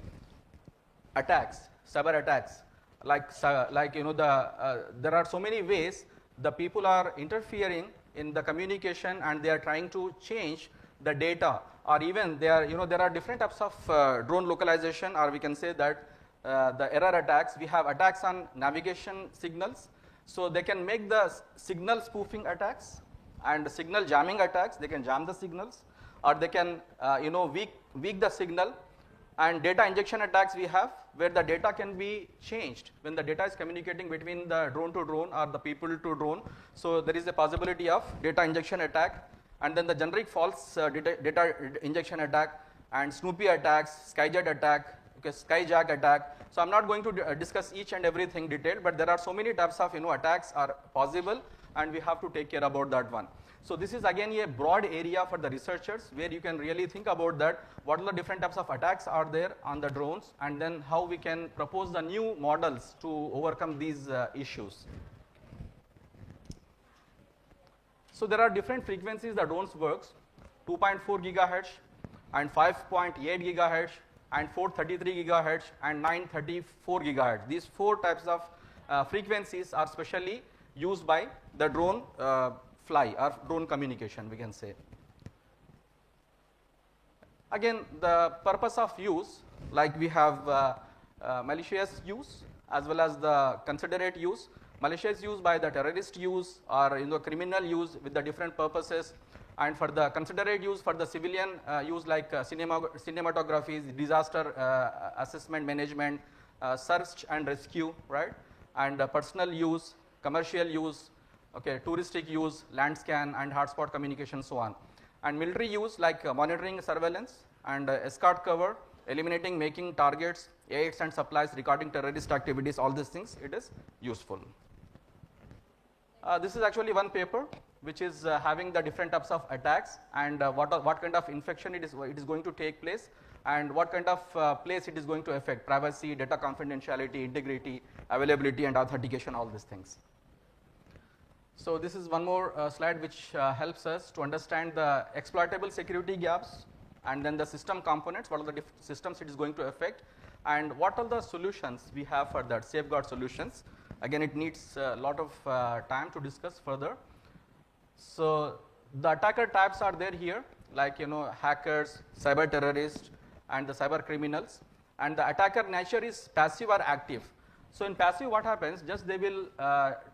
attacks, cyber attacks. Like there are so many ways the people are interfering in the communication, and they are trying to change the data, or even they are, there are different types of drone localization, or we can say that the error attacks. We have attacks on navigation signals, so they can make the signal spoofing attacks and signal jamming attacks. They can jam the signals, or they can weak the signal. And data injection attacks we have, where the data can be changed when the data is communicating between the drone to drone or the people to drone. So there is a possibility of data injection attack, and then the generic false data injection attack, and Snoopy attacks, Skyjet attack, Skyjack attack. So I'm not going to discuss each and everything detailed, but there are so many types of attacks are possible, and we have to take care about that one. So this is again a broad area for the researchers, where you can really think about that, what are the different types of attacks are there on the drones, and then how we can propose the new models to overcome these issues. So there are different frequencies that drones works, 2.4 gigahertz and 5.8 gigahertz and 433 gigahertz and 934 gigahertz. These four types of frequencies are specially used by the drone fly or drone communication, we can say. Again, the purpose of use, like we have malicious use as well as the considerate use. Malicious use by the terrorist use, or criminal use with the different purposes, and for the considerate use for the civilian use, like cinematography, disaster assessment management, search and rescue, right? And personal use, commercial use, touristic use, land scan and hotspot communication, so on. And military use, like monitoring, surveillance and escort cover, eliminating, making targets, aids and supplies, recording terrorist activities, all these things, it is useful. This is actually one paper which is having the different types of attacks, and what kind of infection it is going to take place, and what kind of place it is going to affect: privacy, data confidentiality, integrity, availability and authentication, all these things. So this is one more slide which helps us to understand the exploitable security gaps, and then the system components, what are the systems it is going to affect, and what are the solutions we have for that, safeguard solutions. Again, it needs a lot of time to discuss further. So the attacker types are there here, like hackers, cyber terrorists and the cyber criminals, and the attacker nature is passive or active. So in passive, what happens, just they will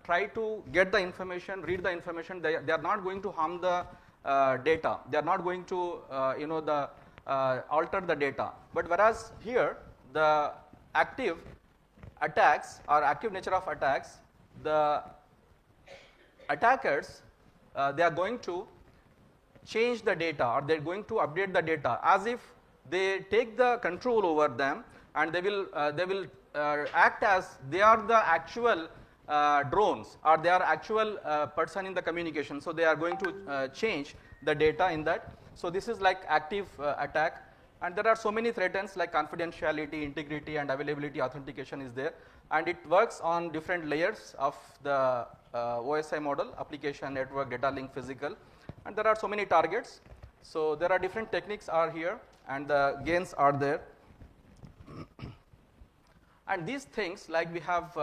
try to get the information, read the information, they are not going to harm the data, they are not going to alter the data. But whereas here, the active attacks or active nature of attacks, the attackers, they are going to change the data, or they are going to update the data as if they take the control over them, and they will act as they are the actual drones, or they are actual person in the communication. So they are going to change the data in that. So this is like active attack. And there are so many threats like confidentiality, integrity and availability, authentication is there, and it works on different layers of the OSI model: application, network, data link, physical, and there are so many targets. So there are different techniques are here, and the gains are there. And these things, like we have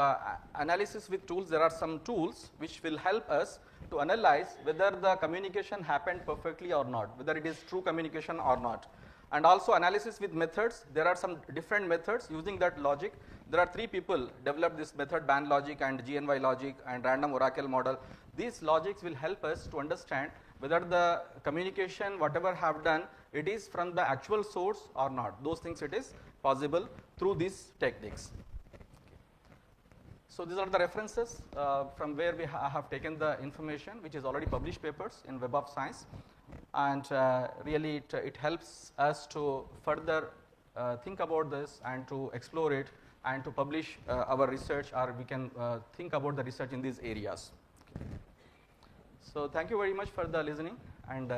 analysis with tools, there are some tools which will help us to analyze whether the communication happened perfectly or not, whether it is true communication or not. And also analysis with methods, there are some different methods using that logic. There are 3 people developed this method: band logic and GNY logic and random oracle model. These logics will help us to understand whether the communication, whatever have done, it is from the actual source or not. Those things it is possible through these techniques. So these are the references from where we have taken the information, which is already published papers in Web of Science. And really it helps us to further think about this and to explore it and to publish our research, or we can think about the research in these areas. So thank you very much for the listening, and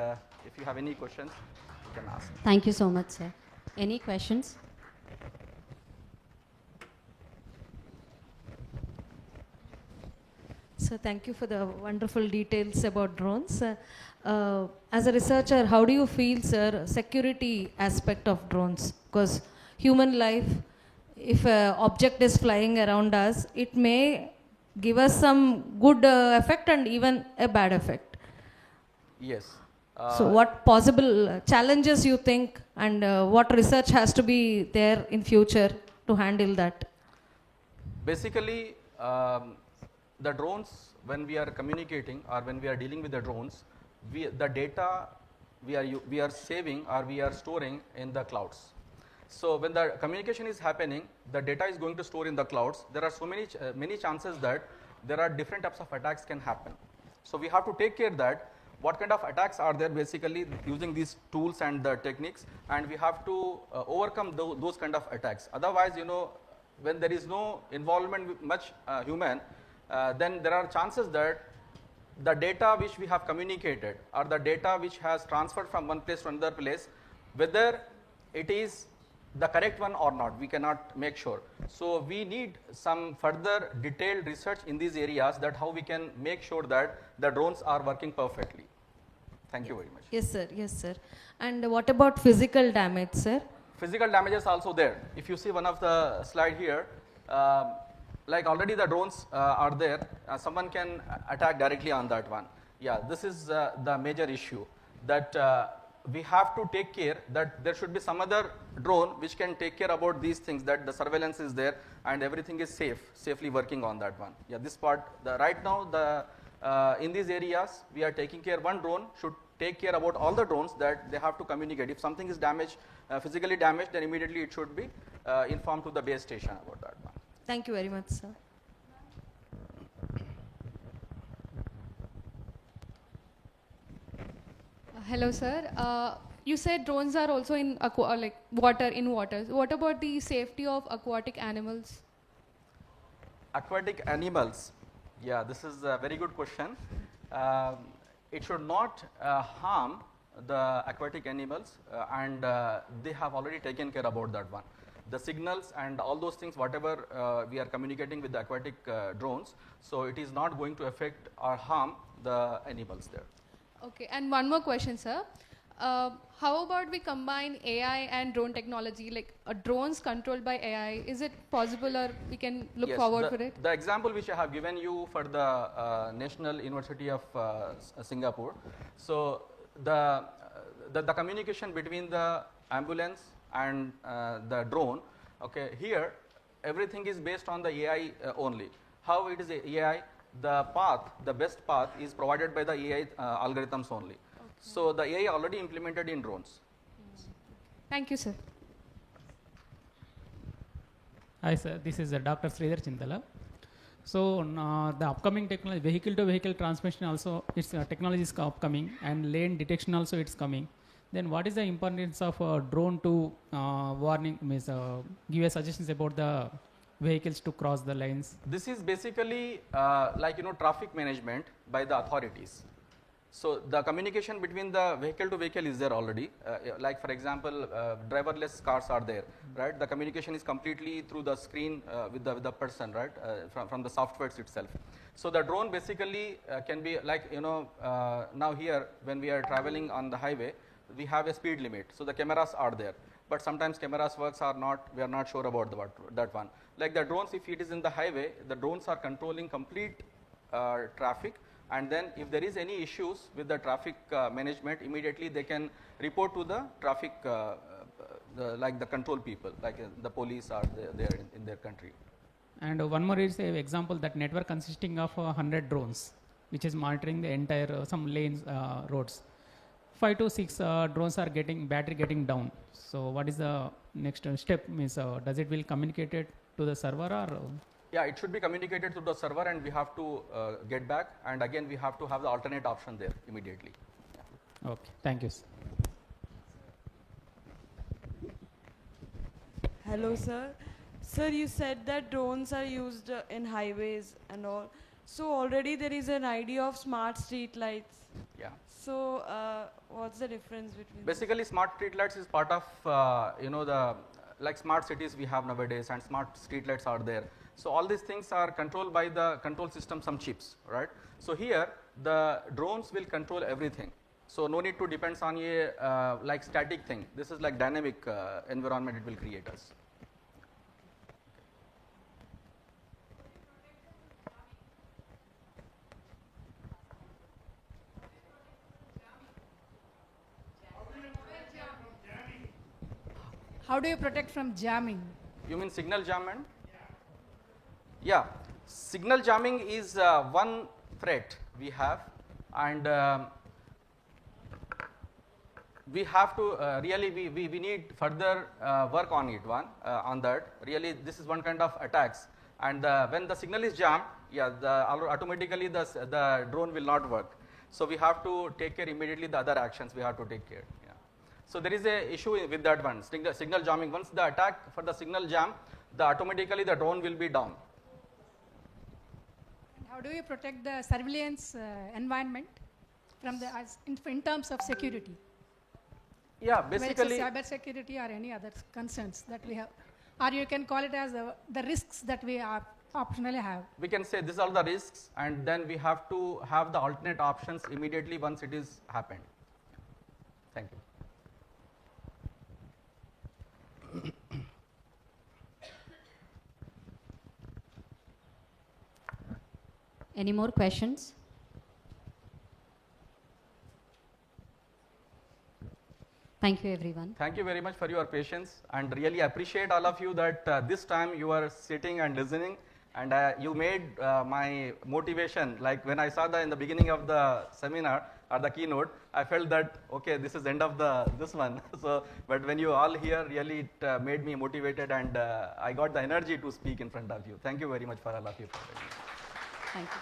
if you have any questions, you can ask. Thank you so much, sir. Any questions? So thank you for the wonderful details about drones. As a researcher, how do you feel, sir, security aspect of drones? Because human life, if an object is flying around us, it may give us some good effect and even a bad effect. Yes. So what possible challenges you think, and what research has to be there in future to handle that? Basically, the drones, when we are communicating or when we are dealing with the drones, the data we are saving or we are storing in the clouds. So when the communication is happening, the data is going to store in the clouds. There are so many chances that there are different types of attacks can happen. So we have to take care that what kind of attacks are there basically using these tools and the techniques, and we have to overcome those kind of attacks. Otherwise, when there is no involvement with much human, then there are chances that the data which we have communicated or the data which has transferred from one place to another place, whether it is the correct one or not, we cannot make sure. So we need some further detailed research in these areas, that how we can make sure that the drones are working perfectly. Thank you very much. Yes, sir. Yes, sir. And what about physical damage, sir? Physical damage is also there. If you see one of the slide here, like already the drones are there, someone can attack directly on that one. Yeah, this is the major issue, that we have to take care that there should be some other drone which can take care about these things, that the surveillance is there and everything is safely working on that one. Yeah, this part, right now, in these areas, we are taking care, one drone should take care about all the drones, that they have to communicate. If something is damaged, physically damaged, then immediately it should be informed to the base station about that one. Thank you very much, sir. Hello, sir. You said drones are also in water. What about the safety of aquatic animals? Aquatic animals. Yeah, this is a very good question. It should not harm the aquatic animals, and they have already taken care about that one. The signals and all those things, whatever we are communicating with the aquatic drones, so it is not going to affect or harm the animals there. Okay, and one more question, sir. How about we combine AI and drone technology, like drones controlled by AI? Is it possible, or we can look forward for it? The example which I have given you for the National University of Singapore, so the communication between the ambulance and the drone, okay, here everything is based on the AI only. How it is AI? The best path is provided by the AI algorithms only. Okay. So the AI already implemented in drones. Thank you, sir. Hi, sir. This is Dr. Sridhar Chintala. So the upcoming technology, vehicle-to-vehicle transmission also, its technology is upcoming, and lane detection also it's coming. Then what is the importance of drone to give a suggestions about the vehicles to cross the lanes? This is basically traffic management by the authorities. So the communication between the vehicle to vehicle is there already. Like for example, driverless cars are there, right? The communication is completely through the screen with the person, right? From the software itself. So the drone basically can be like, now here when we are traveling on the highway, we have a speed limit. So the cameras are there. But sometimes cameras works are not, we are not sure about that one. Like the drones, if it is in the highway, the drones are controlling complete traffic, and then if there is any issues with the traffic management, immediately they can report to the traffic, like the control people, like the police are there in their country. And one more is an example, that network consisting of 100 drones, which is monitoring the entire some lanes, roads. 5 to 6 drones are battery getting down. So what is the next step? Does it will communicated to the server, or? Yeah, it should be communicated to the server, and we have to get back, and again we have to have the alternate option there immediately. Yeah. Okay, thank you, sir. Hello, sir. Sir, you said that drones are used in highways and all. So already there is an idea of smart street lights. Yeah. So what's the difference between? Basically, smart street lights is part of the like smart cities we have nowadays, and smart street lights are there. So all these things are controlled by the control system, some chips, right? So here the drones will control everything. So no need to depend on a like static thing. This is like dynamic environment it will create us. How do you protect from jamming? You mean signal jamming? Yeah, signal jamming is one threat we have, and we have to really we need further work on it. On that, really this is one kind of attacks, and when the signal is jammed, yeah, automatically the drone will not work. So we have to take care immediately. The other actions we have to take care. Yeah. So there is a issue with that one, signal jamming. Once the attack for the signal jam, automatically the drone will be down. And how do you protect the surveillance environment from the in terms of security? Yeah, basically cyber security or any other concerns that we have, or you can call it as the risks that we optionally have. We can say these are the risks, and then we have to have the alternate options immediately once it is happened. Thank you. Any more questions? Thank you, everyone. Thank you very much for your patience, and really appreciate all of you that this time you are sitting and listening, and you made my motivation, like when I saw in the beginning of the seminar or the keynote, I felt that okay, this is end of this one. So, but when you all here, really it made me motivated, and I got the energy to speak in front of you. Thank you very much for all of you. Thank you.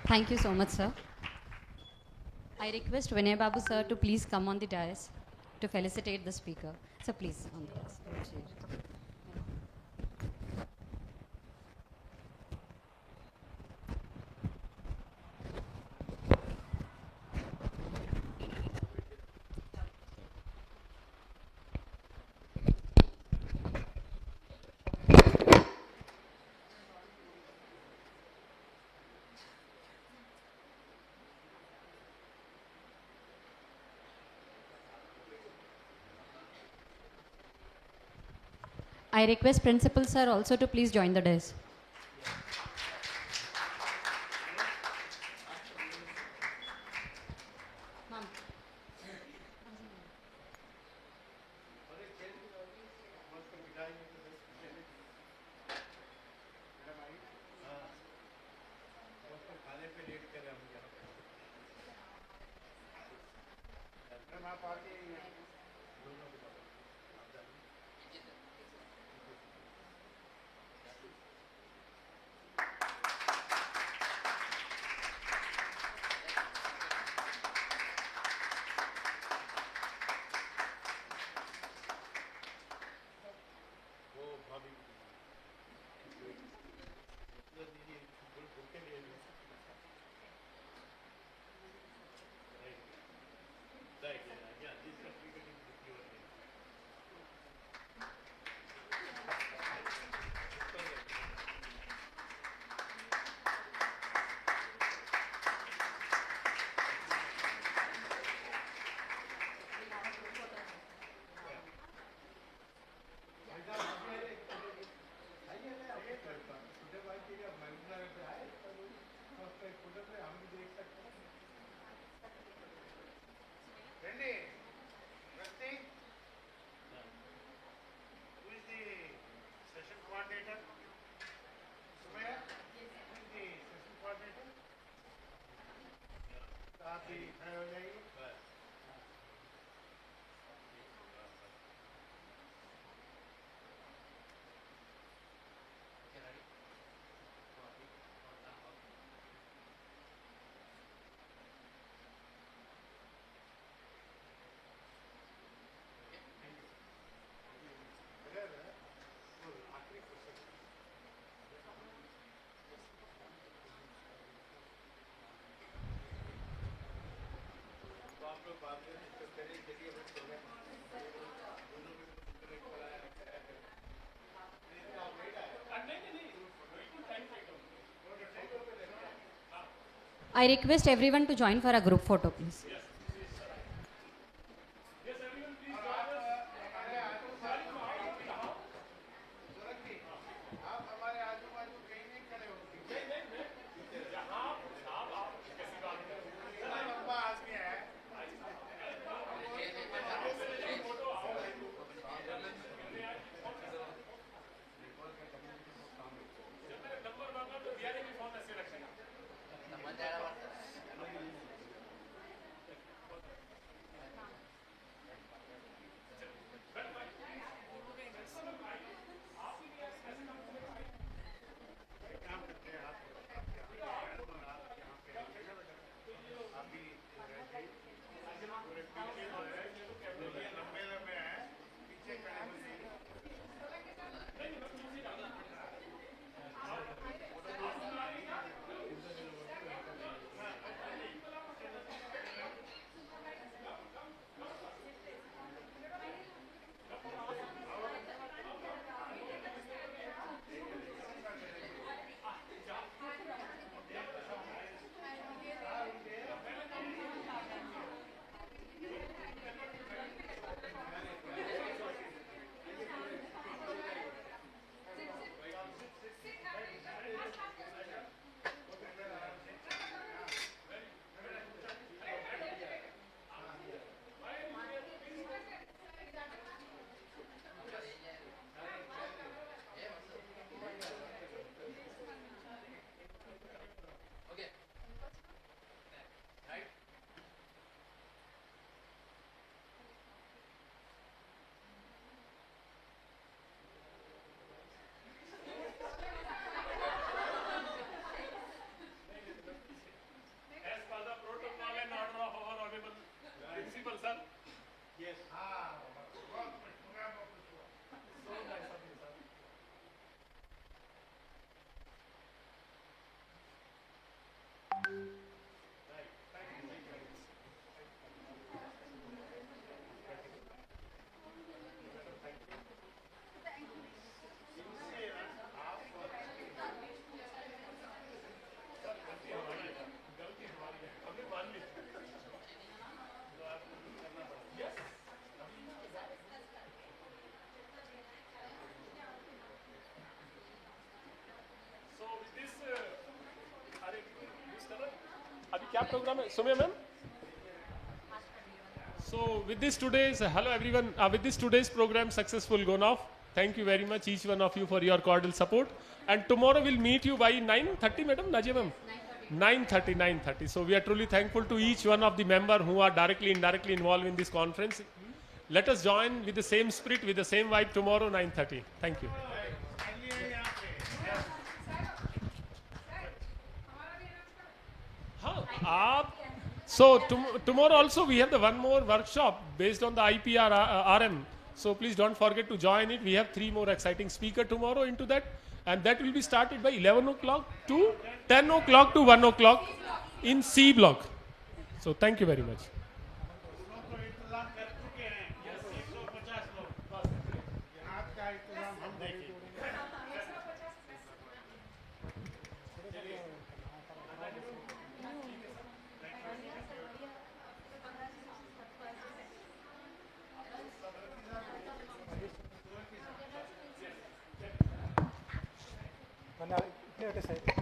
Thank you so much, sir. I request Vinay Babu sir to please come on the dais to felicitate the speaker. So please on the dais. I request Principal sir also to please join the dais. I request everyone to join for a group photo, please. क्या program है सुमिया ma'am? So with this today's hello everyone, with this today's program successful gone off. Thank you very much each one of you for your cordial support, and tomorrow we'll meet you by 9:30 madam, Najia ma'am. 9:30. So we are truly thankful to each one of the member who are directly indirectly involved in this conference. Let us join with the same spirit, with the same vibe tomorrow 9:30. Thank you. So tomorrow also we have the one more workshop based on the IPR RM. So please don't forget to join it. We have 3 more exciting speakers tomorrow into that, and that will be started by 11 o'clock to 10 o'clock to 1 o'clock in C block. So thank you very much. इतने